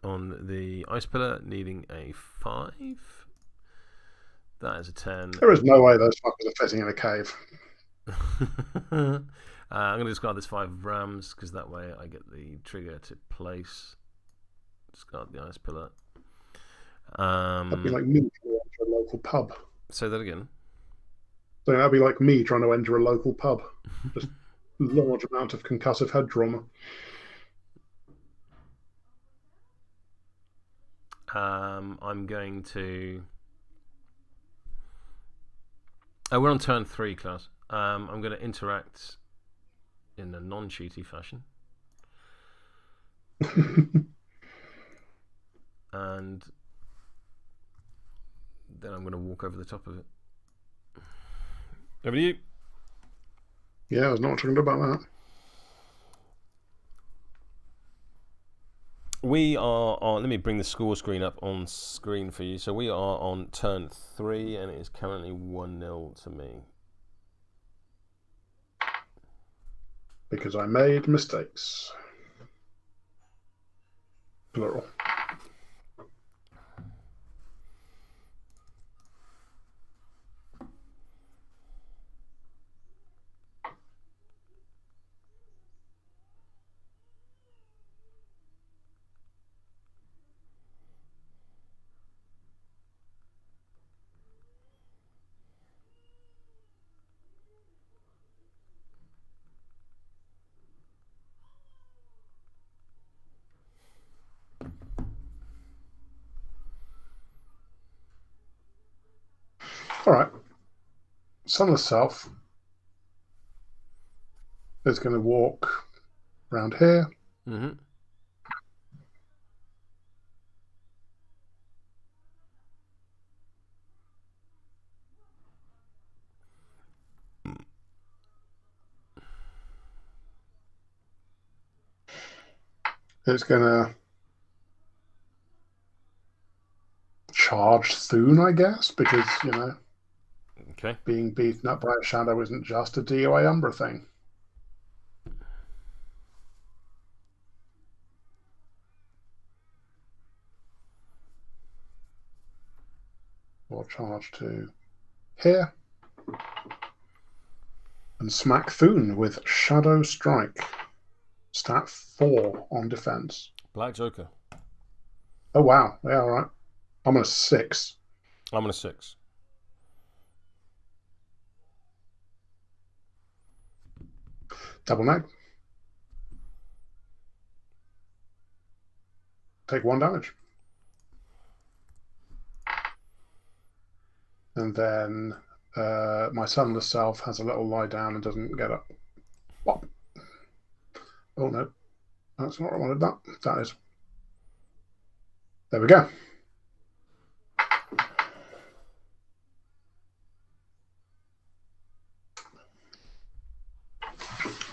on the Ice Pillar, needing a 5. That is a 10. There is no way those fuckers are fitting in a cave. I'm going to discard this 5 of Rams, because that way I get the trigger to place. Discard the Ice Pillar. That'd be like me trying to enter a local pub. Say that again. So that'd be like me trying to enter a local pub. Just large amount of concussive head trauma. I'm going to... Oh, we're on turn 3, Klaus. I'm going to interact in a non-cheaty fashion. And then I'm going to walk over the top of it. Over to you. Yeah, I was not talking about that. We are on... Let me bring the score screen up on screen for you. So we are on turn 3, and it is currently 1-0 to me. Because I made mistakes. Plural. All right. Sunless Self is going to walk around here. Mm-hmm. It's going to charge Thoon, I guess, because, Okay. being beaten up by a shadow isn't just a DOA Umbra thing. Or charge to here. And smack Thoon with Shadow Strike. Stat 4 on defense. Black Joker. Oh, wow. Yeah, all right. I'm on a 6. I'm on a 6. Double neg. Take 1 damage. And then my sunless self has a little lie down and doesn't get up. Whop. Oh, no. That's not what I wanted. That is. There we go.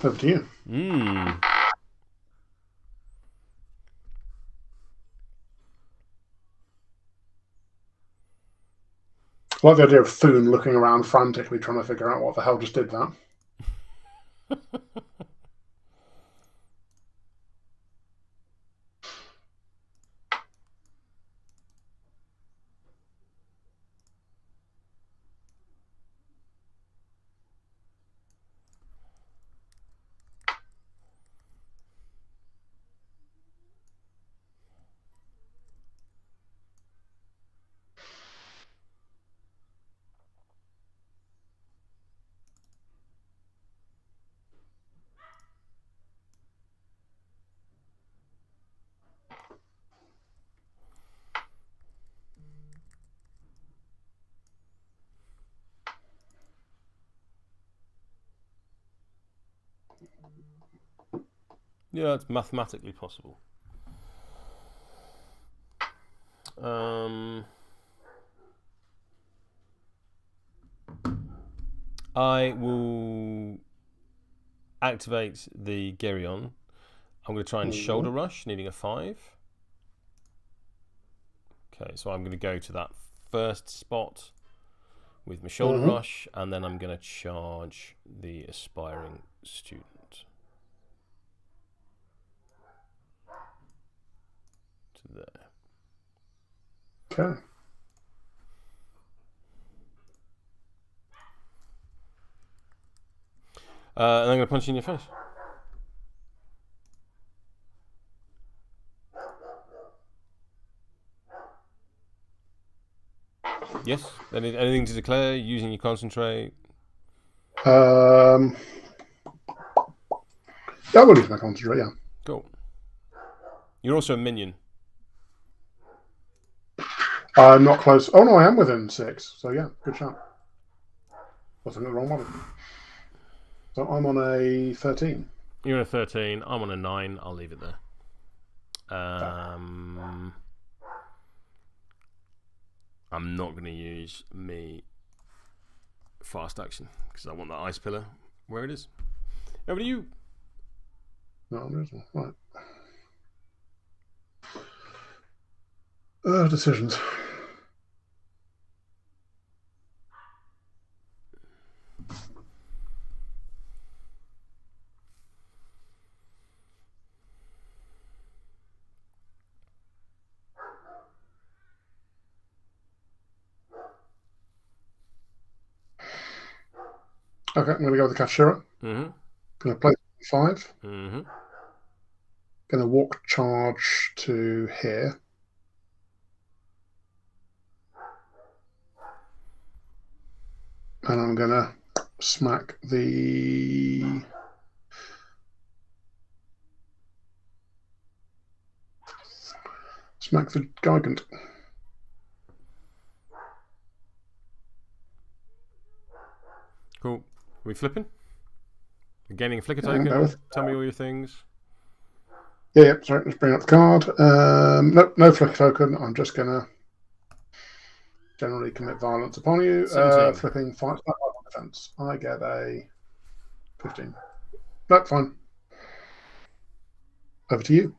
Over to you. I like the idea of Thoon looking around frantically trying to figure out what the hell just did that. Yeah, it's mathematically possible. I will activate the Geryon. I'm going to try and shoulder rush, needing a 5. Okay, so I'm going to go to that first spot with my shoulder rush, and then I'm going to charge the aspiring student. To there. Okay. And I'm going to punch you in your face. Yes. Anything to declare? Using your concentrate? Yeah, I will use my concentrate, yeah. Cool. You're also a minion. I'm not close. Oh, no, I am within 6. So, yeah, good shot. Was I the wrong one? So I'm on a 13. You're on a 13. I'm on a 9. I'll leave it there. I'm not going to use me fast action because I want that ice pillar where it is. Over to you. No, there's one. Right. Decisions. Okay, I'm going to go with the Kashira. Going to play 5. Going to walk charge to here. And I'm going to smack the Gigant. Cool. Are we flipping? You're gaining a flicker token. Tell me all your things. Yeah, sorry, let's bring up the card. No flicker token. I'm just going to generally commit violence upon you. Flipping 5 on defense. I get a 15. No, fine. Over to you.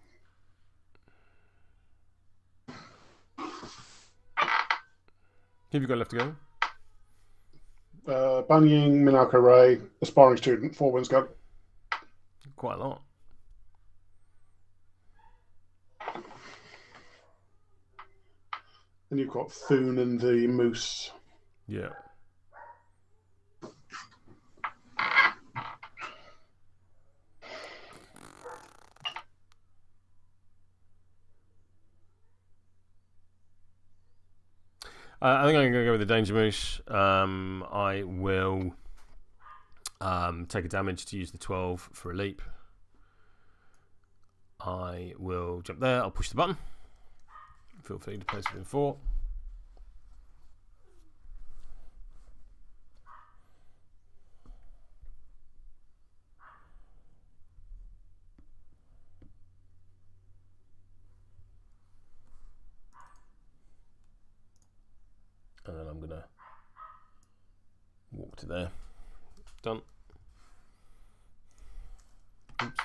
Who have you got left to go? Banying, Minako Rei, aspiring student, 4 wins go. Quite a lot. And you've got Thoon and the Moose. Yeah. I think I'm going to go with the Danger Moose. I will take a damage to use the 12 for a leap. I will jump there. I'll push the button. Feel free to place within 4. And then I'm going to walk to there. Done. Oops.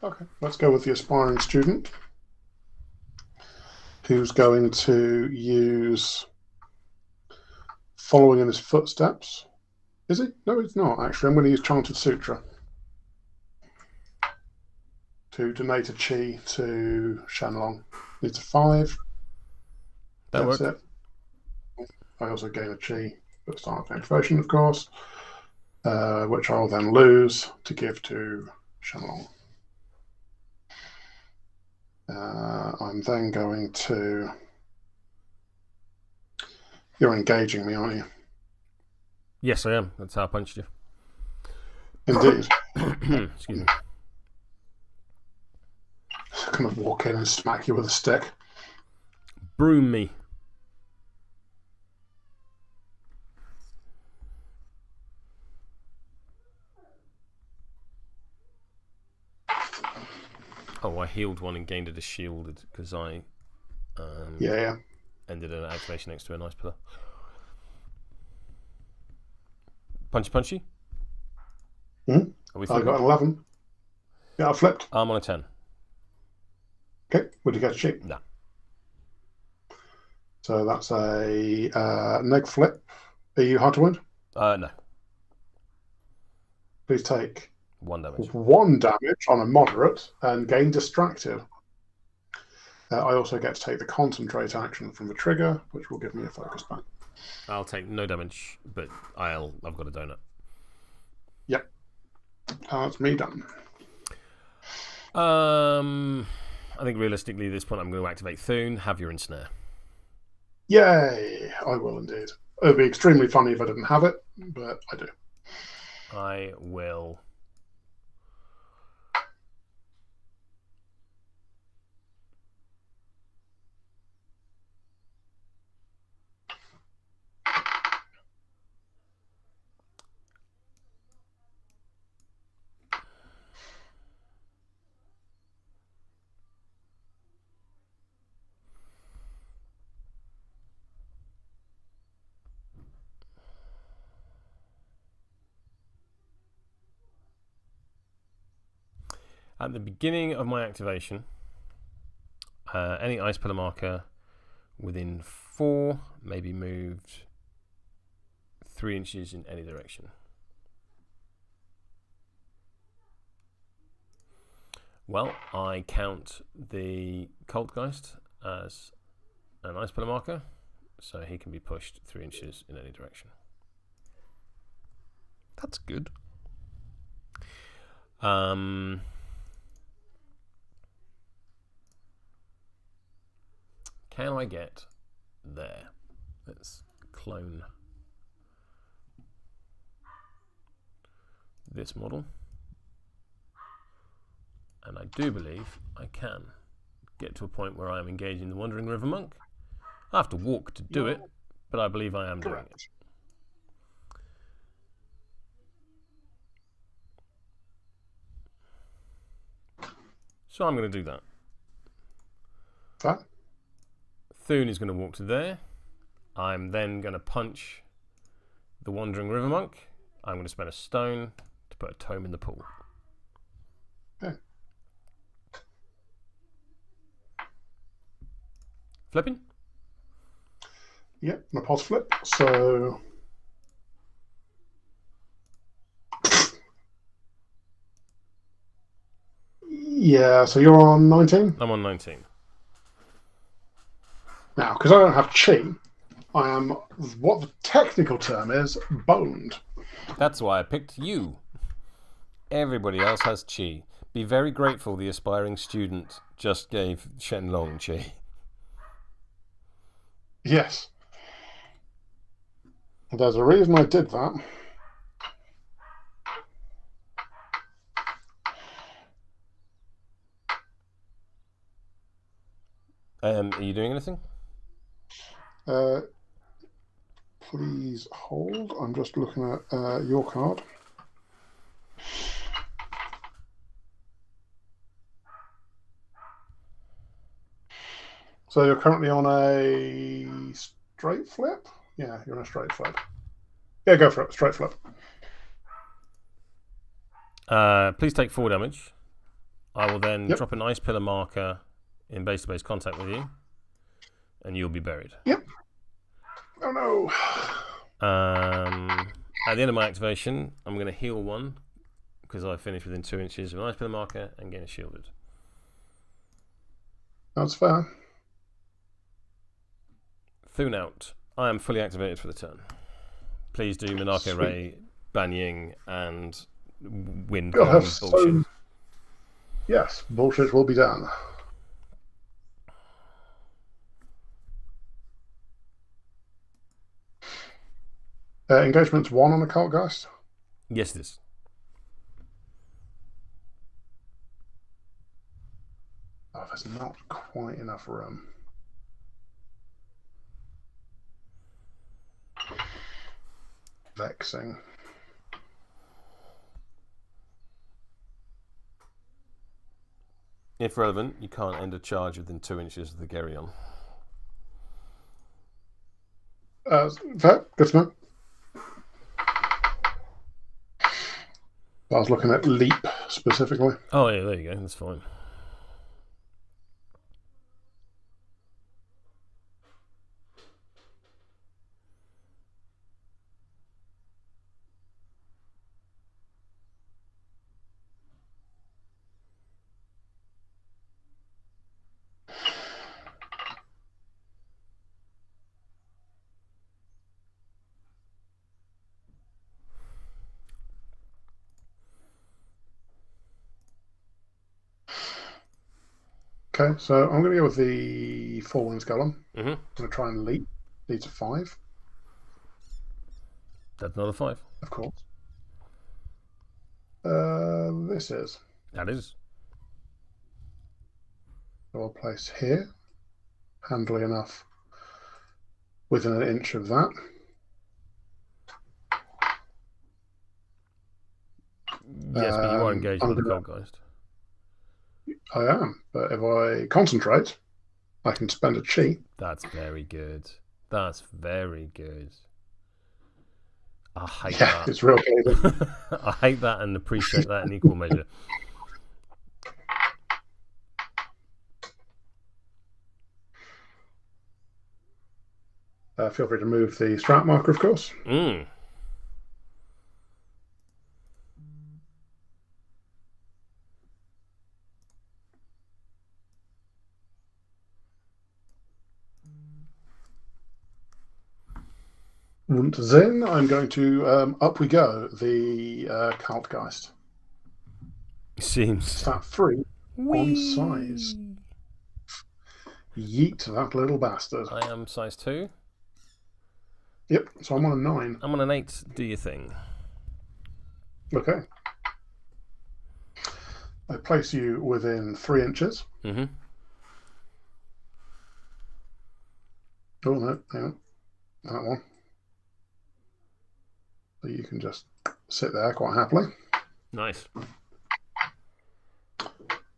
Okay, let's go with the aspiring student, who's going to use following in his footsteps. Is he? No, it's not, actually. I'm going to use Chanted Sutra to donate a chi to Shenlong. Needs a 5. That That's worked. it. I also gain a chi at the start of activation, of course, which I'll then lose to give to Shenlong. I'm then going to... You're engaging me, aren't you? Yes, I am. That's how I punched you. Indeed. Excuse me. Kind of walk in and smack you with a stick. Broom me. Oh, I healed one and gained it a shield because I ended an activation next to a nice pillar. Punchy punchy? Mm-hmm. Are we I flipping? got an 11. Yeah, I flipped. I'm on a 10. Okay, would you get a sheep? No. So that's a neg flip. Are you hard to wound? No. Please take 1 damage. 1 damage on a moderate and gain distracted. I also get to take the concentrate action from the trigger, which will give me a focus back. I'll take no damage, but I've got a donut. Yep. That's me done. I think realistically at this point I'm going to activate Thoon. Have your Ensnare. Yay! I will indeed. It would be extremely funny if I didn't have it, but I do. I will... At the beginning of my activation, any ice pillar marker within 4 may be moved 3 inches in any direction. Well, I count the Kaltgeist as an ice pillar marker, so he can be pushed 3 inches in any direction. That's good. Can I get there? Let's clone this model. And I do believe I can get to a point where I am engaging the Wandering River Monk. I have to walk to do it, but I believe I am doing it. So I'm going to do that. Fine. Thoon is going to walk to there. I'm then going to punch the Wandering River Monk. I'm going to spend a stone to put a tome in the pool. Okay. Flipping? Yep, my pulse flip. So yeah, so you're on 19? I'm on 19. Now, because I don't have chi, I am what the technical term is, boned. That's why I picked you. Everybody else has chi. Be very grateful the aspiring student just gave Shenlong chi. Yes. There's a reason I did that. Are you doing anything? Please hold. I'm just looking at your card. So you're currently on a straight flip? Yeah, you're on a straight flip. Yeah, go for it. Straight flip. Please take 4 damage. I will then Yep. drop an ice pillar marker in base-to-base contact with you, and you'll be buried. Yep. Oh no. At the end of my activation, I'm going to heal 1 because I finished within 2 inches of an ice pillar marker and get shielded. That's fair. Thoon out. I am fully activated for the turn. Please do Minako Rei, Banying, and wind bullshit. So, yes, bullshit will be done. Engagement's 1 on the Kaltgeist. Yes, it is. Oh, there's not quite enough room. Vexing. If relevant, you can't end a charge within 2 inches of the Geryon. Fair, good to know. I was looking at leap specifically. Oh, yeah, there you go. That's fine. Okay, so I'm going to go with the 4 wings Golem. Mm-hmm. I'm going to try and leap. Leads a 5. That's another 5. Of course. This is. That is. So I'll place here. Handily enough. Within an inch of that. Yes, but you are engaged with the Kaltgeist. I am, but if I concentrate, I can spend a chi. That's very good. That's very good. I hate Yeah, that. it's real pleasing. I hate that and appreciate that in equal measure. Feel free to move the strat marker, of course. Mm. And then I'm going to, up we go, the Kaltgeist. Seems. Stat 3 on size. Yeet that little bastard. I am size 2. Yep, so I'm on a 9. I'm on an 8. Do your thing. Okay. I place you within 3 inches. Mm-hmm. Oh, no, hang on. That one. So you can just sit there quite happily. Nice.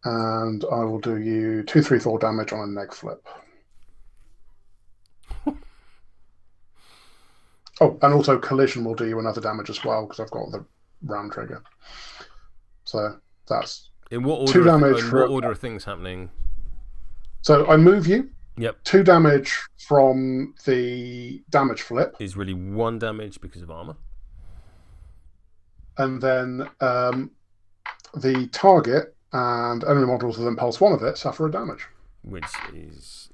And I will do you 2, 3, 4 damage on a neg flip. Oh, and also collision will do you another damage as well because I've got the ram trigger. So that's in what order? 2 damage. In what order of things happening? So I move you. Yep. 2 damage from the damage flip. Is really 1 damage because of armor. And then the target and enemy models within pulse 1 of it suffer a damage. Which is...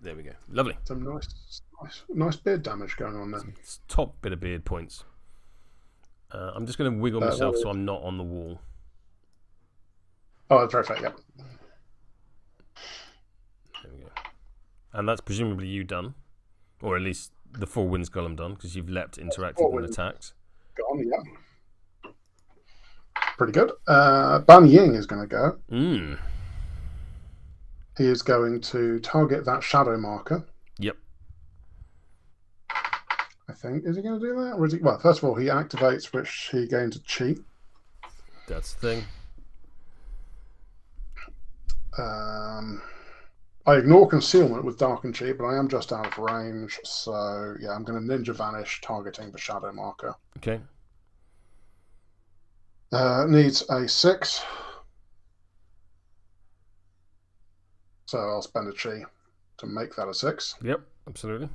There we go. Lovely. Some nice beard damage going on there. It's top bit of beard points. I'm just going to wiggle myself so I'm not on the wall. Oh, that's very fair, yeah. There we go. And that's presumably you done. Or at least the 4 winds golem done, because you've leapt, interacted, and attacked. Gone, yeah. Pretty good. Banying is going to go. He is going to target that shadow marker. Yep. I think. Is he going to do that? Or is he... Well, first of all, he activates, which he gains a cheat. That's the thing. I ignore concealment with dark and cheat, but I am just out of range. So, yeah, I'm going to ninja vanish, targeting the shadow marker. Okay. Needs a 6. So I'll spend a chi to make that a 6. Yep, absolutely.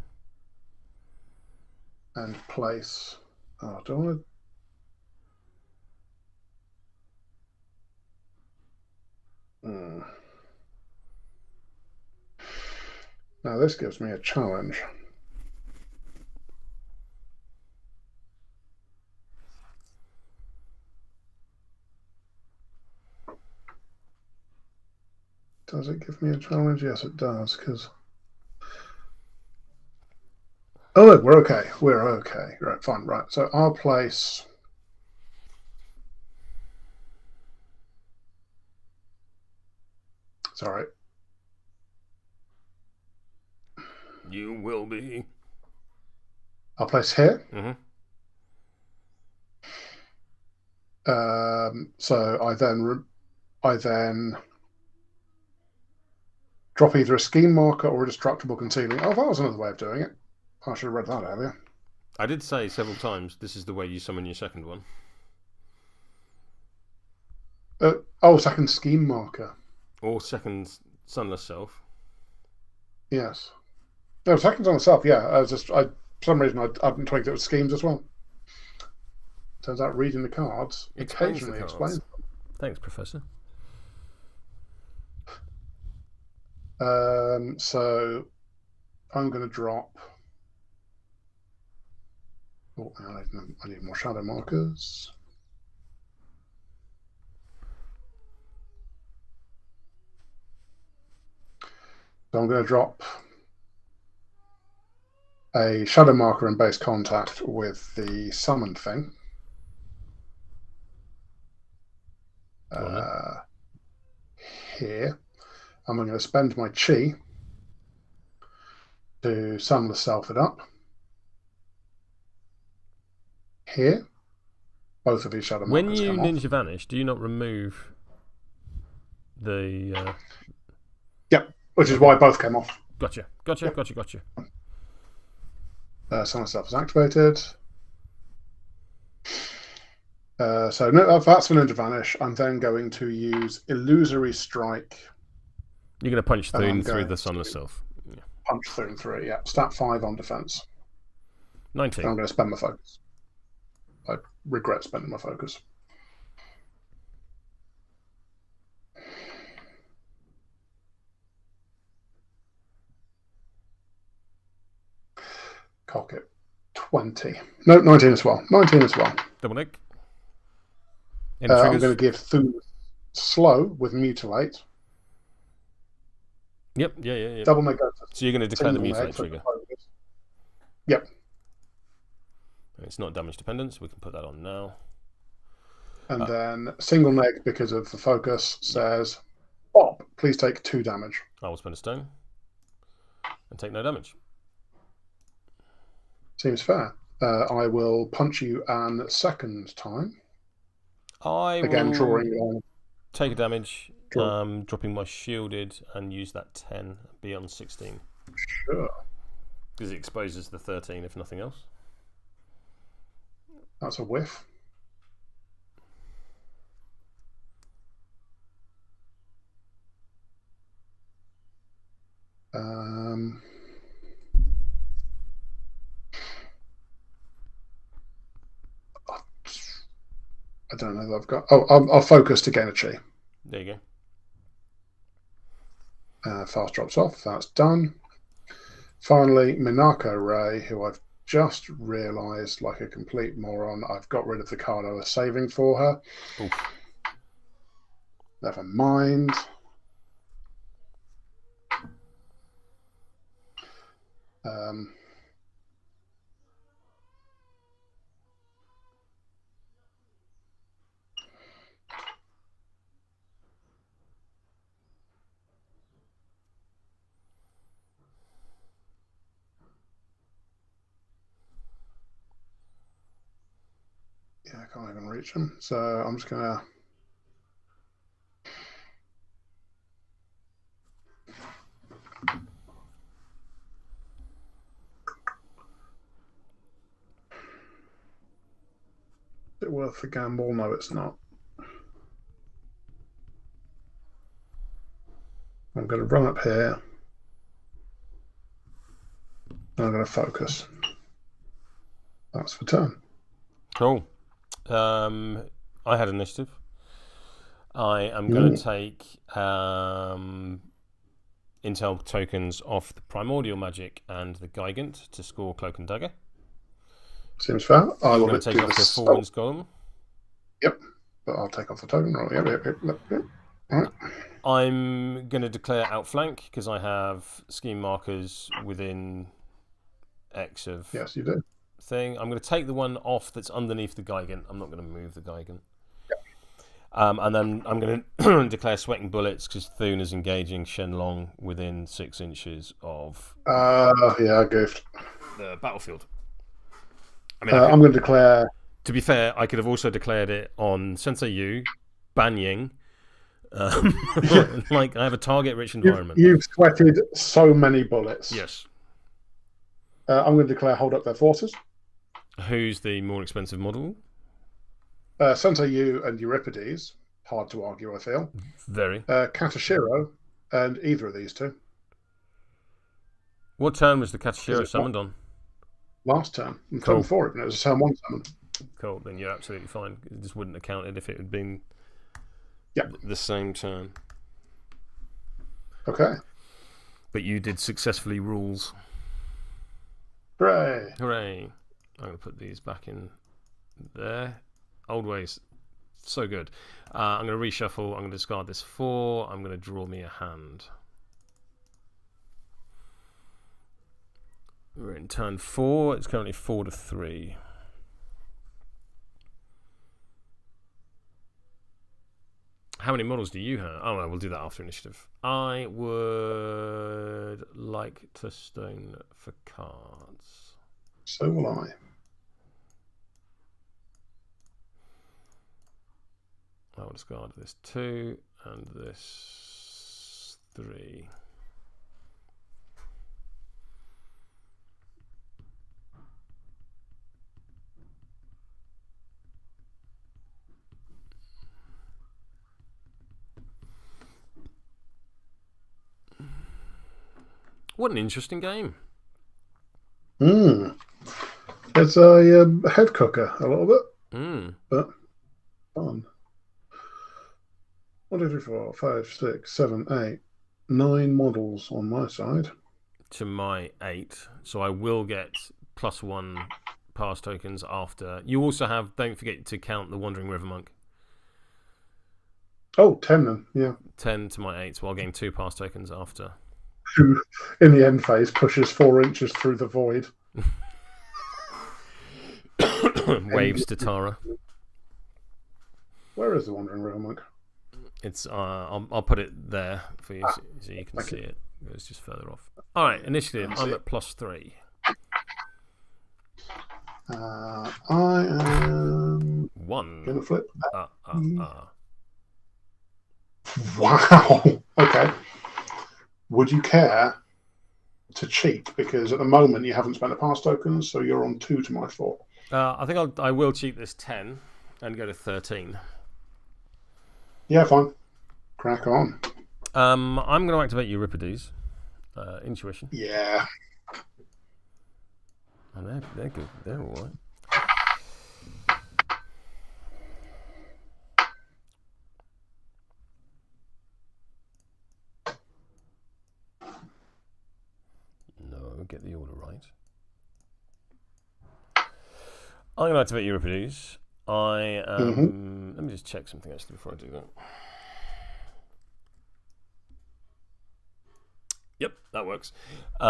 And place... Oh, do I want to... Now this gives me a challenge. Does it give me a challenge? Yes, it does, because... Oh, look, we're okay. We're okay. Right, fine, right. So I'll place... Sorry. You will be. I'll place here. Mm-hmm. So I then drop either a scheme marker or a destructible concealing. Oh, that was another way of doing it. I should have read that earlier. I did say several times this is the way you summon your second one. Second scheme marker. Or second sunless self. Yes. No, second on itself, yeah. For some reason, I hadn't twigged it with schemes as well. Turns out reading the cards occasionally explains them. Thanks, Professor. So I'm going to drop... Oh, I need more shadow markers. So I'm going to drop a shadow marker in base contact with the summoned thing. Here. And I'm going to spend my chi to sunless self it up. Here. Both of these shadow markers when you come ninja off. vanish, do you not remove the... Yep, which is why both came off. Gotcha. Sunless self is activated. So no, that's for ninja vanish. I'm then going to use illusory strike. You're going to punch Thoon through the sunless self. Yeah. Punch Thoon through, yeah. Stat 5 on defense. 19. I'm going to spend my focus. I regret spending my focus. Cock it. 20. No, 19 as well. 19 as well. Double nick. I'm going to give Thoon slow with mutilate. Yep, yeah. Double nick. So you're going to declare the mutilate trigger. Yep. It's not damage dependent, so we can put that on now. And then single neg, because of the focus, says, Bob, please take 2 damage. I will spend a stone and take no damage. Seems fair. I will punch you a second time. Again, drawing on Take a damage, Sure. dropping my shielded, and use that 10, be on 16. Sure. Because it exposes the 13, if nothing else. That's a whiff. I don't know that I've got. Oh, I'll focus to gain a chi. There you go. Fast drops off. That's done. Finally, Minako Rei, who I've just realised, like a complete moron, I've got rid of the card I was saving for her. Oof. Never mind. Yeah, I can't even reach them. So I'm just going to... Is it worth the gamble? No, it's not. I'm going to run up here. And I'm going to focus. That's for turn. Cool. I had initiative. I am going to take intel tokens off the Primordial Magic and the Gigant to score Cloak and Dagger. Seems fair. I'm going to take off the Faux Golem. Yep, but I'll take off the token. Yep. All right. I'm going to declare Outflank because I have scheme markers within X of... Yes, you do. Thing. I'm going to take the one off that's underneath the Gigant. I'm not going to move the Gigant. Yep. And then I'm going to declare Sweating Bullets because Thoon is engaging Shenlong within 6 inches of I goofed. The battlefield. I mean, I'm going to declare... To be fair, I could have also declared it on Sensei Yu, Banying. Like, I have a target-rich environment. You've sweated so many bullets. Yes. I'm going to declare Hold Up Their Forces. Who's the more expensive model? Sensei Yu and Euripides. Hard to argue, I feel. Very. Katashiro and either of these two. What turn was the Katashiro summoned on? Last turn. Cool. Turn 4, it was a turn 1 summon. Cool, then you're absolutely fine. It just wouldn't have counted if it had been the same turn. Okay. But you did successfully rules. Hooray. Hooray. I'm going to put these back in there. Old ways. So good. I'm going to reshuffle. I'm going to discard this 4. I'm going to draw me a hand. We're in turn 4. It's currently 4-3. How many models do you have? Oh, no, we'll do that after initiative. I would like to stone for cards. So will I. I will discard this 2 and this 3. What an interesting game. It's a head cooker a little bit, but fun. 1, 2, 3, 4, 5, 6, 7, 8, 9 models on my side. To my 8, so I will get +1 pass tokens after. You also have, don't forget to count the Wandering River Monk. Oh, 10 then, yeah. 10 to my 8, so I'll gain 2 pass tokens after. Who, in the end phase, pushes 4 inches through the void. Waves to Tara. Where is the Wandering River Monk? It's I'll put it there for you so you can see it. It's just further off. All right, initiative. I'm at +3. I am 1. gonna flip. Wow. Okay. Would you care to cheat? Because at the moment you haven't spent a pass token, so you're on 2 to my 4. I think I will cheat this 10 and go to 13. Yeah, fine. Crack on. I'm going to activate Euripides. Intuition. Yeah. Oh, they're good. They're all right. No, get the order right. I'm going to activate Euripides. Let me just check something actually before I do that. Yep, that works. Do you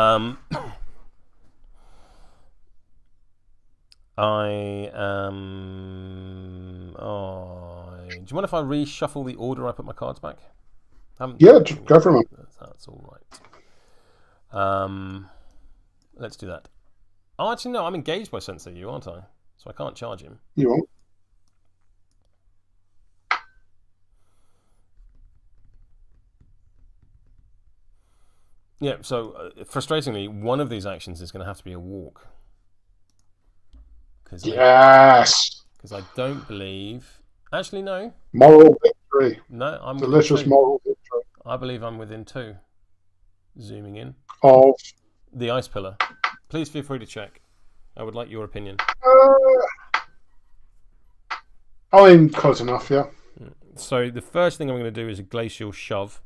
mind if I reshuffle the order I put my cards back? Yeah, just go for it. That's all right. Let's do that. Oh, actually, no, I'm engaged by Sensei Yu, aren't I? So I can't charge him. You won't. Yeah, so frustratingly, one of these actions is going to have to be a walk. Yes! Because I don't believe... Actually, no. Moral victory. No, I'm delicious moral victory. I believe I'm within 2. Zooming in. Of? The ice pillar. Please feel free to check. I would like your opinion. I'm close enough, yeah. So the first thing I'm going to do is a glacial shove,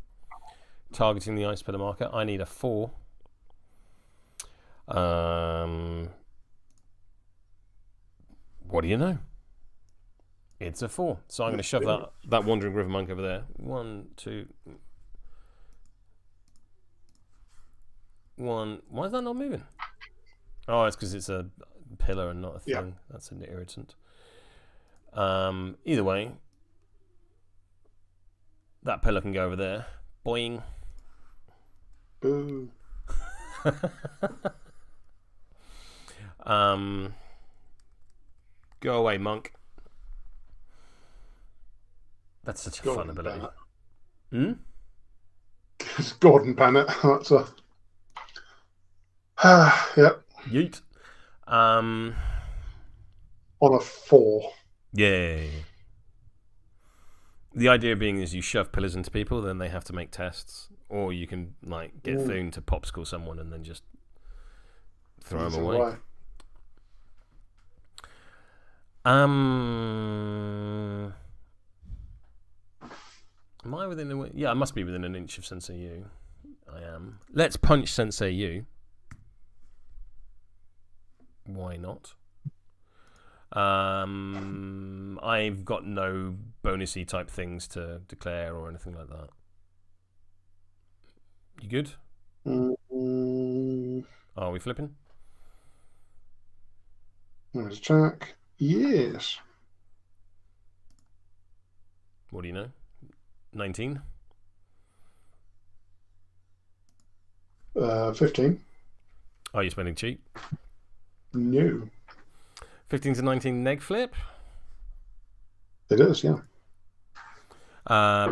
targeting the ice pillar marker. I need a 4. What do you know? It's a 4. So I'm going to shove that Wandering River Monk over there. 1, 2... 1. Why is that not moving? Oh, it's because it's a pillar and not a thing. Yeah. That's an irritant. Either way, that pillar can go over there. Boing. Boo. Go away, monk. That's such a fun ability. It's Gordon Bennett. That's a... yep. Yeet. On a 4. Yeah. The idea being is you shove pillars into people, then they have to make tests, or you can like get Thoon to popsicle someone and then just throw them away. Am I within a... Yeah, I must be within an inch of Sensei Yu. I am. Let's punch Sensei Yu. Why not? I've got no bonusy type things to declare or anything like that. You good? Are we flipping? There's Jack. Yes. What do you know? 19? 15. Are you spending cheap? No. 15 to 19 neg flip? It is, yeah.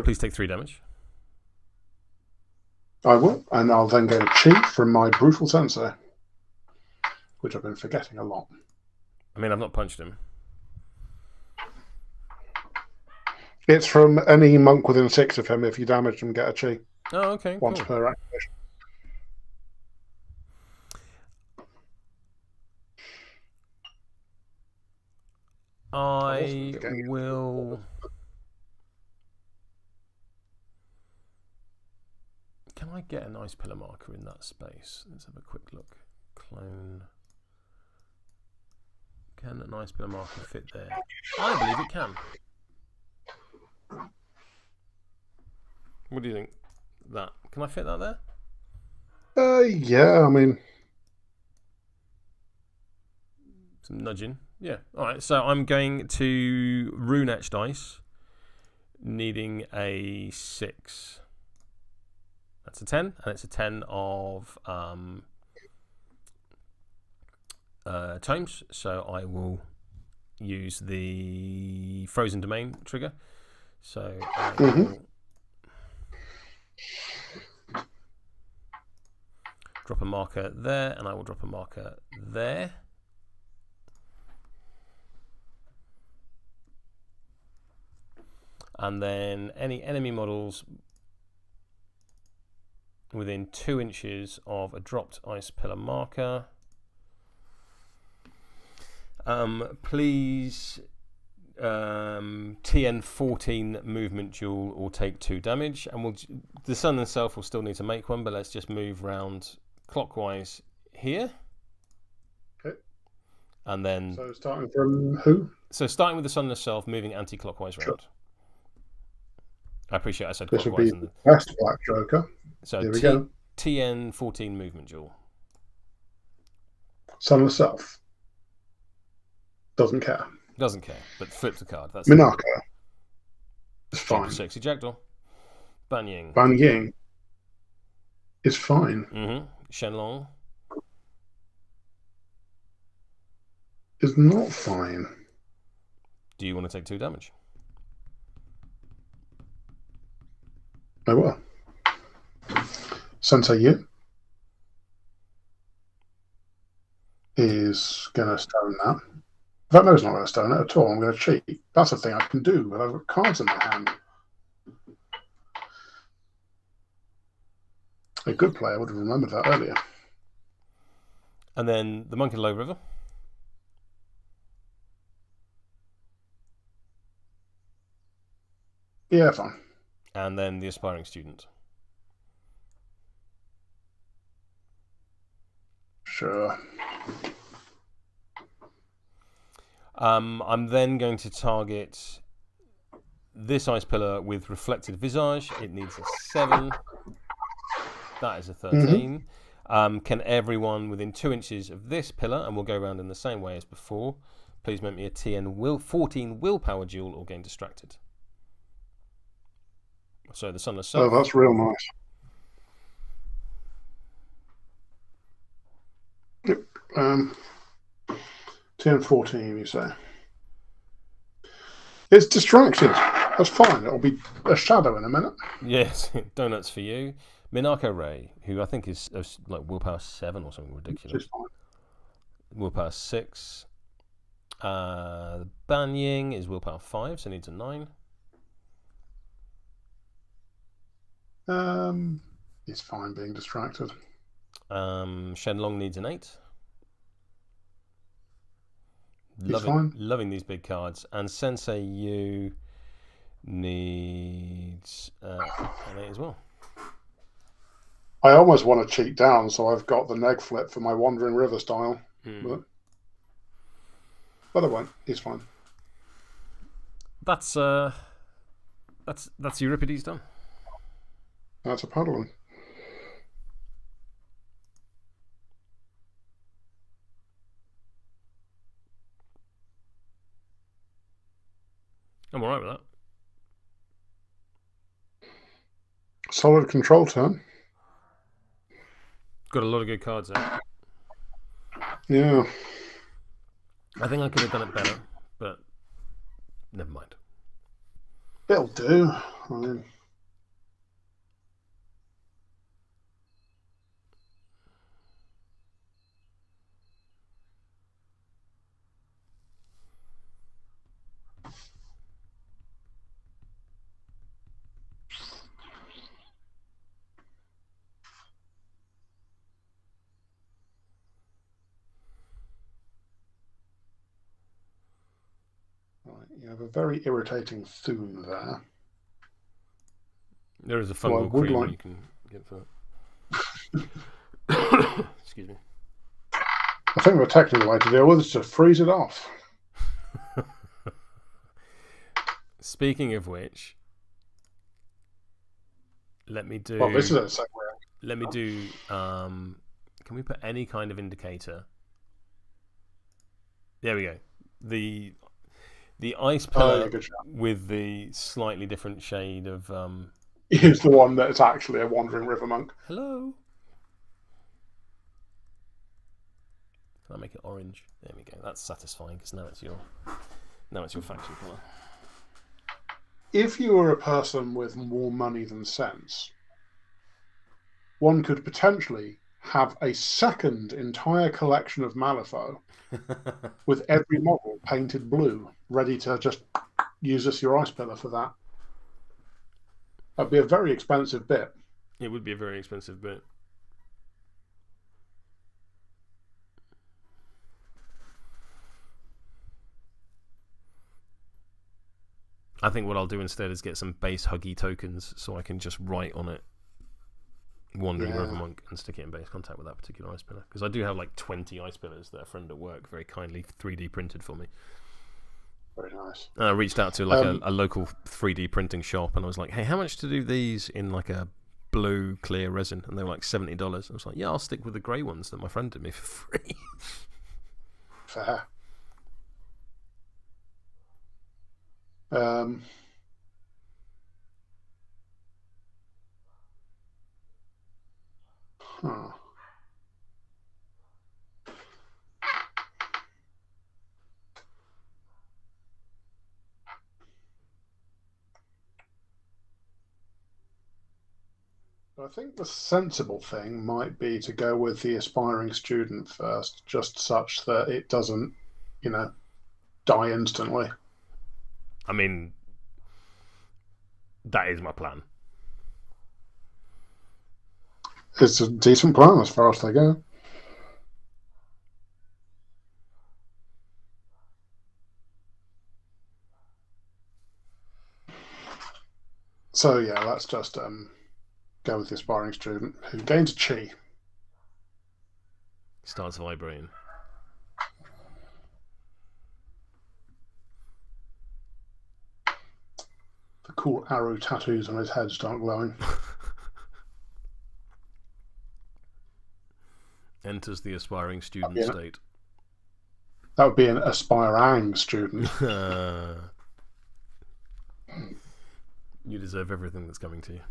Please take 3 damage. I will, and I'll then go cheat from my brutal sensei, which I've been forgetting a lot. I mean, I've not punched him. It's from any monk within 6 of him. If you damage him, get a chi. Oh, okay. Once cool. per activation. I will... Can I get an ice pillar marker in that space? Let's have a quick look. Clone. Can an ice pillar marker fit there? I believe it can. What do you think? That can I fit that there? Yeah, I mean, some nudging. Yeah. All right. So I'm going to rune etched ice, needing a 6. That's a 10, and it's a 10 of tomes. So I will use the frozen domain trigger. So I will drop a marker there, and I will drop a marker there. And then any enemy models within 2 inches of a dropped ice pillar marker, please TN 14 movement duel or take 2 damage. And the sun itself will still need to make one, but let's just move round clockwise here. Okay. And then. So starting from who? So starting with the sun itself, moving anti-clockwise round. Sure. I appreciate I said this clockwise. This would be the best black joker. So here we go. TN 14 movement duel. Sun itself. Doesn't care. Doesn't care, but flips the card. That's Minako. It's fine. Sexy Jackdaw. Banying. Banying is fine. Shenlong is not fine. Do you want to take 2 damage? I will. Sensei Yu is going to stone that. In fact, no, it's not going to stone it at all. I'm going to cheat. That's a thing I can do when I've got cards in my hand. A good player would have remembered that earlier. And then the Monk in Low River. Yeah, fine. And then the Aspiring Student. Sure. I'm then going to target this ice pillar with Reflected Visage. It needs a 7. That is a 13. Can everyone within 2 inches of this pillar, and we'll go around in the same way as before, please make me a TN 14 willpower duel or gain distracted. So the Sunless Self. Oh, that's real nice. Yep. TN 14, you say? It's distracted. That's fine. It'll be a shadow in a minute. Yes, donuts for you. Minako Rei, who I think is like willpower 7 or something ridiculous. Willpower 6. Banying is willpower 5, so needs a 9. It's fine being distracted. Shenlong needs an 8. Loving these big cards. And Sensei Yu needs an 8 as well. I almost want to cheat down, so I've got the neg flip for my Wandering River style. But I won't. He's fine. That's Euripides done. That's a paddling. I'm alright with that. Solid control turn. Got a lot of good cards there. Yeah. I think I could have done it better, but never mind. It'll do. I mean, you have a very irritating Thoon there. There is a fungal cream you can get for that. Excuse me. I think the technical way to deal with it is to freeze it off. Speaking of which, let me do. Well, this is a segue. Let me do. Can we put any kind of indicator? There we go. The ice pillar with the slightly different shade of. Is the one that's actually a Wandering River Monk. Hello. Can I make it orange? There we go. That's satisfying because now it's your faction colour. If you were a person with more money than sense, one could potentially have a second entire collection of Malifaux with every model painted blue, ready to just use as your ice pillar for that. That'd be a very expensive bit. It would be a very expensive bit. I think what I'll do instead is get some base huggy tokens so I can just write on it Wandering River Monk and stick it in base contact with that particular ice pillar. Because I do have like 20 ice pillars that a friend at work very kindly 3D printed for me. Very nice. And I reached out to like a local 3D printing shop and I was like, hey, how much to do these in like a blue clear resin? And they were like $70. I was like, yeah, I'll stick with the grey ones that my friend did me for free. Fair. Huh. I think the sensible thing might be to go with the aspiring student first, just such that it doesn't, die instantly. I mean, that is my plan. It's a decent plan as far as they go. So yeah, let's just go with the aspiring student who gains a chi. Starts vibrating. The cool arrow tattoos on his head start glowing. Enters the aspiring student state. That would be an aspiring student. You deserve everything that's coming to you.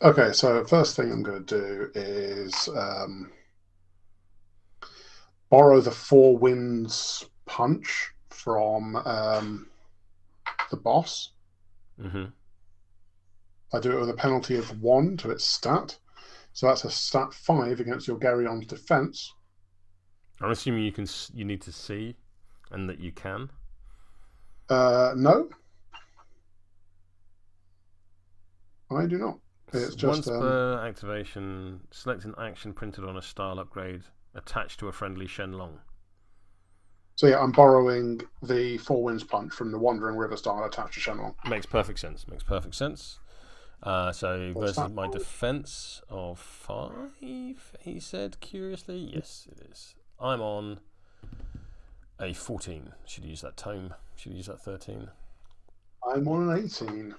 Okay, so first thing I'm going to do is borrow the Four Winds punch from the boss. Mm-hmm. I do it with a penalty of 1 to its stat. So that's a stat 5 against your Geryon's defense. I'm assuming you need to see and that you can. No. I do not. It's just once per activation, select an action printed on a style upgrade attached to a friendly Shenlong. So yeah, I'm borrowing the Four Winds punch from the Wandering River style attached to Shenlong. Makes perfect sense. So versus my defense of 5, he said curiously. Yes, it is. I'm on a 14. Should use that tome. Should use that 13. I'm on an 18.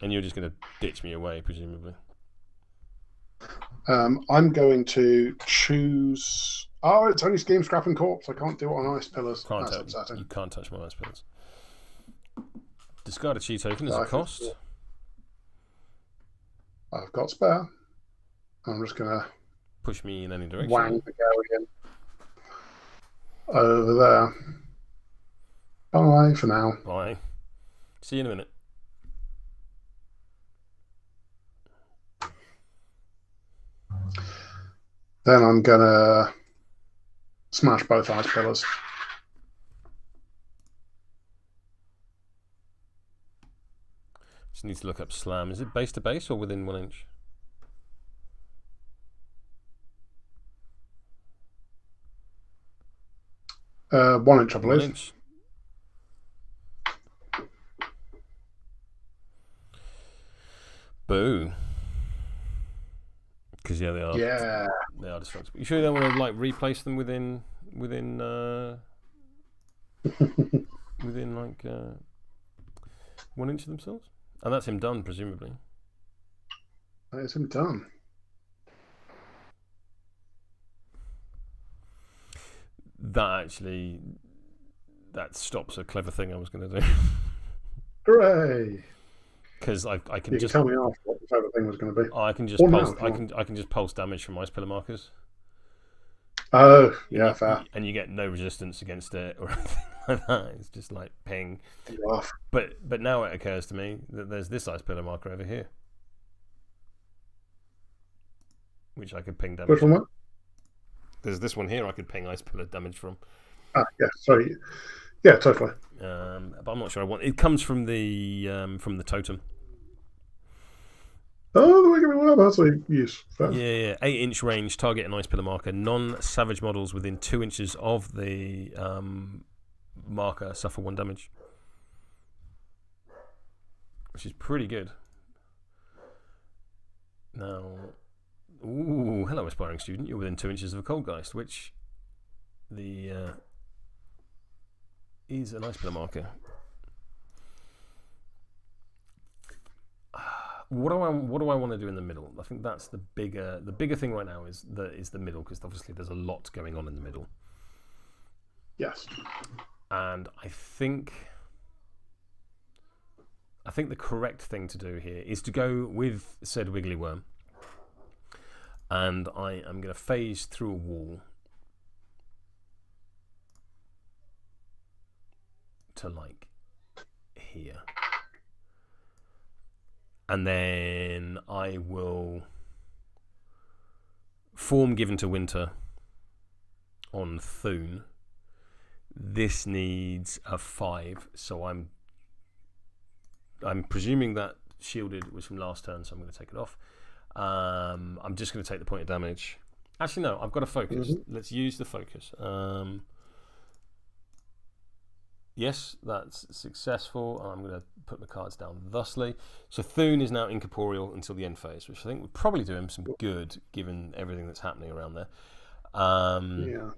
And you're just going to ditch me away, presumably. I'm going to choose. Oh, it's only Scheme, Scrap, and Corpse. I can't do it on ice pillars. That's upsetting. You can't touch my ice pillars. Discard a chi token as a cost. I've got spare. I'm just going to push me in any direction. Wang the Geryon over there. Bye for now. Bye. See you in a minute. Then I'm going to smash both ice pillars. Just need to look up slam. Is it base to base or within 1 inch? $1 inch, I believe. 1 inch. Boo. Because they are. Yeah. They are destructible. You sure you don't want to like replace them within within like 1 inch of themselves? And that's him done, presumably. That is him done. That stops a clever thing I was going to do. Hooray! Because I can you just can tell me after what you favourite thing was going to be. I can just Or pulse. now, I can just pulse damage from Ice Pillar markers. Oh, yeah, fair. And you get no resistance against it or anything like that. It's just like ping. But now it occurs to me that there's this Ice Pillar marker over here, which I could ping damage. Which one? There's this one here I could ping Ice Pillar damage from. Ah, yeah, sorry. Yeah, totally. But I'm not sure I want. It comes from the Totem. Oh, that's a use. Fair. Yeah. 8-inch range, target an Ice Pillar marker. Non-savage models within 2 inches of the marker suffer 1 damage, which is pretty good. Now, hello, aspiring student. You're within 2 inches of a Kaltgeist, which is an Ice Pillar marker. What do I want to do in the middle? I think that's the bigger thing right now is the middle, because obviously there's a lot going on in the middle. Yes. And I think the correct thing to do here is to go with said Wiggly Worm, and I am going to phase through a wall to like here. And then I will form Given to Winter on Thoon. This needs a 5, so I'm presuming that shielded was from last turn, so I'm going to take it off. I'm just going to take the point of damage. Actually, no, I've got a focus. Mm-hmm. Let's use the focus. Yes, that's successful. I'm going to put the cards down thusly. So Thoon is now incorporeal until the end phase, which I think would probably do him some good, given everything that's happening around there. Yeah.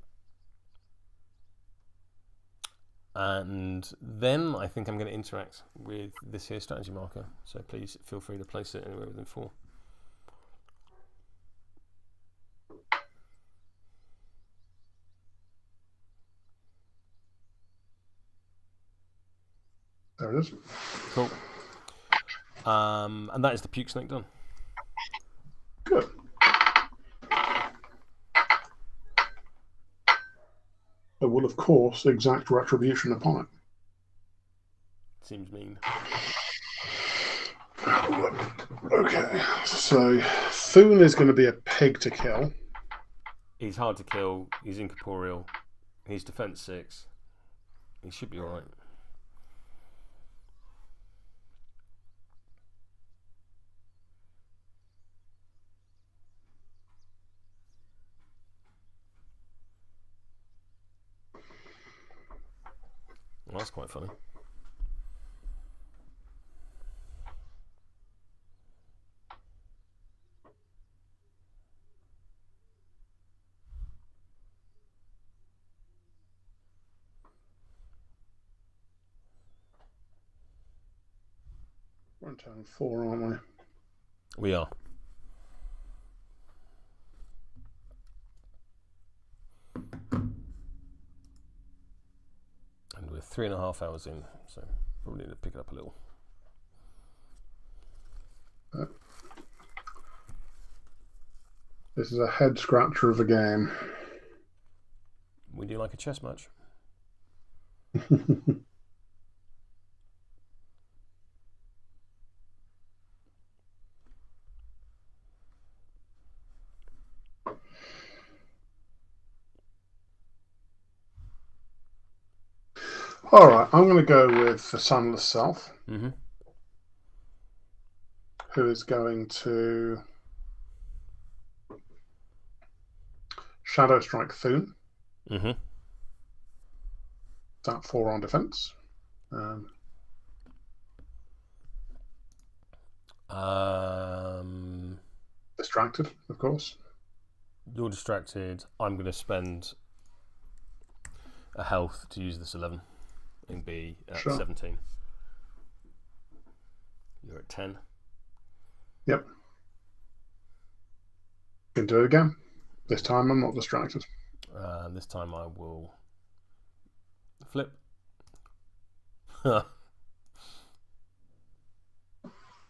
And then I think I'm going to interact with this here strategy marker. So please feel free to place it anywhere within 4. There it is. Cool. And that is the puke snake done. Good. It will, of course, exact retribution upon it. Seems mean. Okay, so Thoon is going to be a pig to kill. He's hard to kill. He's incorporeal. He's defense 6. He should be alright. Well, that's quite funny. We're on turn 4, aren't we? We are. And we're 3.5 hours in, so probably need to pick it up a little. This is a head scratcher of a game. We do like a chess match. All right, I'm going to go with the Sunless Self, who is going to Shadow Strike Thoon. That 4 on defense. Distracted, of course. You're distracted. I'm going to spend a health to use this 11 and be at 17. You're at 10. Yep. Can do it again. This time I'm not distracted. This time I will flip.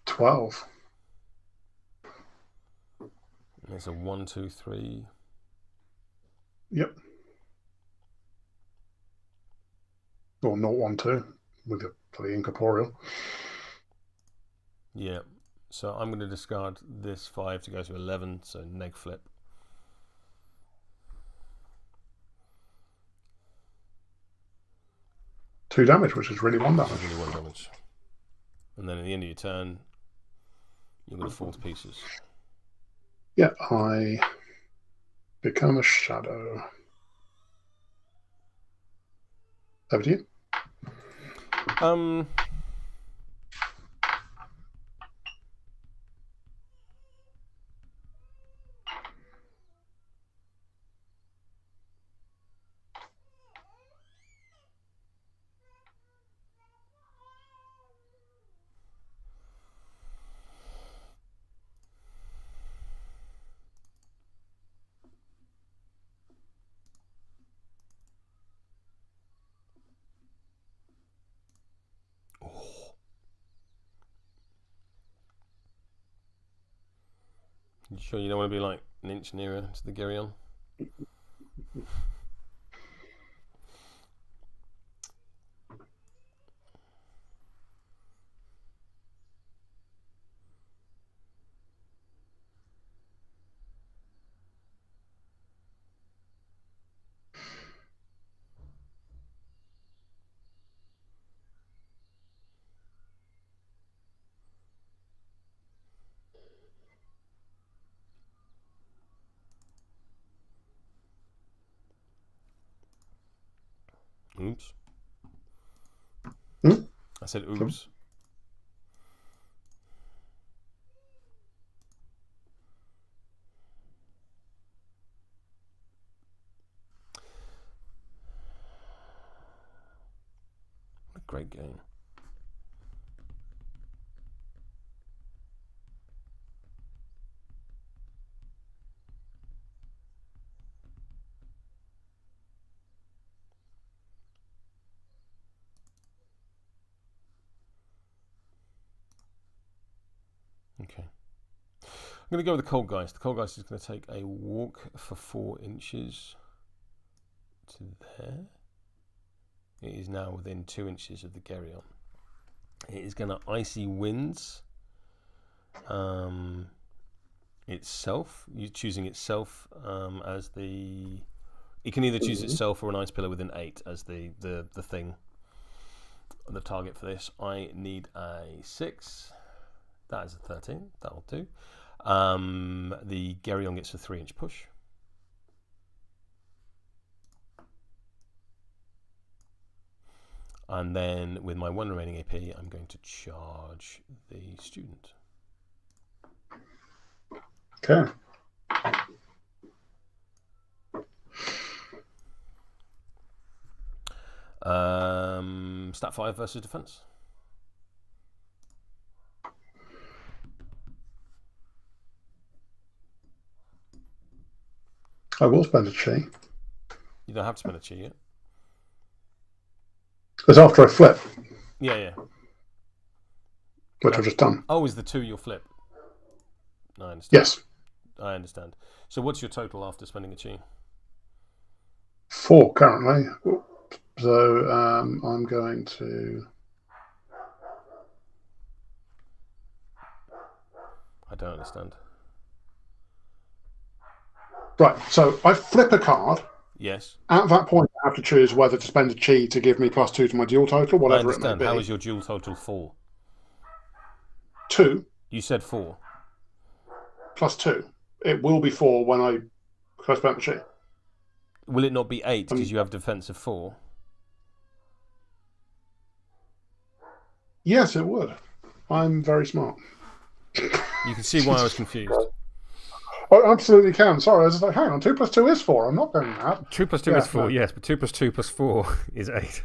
12. It's a 1, 2, 3. Yep. Or 0, 1, 2 with your bloody incorporeal. Yeah. So I'm going to discard this 5 to go to 11. So neg flip. Two damage, which is really 1 damage. Really 1 damage. And then at the end of your turn, you're going to fall to pieces. Yeah, I become a shadow. Over to you. You sure you don't want to be like an inch nearer to the Geryon? Oops. I said oops. What a great game. Okay. I'm going to go with the Kaltgeist. The Kaltgeist is going to take a walk for 4 inches to there. It is now within 2 inches of the Geryon. It is going to Icy Winds itself. You're choosing itself as the... It can either choose itself or an Ice Pillar within 8 as the thing, the target for this. I need a 6. That is a 13. That'll do. The Geryon gets a 3-inch push. And then with my 1 remaining AP, I'm going to charge the student. Okay. Stat 5 versus defense. I will spend a chi. You don't have to spend a chi yet. It's after I flip. Yeah. Which I've just done. Oh, is the 2 your flip? No, I understand. Yes. I understand. So what's your total after spending a chi? 4 currently. So I'm going to... I don't understand. Right, so I flip a card. Yes. At that point, I have to choose whether to spend a chi to give me +2 to my dual total, whatever it may be. How is your dual total 4? 2. You said 4. +2. It will be 4 when I spend the chi. Will it not be 8 because you have defense of 4? Yes, it would. I'm very smart. You can see why I was confused. I absolutely can. Sorry, I was like, hang on, 2 + 2 is 4. I'm not going mad. 2 + 2 is 4, yes, but 2 + 2 + 4 is 8.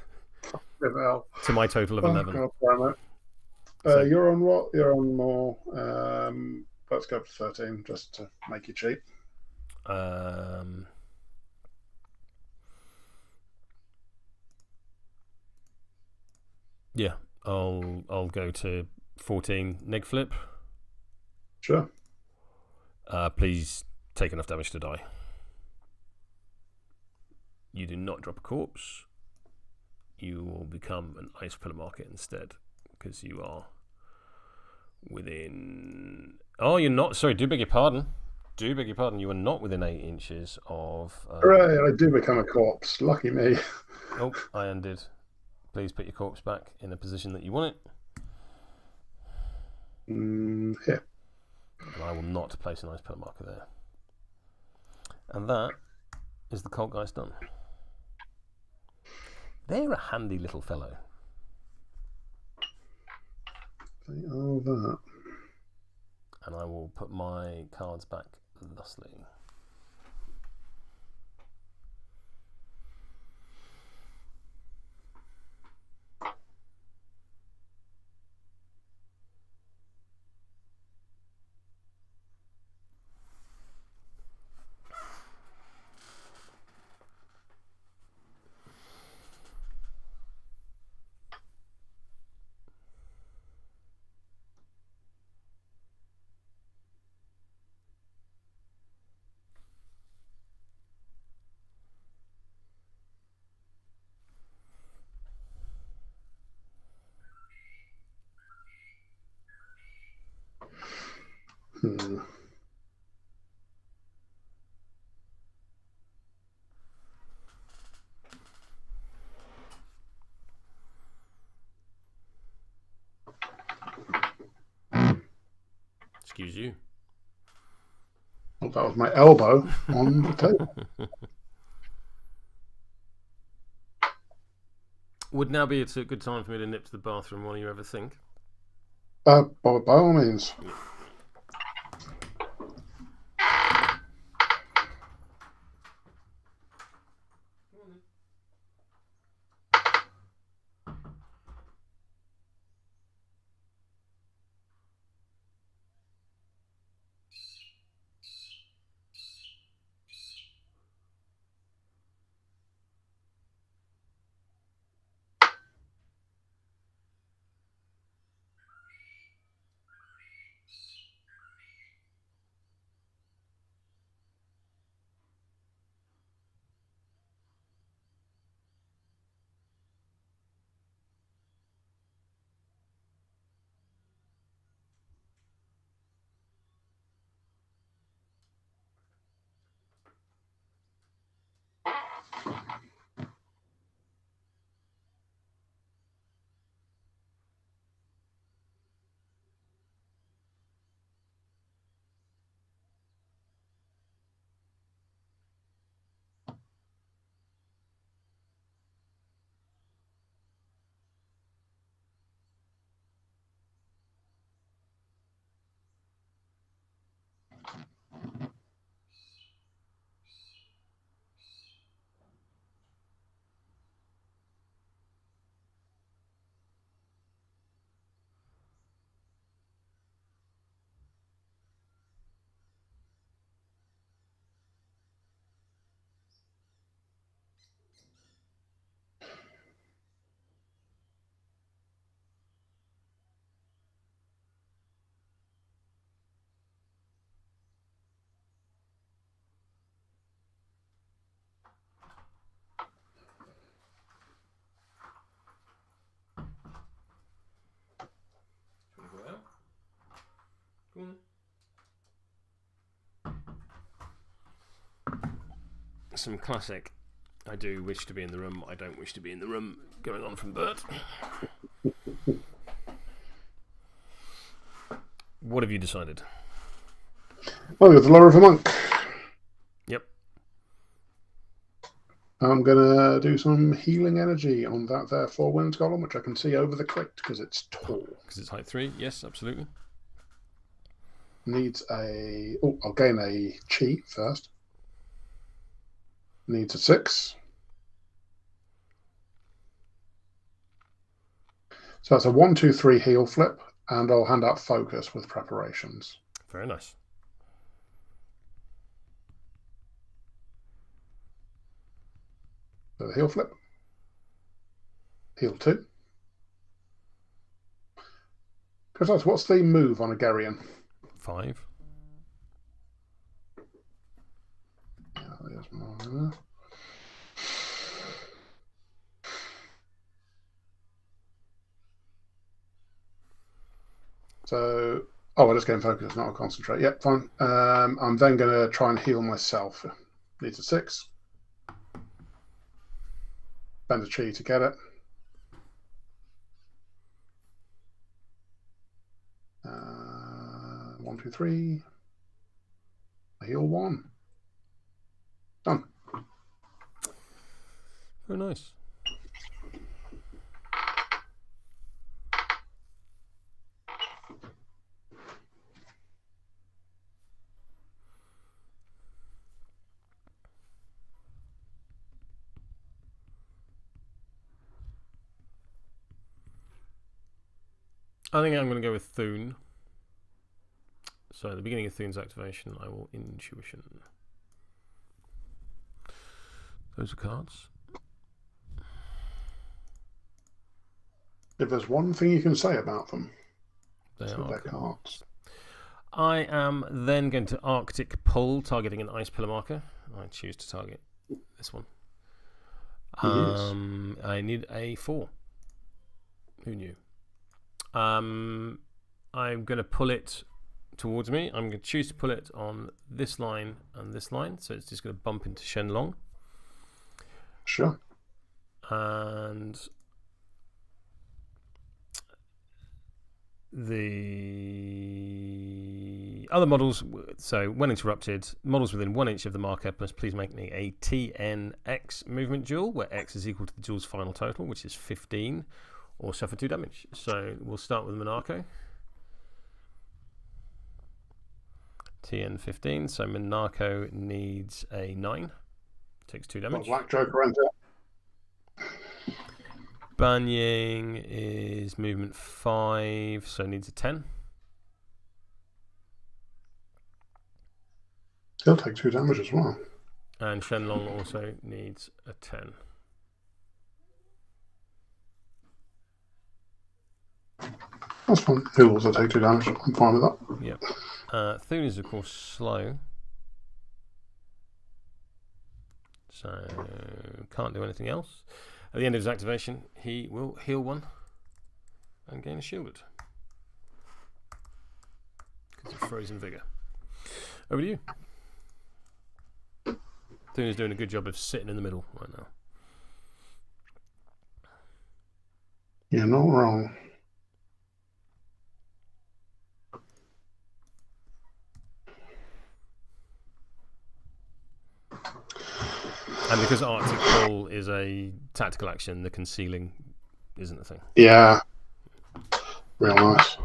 To my total of 11. God damn it. You're on what? You're on more. Let's go for 13 just to make you cheap. Yeah, I'll go to 14 neg flip. Sure. Please take enough damage to die. You do not drop a corpse. You will become an ice pillar market instead, because you are within... Oh, you're not... Sorry, do beg your pardon. Do beg your pardon. You are not within 8 inches of... Hooray, I do become a corpse. Lucky me. Oh, I undid. Please put your corpse back in the position that you want it. Here. And I will not place an ice pillar marker there. And that is the Kaltgeist done. They're a handy little fellow. They are that. And I will put my cards back thusly. Excuse you. Well, that was my elbow on the table. Would now be a good time for me to nip to the bathroom while you ever think? By all means. Yeah. Some classic I do wish to be in the room, I don't wish to be in the room going on from Bert. What have you decided? Well, you're the Law of a Monk. Yep. I'm going to do some healing energy on that there 4-wind golem, which I can see over the crate because it's tall. Because it's height 3, yes, absolutely. Needs a... Oh, I'll gain a chi first. Needs a 6. So that's a 1, 2, 3 heal flip, and I'll hand out focus with preparations. Very nice. So the heal flip. Heal 2. Because what's the move on a Geryon? 5. So, well, let's game focus, not a concentrate. Yep, fine. I'm then going to try and heal myself. Needs a 6. Spend a chi to get it. 1, 2, 3. I heal 1. Done. Very nice. I think I'm going to go with Thoon. So at the beginning of Thoon's activation, I will Intuition. Those are cards. If there's one thing you can say about them, They are cards. I am then going to Arctic Pull, targeting an Ice Pillar marker. I choose to target this one. I need a 4. Who knew? I'm going to pull it towards me. I'm going to choose to pull it on this line and this line, so it's just going to bump into Shenlong. Sure. And the other models, so when interrupted, models within 1 inch of the marker must please make me a TNX movement duel, where X is equal to the duel's final total, which is 15, or suffer 2 damage. So we'll start with Minako. TN 15, so Minako needs a 9. Takes 2 damage. Black Joker enter. Banying is movement 5, so needs a 10. He'll take 2 damage as well. And Shenlong also needs a 10. That's fine. He'll also take 2 damage. I'm fine with that. Yep. Thoon is, of course, slow. So, can't do anything else. At the end of his activation, he will heal 1 and gain a shielded. Because of Frozen Vigor. Over to you. Thoon is doing a good job of sitting in the middle right now. You're not wrong. And because Arctic Pull is a tactical action, the concealing isn't a thing. Yeah. Real nice.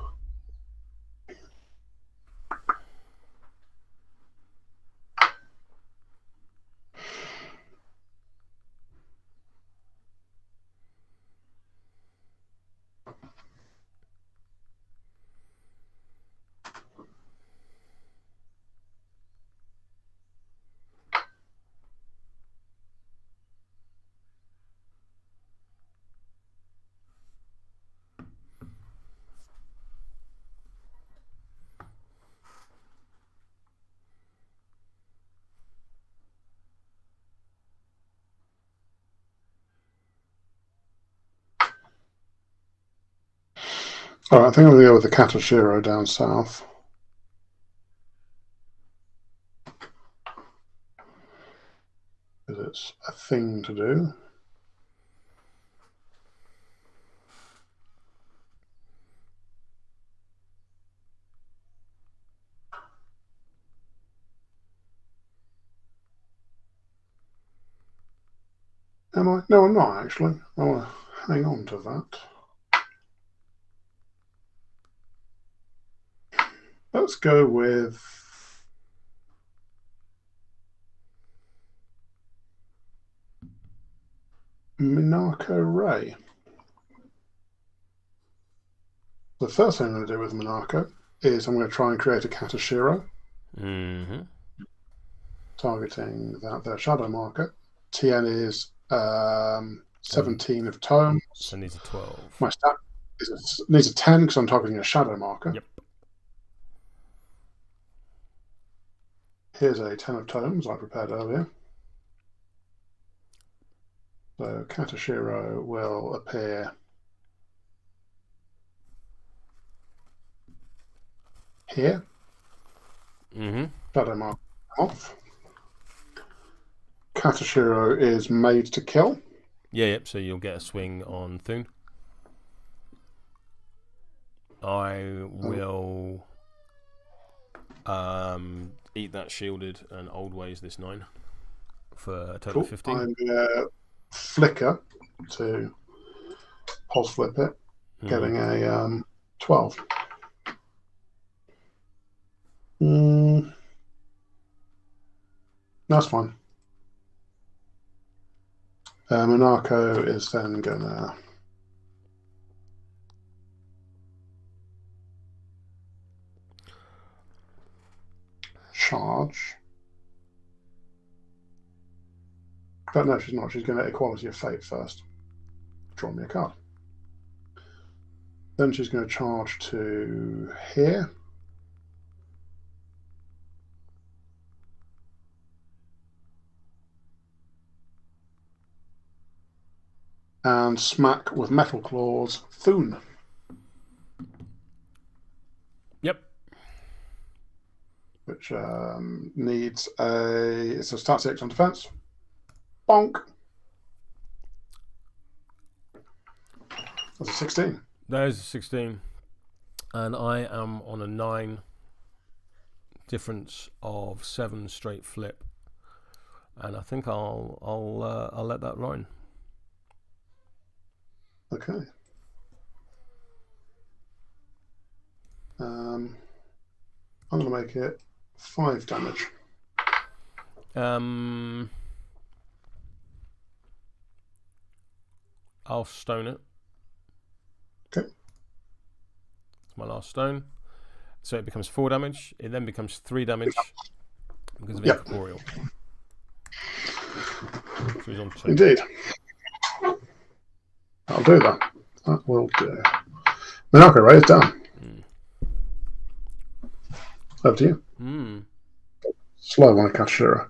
Alright, I think I'm going to go with the Katashiro down south. Because it's a thing to do. Am I? No, I'm not actually. I want to hang on to that. Let's go with Minako Rei. The first thing I'm going to do with Minako is I'm going to try and create a Katashiro. Targeting their shadow marker. TN is 17 of tome. So needs a 12. My stat needs a 10 because I'm targeting a shadow marker. Yep. Here's a 10 of tomes I prepared earlier. So Katashiro will appear here. Shadow mark off. Katashiro is made to kill. Yep, so you'll get a swing on Thoon. I will eat that shielded and old ways this 9 for a total of 15. I'm going to flicker to pulse flip it, getting a 12. That's fine. Minako is then going to charge. But no, she's not. She's going to Equality of Fate first. Draw me a card. Then she's going to charge to here. And smack with Metal Claws Thoon. Yep. Which needs it's a stat 6 on defense. Bonk. That's a 16. That is a 16. And I am on a 9. Difference of 7 straight flip. And I think I'll let that run. Okay. I'm going to make it 5 damage. I'll stone it. Okay. It's my last stone. So it becomes 4 damage. It then becomes 3 damage because of incorporeal. So he's on 2. Indeed. I'll do that. That will do. Minako Rei is done. Up to you. Slow on a Katashiro.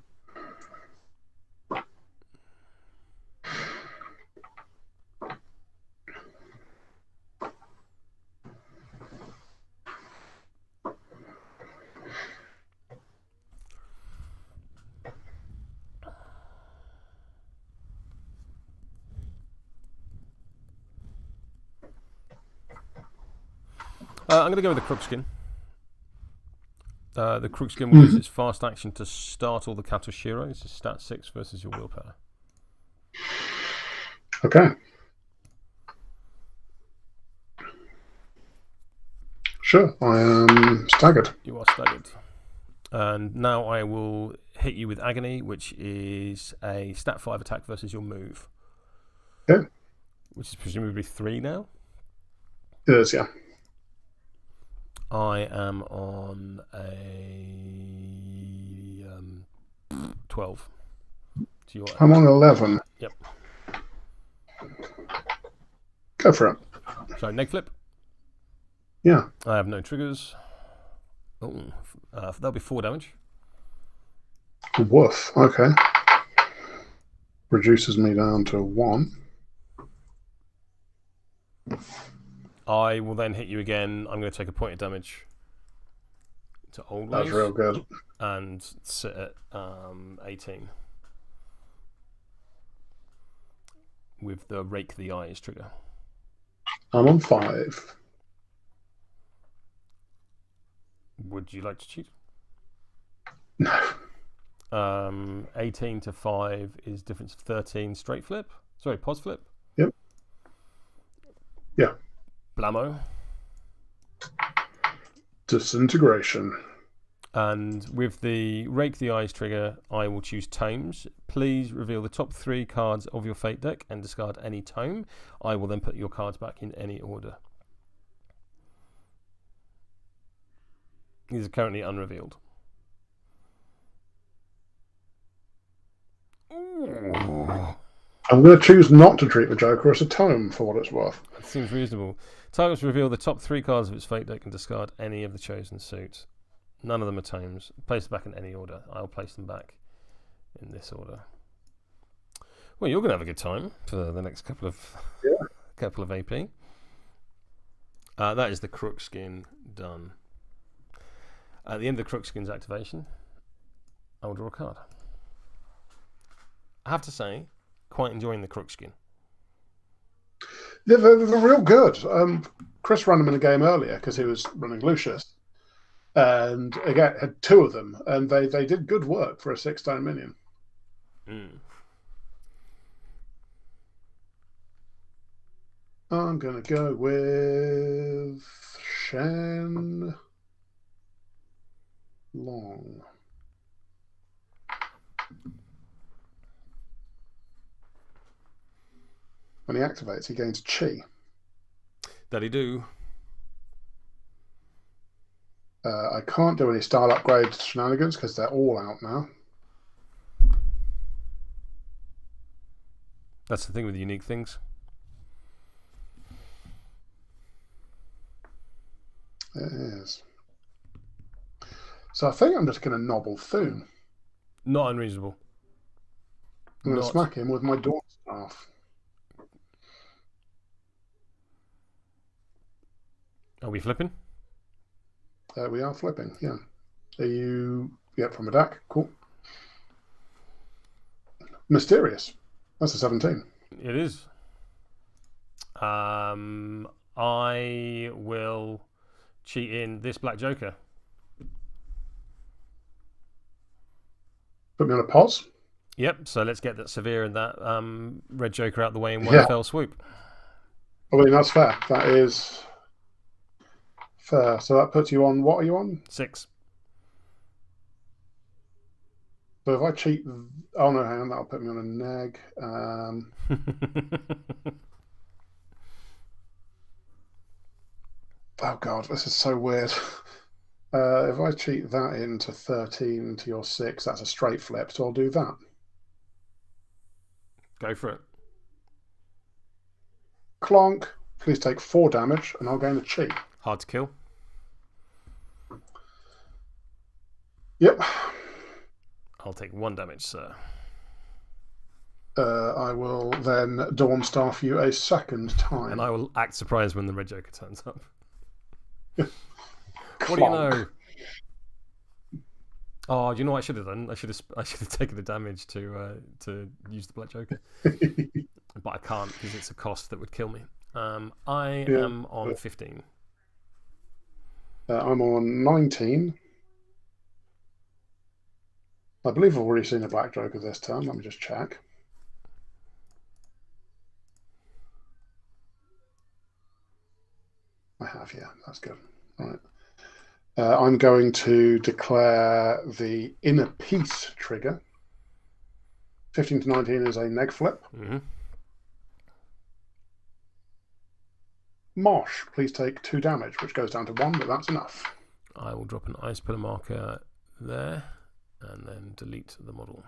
I'm going to go with the Crookskin. The Crookskin will use its fast action to startle the Katashiro. It's a stat 6 versus your willpower. Okay. Sure, I am staggered. You are staggered. And now I will hit you with Agony, which is a stat 5 attack versus your move. Okay. Which is presumably 3 now? It is, yeah. I am on a 12. I'm on 11. Yep. Go for it. So, neg flip. Yeah. I have no triggers. Oh, that'll be 4 damage. Woof. Okay. Reduces me down to 1. I will then hit you again. I'm going to take a point of damage to old ways. That's real good. And sit at 18. With the Rake the Eyes trigger. I'm on 5. Would you like to cheat? No. 18 to 5 is difference of 13 straight flip. Sorry, pos flip. Yep. Yeah. Blammo. Disintegration. And with the Rake the Eyes trigger, I will choose tomes. Please reveal the top 3 cards of your fate deck and discard any tome. I will then put your cards back in any order. These are currently unrevealed. Ooh. I'm going to choose not to treat the Joker as a tome for what it's worth. That seems reasonable. Targets reveal the top 3 cards of its fate deck and discard any of the chosen suits. None of them are tomes. Place them back in any order. I'll place them back in this order. Well, you're going to have a good time for the next couple of AP. That is the Crookskin done. At the end of the Crookskin's activation, I will draw a card. I have to say, quite enjoying the Crookskin. Yeah, they're real good. Chris ran them in a game earlier because he was running Lucius, and again had 2 of them, and they did good work for a 6-stone minion. I'm gonna go with Shenlong. When he activates, he gains Chi. That he do. I can't do any style upgrade shenanigans because they're all out now. That's the thing with the unique things. It is. So I think I'm just going to nobble Thoon. Not unreasonable. I'm going to smack him with my Dawn Staff. Are we flipping? We are flipping, yeah. Are you... Yep, from a deck. Cool. Mysterious. That's a 17. It is. I will cheat in this Black Joker. Put me on a pause. Yep, so let's get that Severe and that Red Joker out the way in one fell swoop. I mean, that's fair. That is fair. So that puts you on... What are you on? 6. So if I cheat... Oh, no, hang on. That'll put me on a neg. Oh, God. This is so weird. If I cheat that into 13 to your 6, that's a straight flip. So I'll do that. Go for it. Clonk. Please take 4 damage, and I'll gain a Chi. Hard to kill. Yep. I'll take 1 damage, sir. I will then Dawn Staff you a second time. And I will act surprised when the Red Joker turns up. What Clonk. do you know? Oh, do you know what I should have done? I should have taken the damage to use the Black Joker. But I can't because it's a cost that would kill me. I am on 15. I'm on 19. I believe I've already seen a Black Joker this turn. Let me just check. I have, yeah. That's good. All right. I'm going to declare the Inner Peace trigger. 15 to 19 is a neg flip. Mm-hmm. Mosh, please take 2 damage, which goes down to 1, but that's enough. I will drop an Ice Pillar marker there and then delete the model.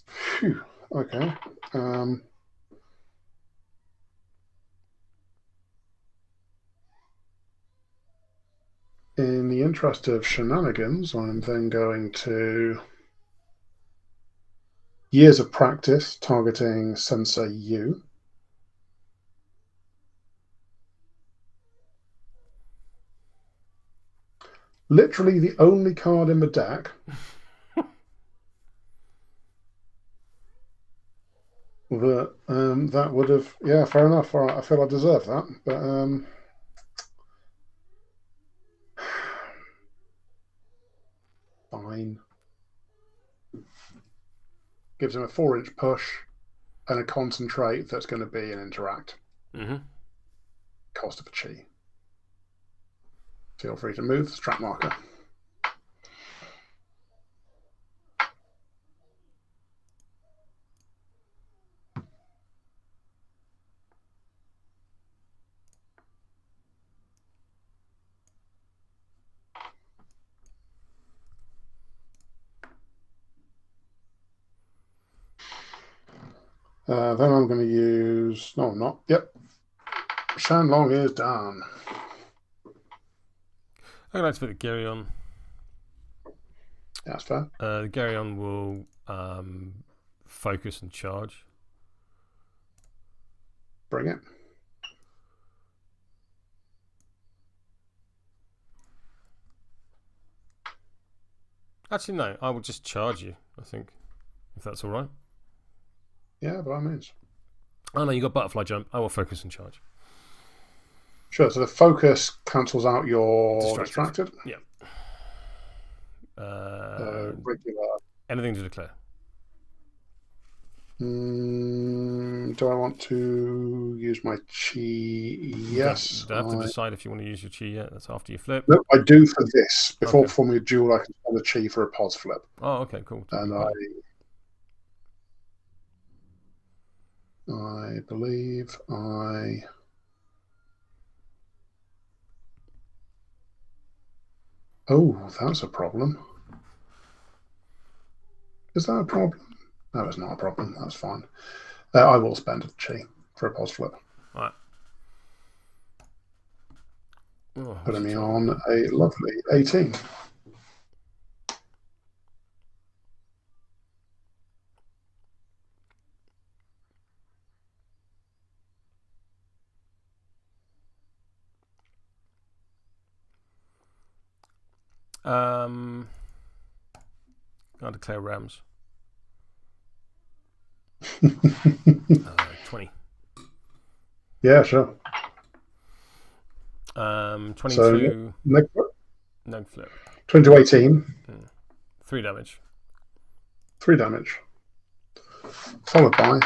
Phew. Okay. In the interest of shenanigans, I'm then going to Years of Practice targeting Sensei Yu. Literally the only card in the deck that would have... Yeah, fair enough. All right, I feel I deserve that. But fine. Gives him a 4-inch push and a concentrate that's going to be an interact. Mm-hmm. Cost of a Chi. Feel free to move the strap marker. Then I'm going to use... No, I'm not. Yep. Shenlong is done. I'm going to activate the Geryon. Yeah, that's fair. The Geryon will focus and charge. Bring it. Actually, no. I will just charge you, I think. If that's all right. Yeah, by all means. Oh, no, you got butterfly jump. I will focus and charge. Sure, so the focus cancels out your distracted. Yeah. Regular. Anything to declare? Do I want to use my chi? Yes. You don't have to decide if you want to use your chi yet. That's after you flip. No, I do for this. Before performing a duel, I can spend a chi for a pos flip. Oh, okay, cool. And I believe I... Oh, that's a problem. Is that a problem? No, it's not a problem. That's fine. I will spend a chi for a pos flip. All right. Oh, putting me on a lovely 18. I'll declare Rams. 20. Yeah, sure. 22. So, no flip. 20 to 18. 3 damage. 3 damage. Followed by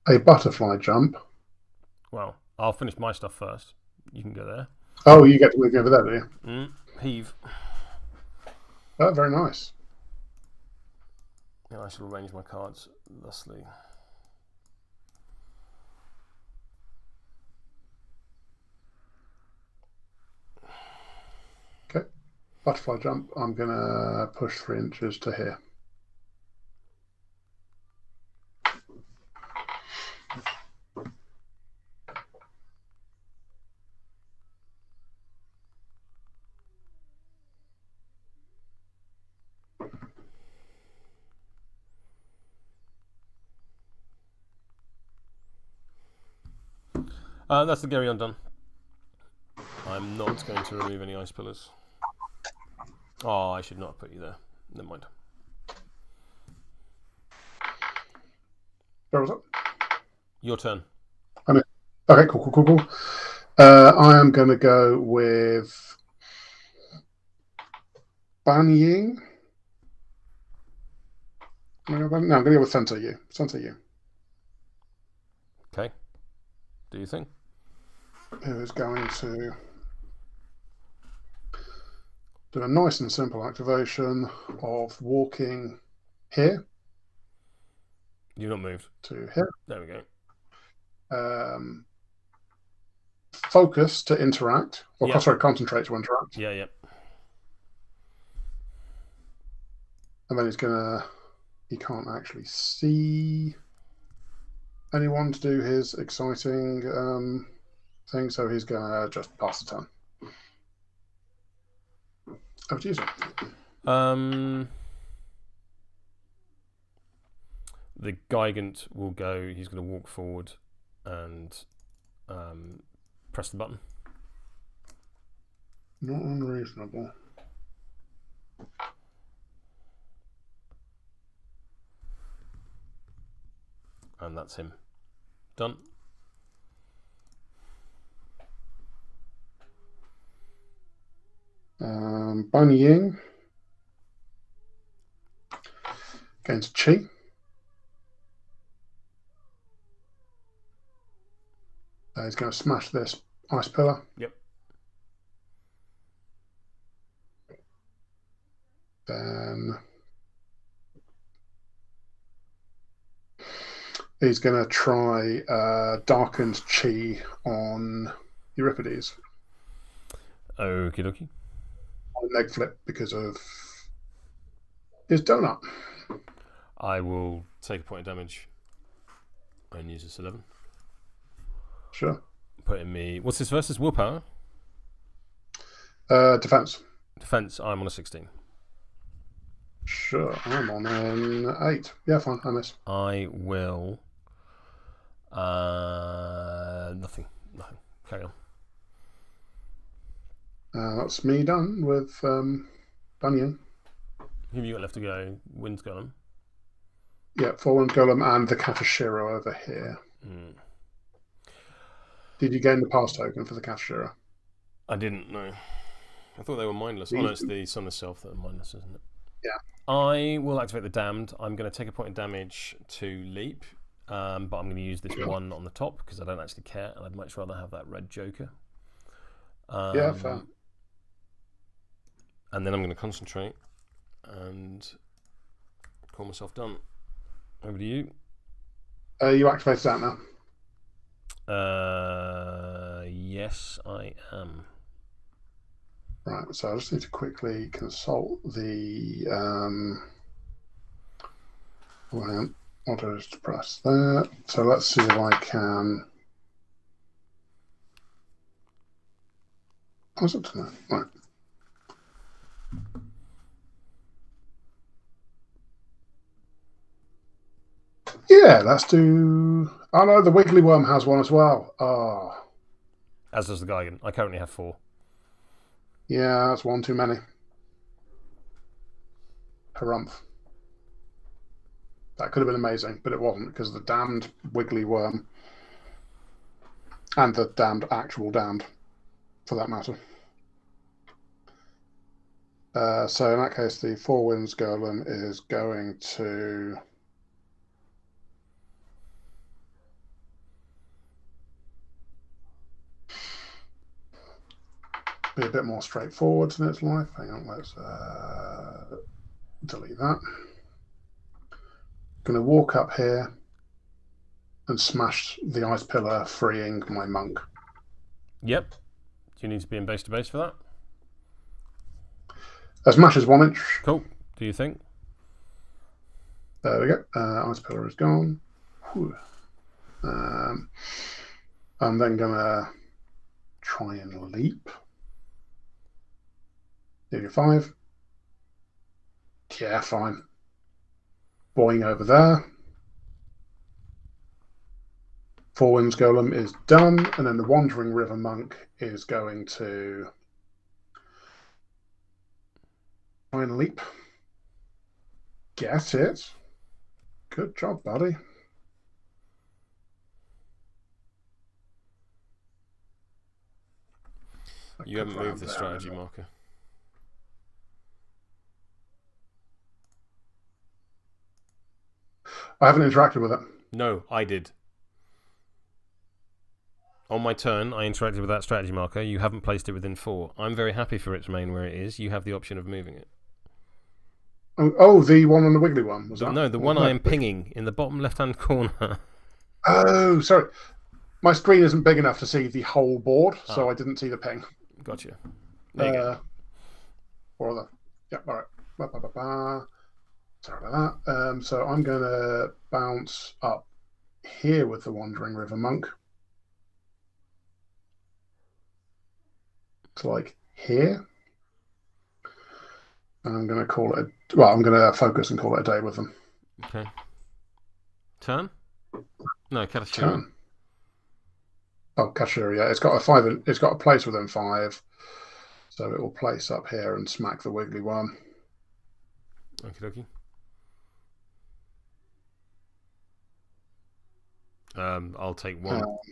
a butterfly jump. Well, I'll finish my stuff first. You can go there. Oh, you get to move over there, do you? Heave. Oh, very nice. Yeah, I should arrange my cards thusly. Okay. Butterfly jump. I'm going to push 3 inches to here. That's the Geryon done. I'm not going to remove any ice pillars. Oh, I should not have put you there. Never mind. Where was it? Your turn. I'm in. Okay, cool. I am going to go with Banying. No, I'm going to go with Sensei Yu. Sensei Yu. Okay. Do you think? Who is going to do a nice and simple activation of walking here. You've not moved. To here. There we go. Focus to interact. Or Yep. Sorry, concentrate to interact. Yeah. And then he's going to... He can't actually see anyone to do his exciting thing, so he's going to just pass the turn. Over to you, sir. The Gigant will go. He's going to walk forward and press the button. Not unreasonable. And that's him. Done. Banying against Chi. He's going to smash this ice pillar. Yep. Then he's going to try Darkened Chi on Euripides. Okie dokie. Leg flip because of his donut. I will take a point of damage and use this 11. Sure. Put in me. What's this versus? Willpower? Defense. Defense, I'm on a 16. Sure, I'm on an 8. Yeah, fine, I miss. I will. Nothing. Carry on. That's me done with Banying. Who have you got left to go? Wind's Golem. Yeah, Fallen Golem and the Katashiro over here. Did you gain the pass token for the Katashiro? I didn't know. I thought they were mindless. Oh no, it's the Sunless Self that are mindless, isn't it? Yeah. I will activate the Damned. I'm going to take a point of damage to leap, but I'm going to use this one on the top because I don't actually care, and I'd much rather have that red Joker. Yeah, fair. And then I'm going to concentrate and call myself done. Over to you. You activated that now? Yes, I am. Right, so I just need to quickly consult the... hang on. I'll just press that. So let's see if I can... What's up to that? Right. Yeah, let's do... Oh no, the Wiggly Worm has one as well. Oh. As does the Gigant. I currently have 4. Yeah, that's one too many. Harumph. That could have been amazing, but it wasn't because the damned Wiggly Worm and the damned actual damned, for that matter. So in that case, the Four Winds Golem is going to... be a bit more straightforward in its life. Hang on, let's delete that. Going to walk up here and smash the ice pillar, freeing my monk. Yep. Do you need to be in base to base for that? Smash is 1 inch. Cool. Do you think? There we go. Ice pillar is gone. I'm then going to try and leap. Nearly 5. Yeah, fine. Boing over there. Four Winds Golem is done, and then the Wandering River Monk is going to try and leap. Get it. Good job, buddy. You haven't moved the strategy marker. I haven't interacted with it. No, I did. On my turn, I interacted with that strategy marker. You haven't placed it within 4. I'm very happy for it to remain where it is. You have the option of moving it. Oh, the one on the Wiggly one, was that? No, the one I am pinging in the bottom left-hand corner. Oh, sorry. My screen isn't big enough to see the whole board, so I didn't see the ping. Gotcha. There you go. Or the... Yep, all right. Sorry about that. So I'm going to bounce up here with the Wandering River Monk. To like here. And I'm going to call it... Well, I'm going to focus and call it a day with them. Okay. Turn? No, Katashiro. Turn. Oh, Katashiro, yeah. It's got a 5. It's got a place within 5. So it will place up here and smack the Wiggly Worm. Okie dokie. I'll take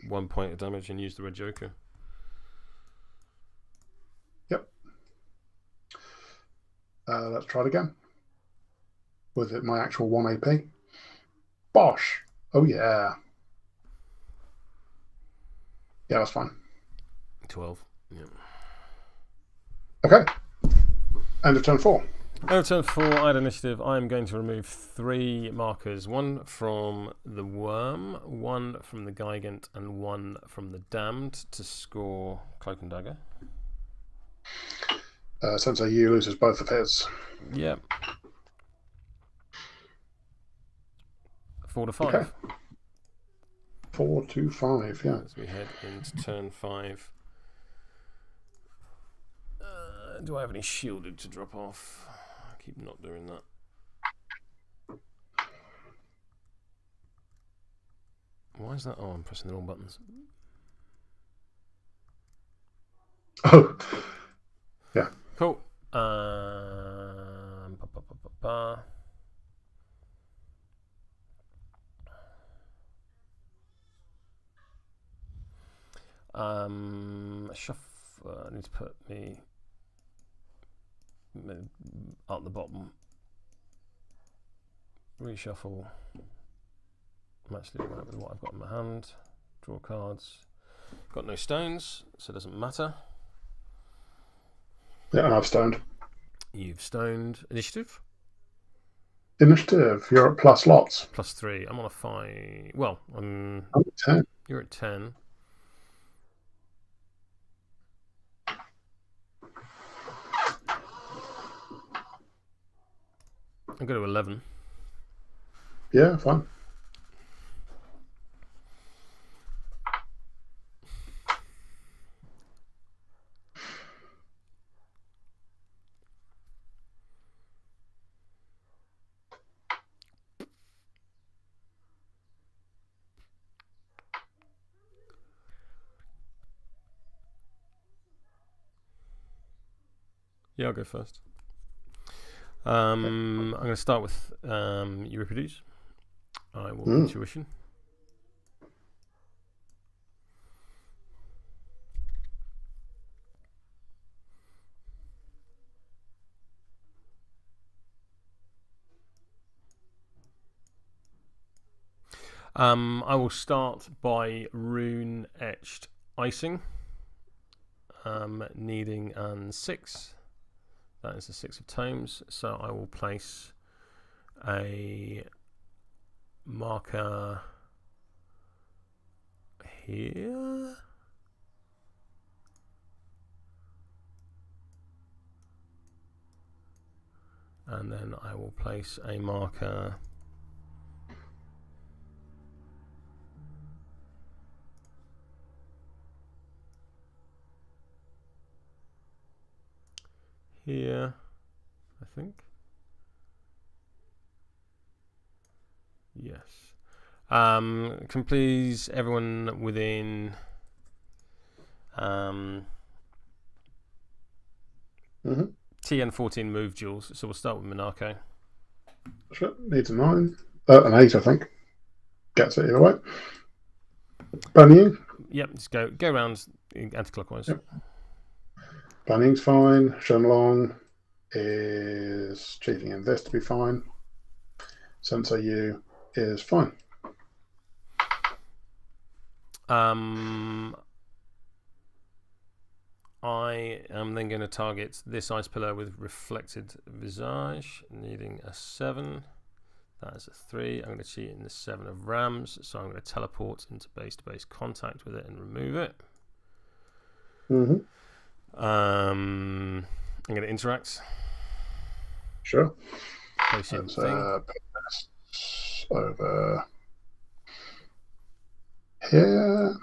one point of damage and use the red Joker. Yep. Let's try it again. With it, my actual 1 AP. Bosh! Oh, yeah. Yeah, that's fine. 12. Yeah. Okay. End of turn 4. End of turn 4, I had initiative. I'm going to remove 3 markers. 1 from the Worm, 1 from the Gigant, and 1 from the Damned to score Cloak and Dagger. Sensei Yu loses both of his. Yep. 4 to 5. Okay. 4 to 5, yeah. As we head into turn 5. Do I have any shielded to drop off? I keep not doing that. Why is that? Oh, I'm pressing the wrong buttons. Oh, yeah. Cool. Shuffle. I need to put me at the bottom. Reshuffle. Match it right with what I've got in my hand. Draw cards. Got no stones, so it doesn't matter. Yeah, and I've stoned. You've stoned. Initiative? Initiative. You're at plus lots. +3. I'm on a 5. Well, I'm at 10. You're at 10. I'll go to 11. Yeah, fine. Yeah, I'll go first. I'm going to start with Euripides. I will intuition. I will start by rune etched icing. Needing an 6. That is the 6 of tomes. So I will place a marker here. And then I will place a marker here, I think. Yes. Can please everyone within TN 14 move duels. So we'll start with Minako. Sure. Needs a 9. An 8, I think. Gets it either way. Banying? Yep, just go around anti-clockwise. Yep. Banying's fine. Shenlong is cheating in this to be fine. Sensei Yu is fine. I am then going to target this ice pillar with reflected visage, needing a 7. That is a 3. I'm going to cheat in the 7 of rams, so I'm going to teleport into base-to-base contact with it and remove it. I'm going to interact. Sure. Placing thing. Over here.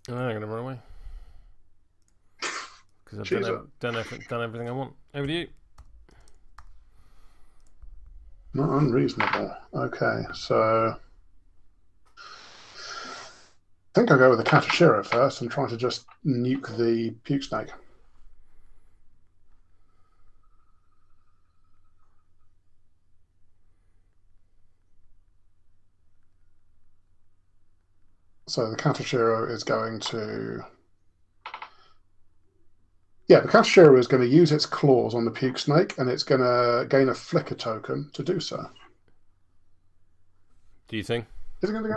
I'm going to run away because I've done everything I want. Over to you. Not unreasonable. Okay, so I think I'll go with the Katashiro first and try to just nuke the puke snake. So the Katashiro is going to... Yeah, the Katashiro is going to use its claws on the puke snake, and it's going to gain a flicker token to do so. Do you think? Is it going to go?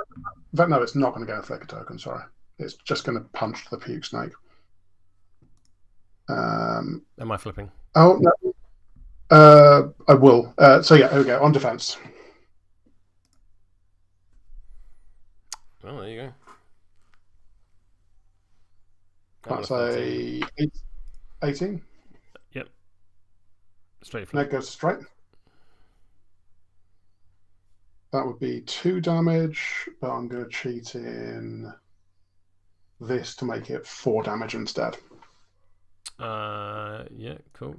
No, it's not going to gain a flicker token. Sorry, it's just going to punch the puke snake. Am I flipping? Oh no, I will. So yeah, here we go on defense. Well, there you go. That's a 18. Yep. Straight flip. That goes straight. That would be 2 damage, but I'm going to cheat in this to make it 4 damage instead. Yeah, cool.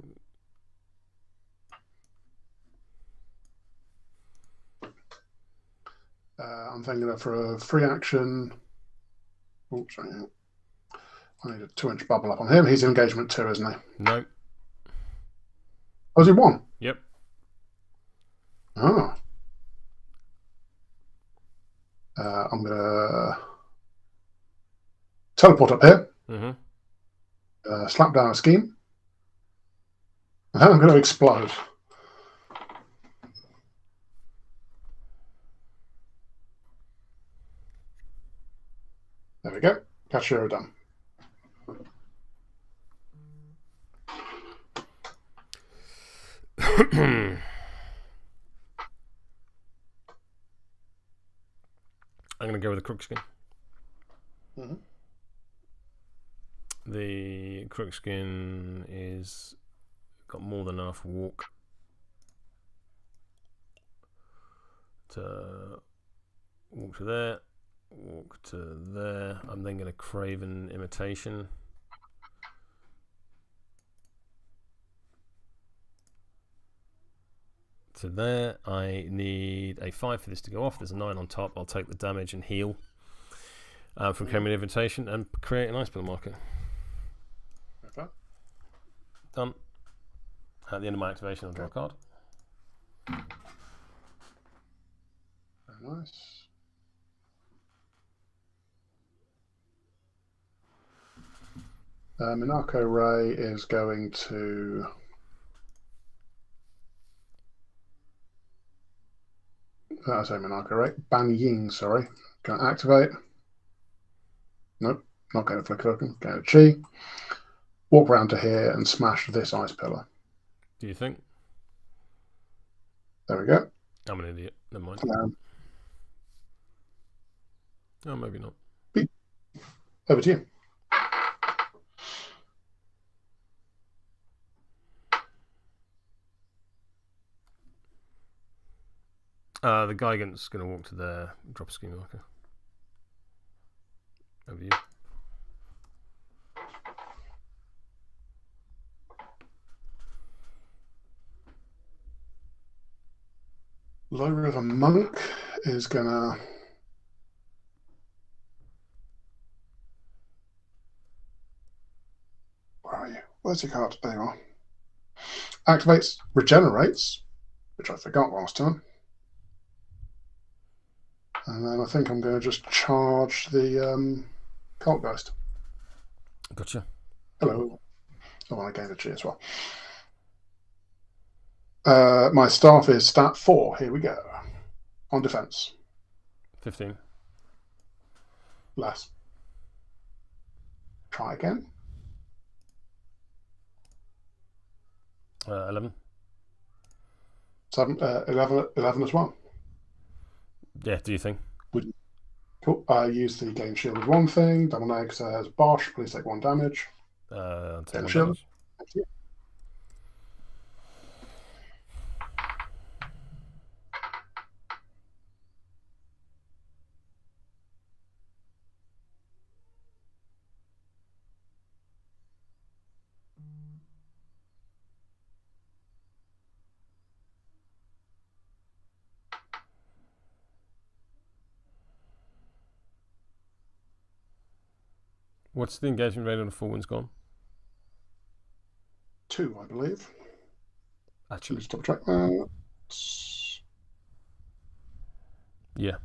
I'm thinking of for a free action. Oops, sorry. I need a 2-inch bubble up on him. He's engagement 2, isn't he? No. Oh, is he 1? Yep. Oh. I'm going to teleport up here. Mm-hmm. Slap down a scheme. And then I'm going to explode. There we go. Kashira done. I'm going to go with the Crookskin. Mm-hmm. The Crookskin is got more than enough walk to walk to there, walk to there. I'm then going to Craven Imitation. To there. I need a 5 for this to go off. There's a 9 on top. I'll take the damage and heal from Craven Invitation and create an ice pillar marker. Okay. Done. At the end of my activation, I'll draw a card. Very nice. Minako Rei is going to I say Minako Rei. Banying, sorry. Going to activate. Nope, not going to Flip-Floppin. Going to Chi. Walk around to here and smash this ice pillar. Do you think? There we go. I'm an idiot. Never mind. Oh, maybe not. Over to you. The Gigant's going to walk to there, drop a scheme marker. Over you. Low River Monk is going to where are you? Where's your card? There you are. Activates, regenerates, which I forgot last time. And then I think I'm going to just charge the Kaltgeist. Gotcha. Hello. Oh, I gained a G as well. My staff is stat 4. Here we go. On defense. 15. Less. Try again. 11. 11 as well. Yeah, do you think? Cool. I use the game shield as one thing. Double neg says Bosch, please take 1 damage. Take Shield. damage. Thank you. What's the engagement rate on the full wind's gone? 2, I believe. Actually. Just double check that. Yeah.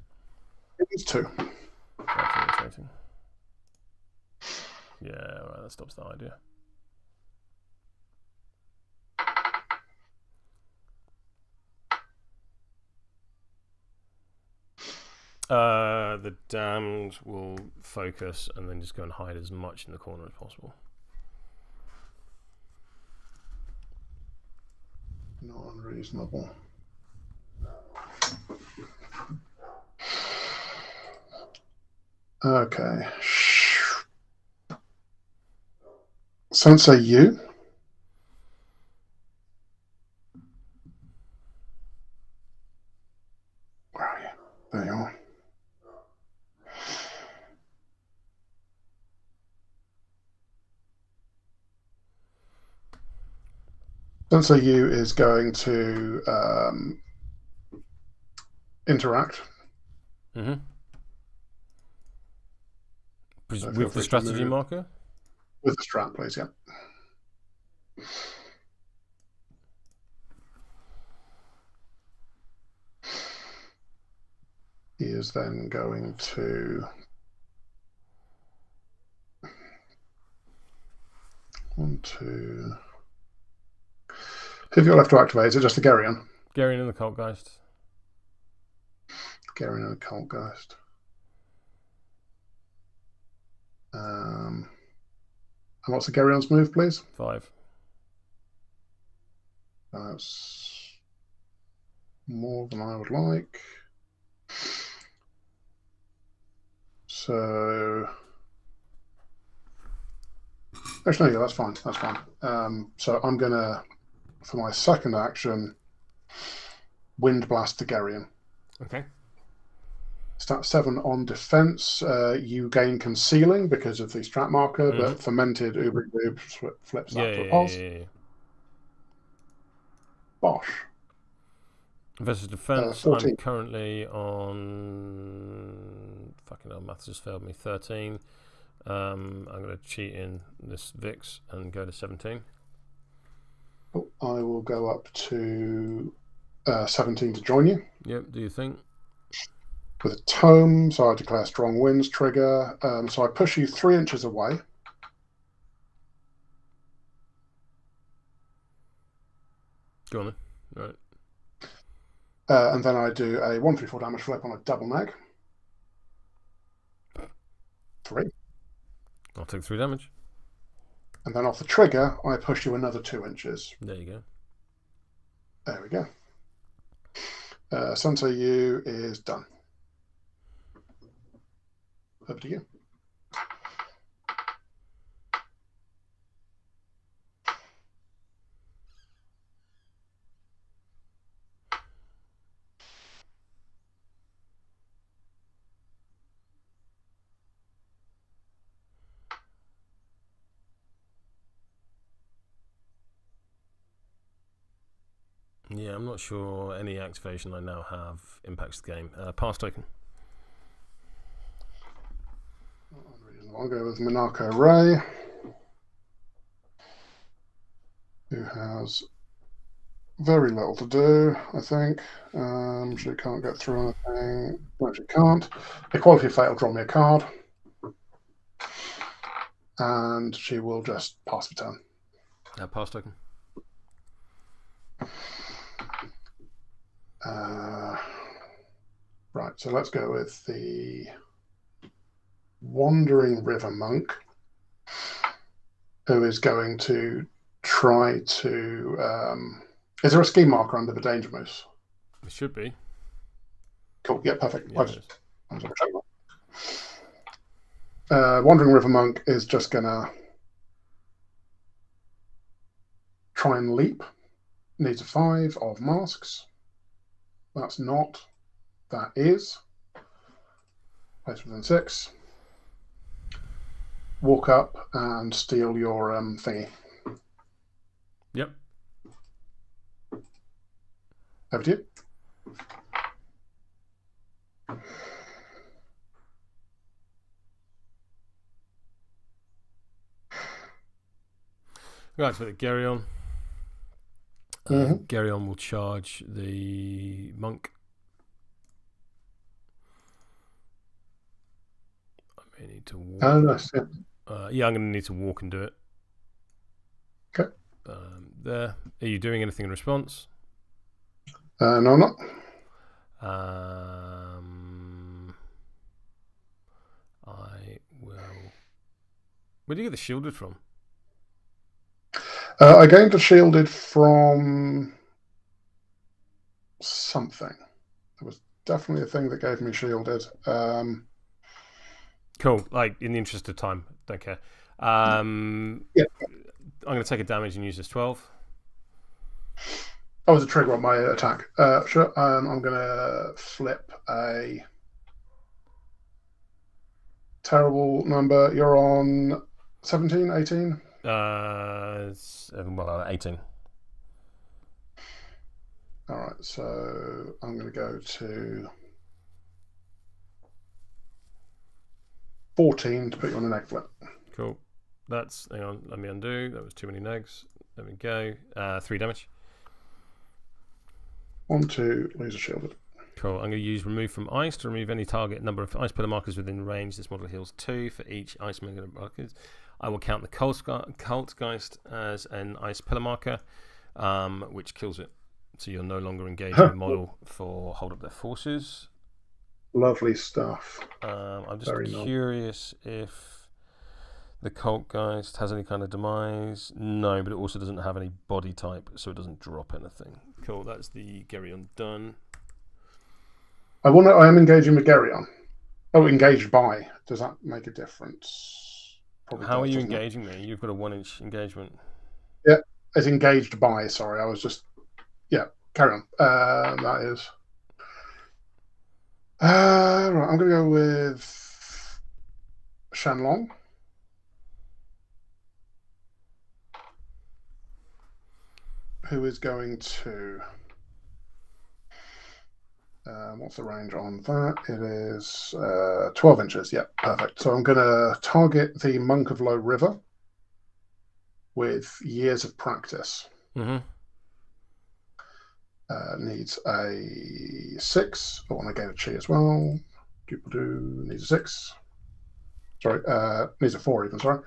It is 2. That's irritating. Yeah, right, that stops that idea. The damned will focus and then just go and hide as much in the corner as possible. Not unreasonable. Okay. Sensei Yu. Where are you? There you are. Sensei Yu is going to interact. Mm-hmm. With the strategy marker? With the strat, please, yeah. He is then going to... One, two... Who have you got left to activate? Is it just the Geryon? Geryon and the Kaltgeist. Geryon and the Kaltgeist. And what's the Geryon's move, please? 5. That's more than I would like. So... Actually, no, that's fine. That's fine. So I'm going to, for my second action, Wind Blast the Geryon. Okay. Stat 7 on defense. You gain concealing because of the strat marker, but fermented Uber Boob flips that to a pulse. Yeah. Bosh. Versus defense, 14. I'm currently on... Fucking hell, maths just failed me. 13. I'm going to cheat in this Vix and go to 17. Oh, I will go up to 17 to join you. Yep, do you think? With a tome, so I declare strong winds trigger. So I push you 3 inches away. Go on then. Right. And then I do a 1/4 damage flip on a double neg. 3. I'll take 3 damage. And then off the trigger, I push you another 2 inches. There you go. There we go. Sensei Yu is done. Over to you. Yeah, I'm not sure any activation I now have impacts the game. Pass token. I'll go with Minako Rei, who has very little to do, I think. She can't get through anything. No, she can't. Equality of Fate will draw me a card. And she will just pass the turn. Pass token. Right, so let's go with the Wandering River Monk, who is going to try to... is there a scheme marker under the Danger Moose? It should be. Cool, yeah, perfect. Yeah, Wandering River Monk is just going to try and leap. Needs a 5 of masks. That's not. That is. Place within 6. Walk up and steal your thingy. Yep. Over to you. Right, so the Geryon. Geryon will charge the monk. I may need to walk. Oh, nice. Yeah. Yeah, I'm going to need to walk and do it. Okay. There. Are you doing anything in response? No, I'm not. I will. Where do you get the shielded from? I gained a shielded from something. There was definitely a thing that gave me shielded. Cool. Like, in the interest of time, don't care. Yeah. I'm going to take a damage and use this 12. Oh, it's a trigger on my attack. Sure. I'm going to flip a terrible number. You're on 17, 18? Well, 18. All right, so I'm going to go to 14 to put you on an egg flip. Cool. That's, hang on, let me undo. That was too many negs. There we go. 3 damage. 1, 2, laser shielded. Cool. I'm going to use remove from ice to remove any target number of ice pillar markers within range. This model heals 2 for each ice pillar markers. I will count the Kaltgeist as an ice pillar marker, which kills it. So you're no longer engaging the model for hold up their forces. Lovely stuff. I'm just curious if the Kaltgeist has any kind of demise. No, but it also doesn't have any body type, so it doesn't drop anything. Cool, that's the Geryon done. I am engaging with Geryon. Oh, engaged by. Does that make a difference? Probably. How are you engaging me? You've got a 1-inch engagement. Yeah, it's engaged by. Sorry, I was just... Yeah, carry on. That is... right, I'm going to go with Shenlong. Who is going to... what's the range on that? It is 12 inches. Yeah, perfect. So I'm going to target the Monk of Low River with years of practice. Mm-hmm. Needs a 6. I want to gain a chi as well. Needs a 6. Sorry, needs a 4 even, sorry.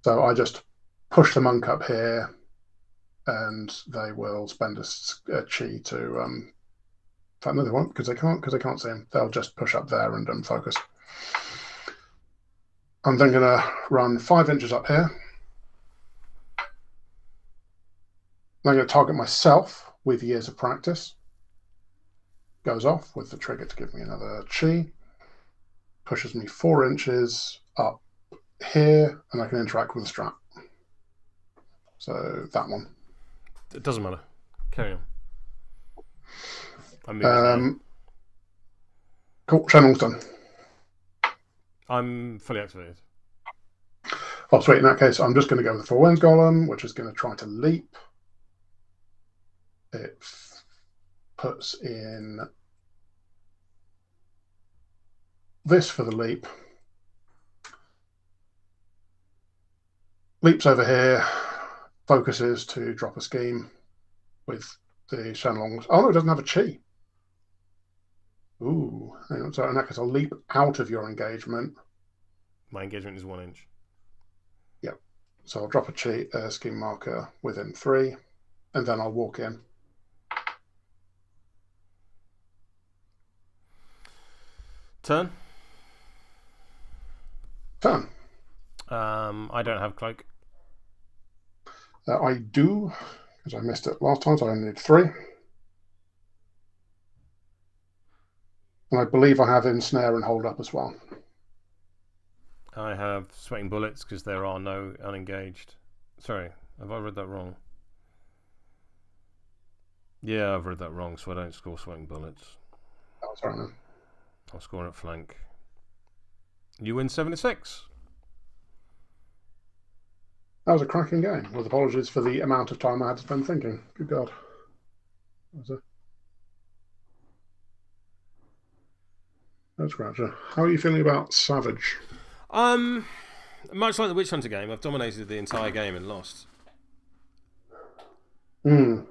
So I just push the monk up here and they will spend a chi to... in fact, no, they won't because they can't see him. They'll just push up there and focus. I'm then going to run 5 inches up here. I'm going to target myself with years of practice. Goes off with the trigger to give me another chi. Pushes me 4 inches up here, and I can interact with the strap. So that one. It doesn't matter. Carry on. Cool. Shenlong's done. I'm fully activated. Oh, sweet. In that case, I'm just going to go with the 4 Winds Golem, which is going to try to leap. It puts in this for the leap. Leaps over here, focuses to drop a scheme with the Shenlongs. Oh, no, it doesn't have a chi. Ooh. Hang on. So in that case, I'll leap out of your engagement. My engagement is 1 inch. Yep. So I'll drop a chi scheme marker within 3, and then I'll walk in. Turn. I don't have Cloak. I do, because I missed it last time, so I only need 3. And I believe I have Ensnare and Hold Up as well. I have Sweating Bullets because there are no unengaged. Sorry, have I read that wrong? Yeah, I've read that wrong, so I don't score Sweating Bullets. Oh, sorry, man. I'll score at flank. You win 7-6. That was a cracking game, with apologies for the amount of time I had to spend thinking. Good God. That's Scratcher. How are you feeling about Savage? Much like the Witch Hunter game, I've dominated the entire game and lost. So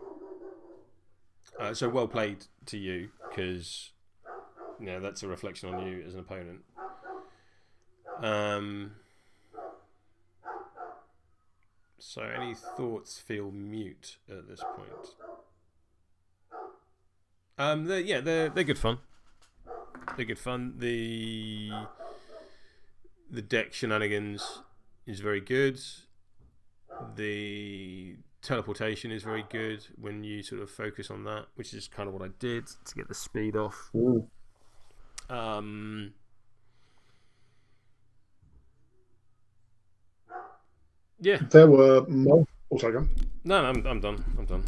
well played to you, because that's a reflection on you as an opponent. So any thoughts feel mute at this point. They're good fun. They're good fun. The deck shenanigans is very good. The teleportation is very good when you sort of focus on that, which is kind of what I did to get the speed off. Yeah. There were multiple. Sorry, go. No, I'm done. I'm done.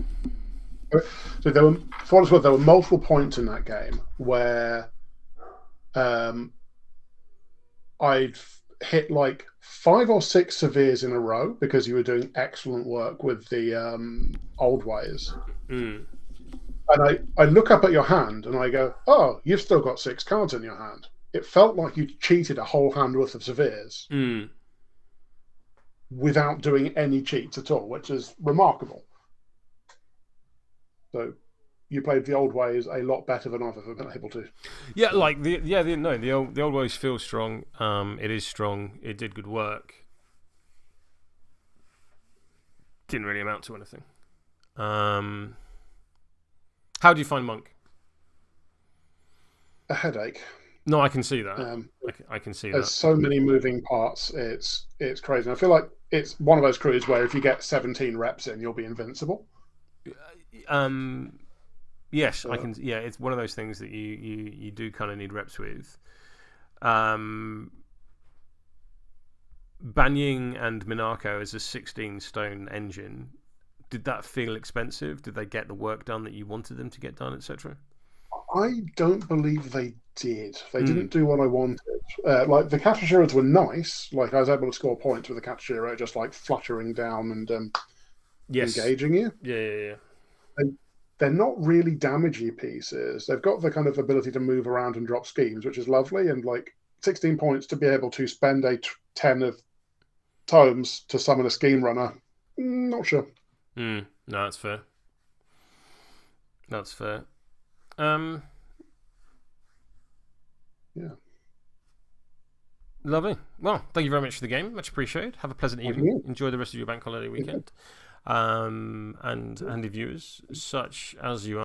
So there were, for what it's worth, there were multiple points in that game where I'd hit like 5 or 6 severes in a row because you were doing excellent work with the old ways. And I look up at your hand and I go, oh, you've still got 6 cards in your hand. It felt like you cheated a whole hand worth of Severes without doing any cheats at all, which is remarkable. So you played the old ways a lot better than I've ever been able to. Yeah, like the old ways feel strong. It is strong. It did good work. Didn't really amount to anything. How do you find Monk? A headache. No, I can see that. I can see there's so many moving parts. It's crazy. And I feel like it's one of those crews where if you get 17 reps in, you'll be invincible. Yes, I can. Yeah, it's one of those things that you do kind of need reps with. Banying and Minako as a 16-stone engine. Did that feel expensive? Did they get the work done that you wanted them to get done, etc.? I don't believe they did. They didn't do what I wanted. Like the Katashiras were nice. Like I was able to score points with the Katashira just like fluttering down and engaging you. Yeah. They're not really damagey pieces. They've got the kind of ability to move around and drop schemes, which is lovely. And like 16 points to be able to spend a 10 of tomes to summon a scheme runner. Not sure. No, that's fair. That's fair. Yeah. Lovely. Well, thank you very much for the game. Much appreciated. Have a pleasant evening. Enjoy the rest of your bank holiday weekend. And the viewers, such as you are.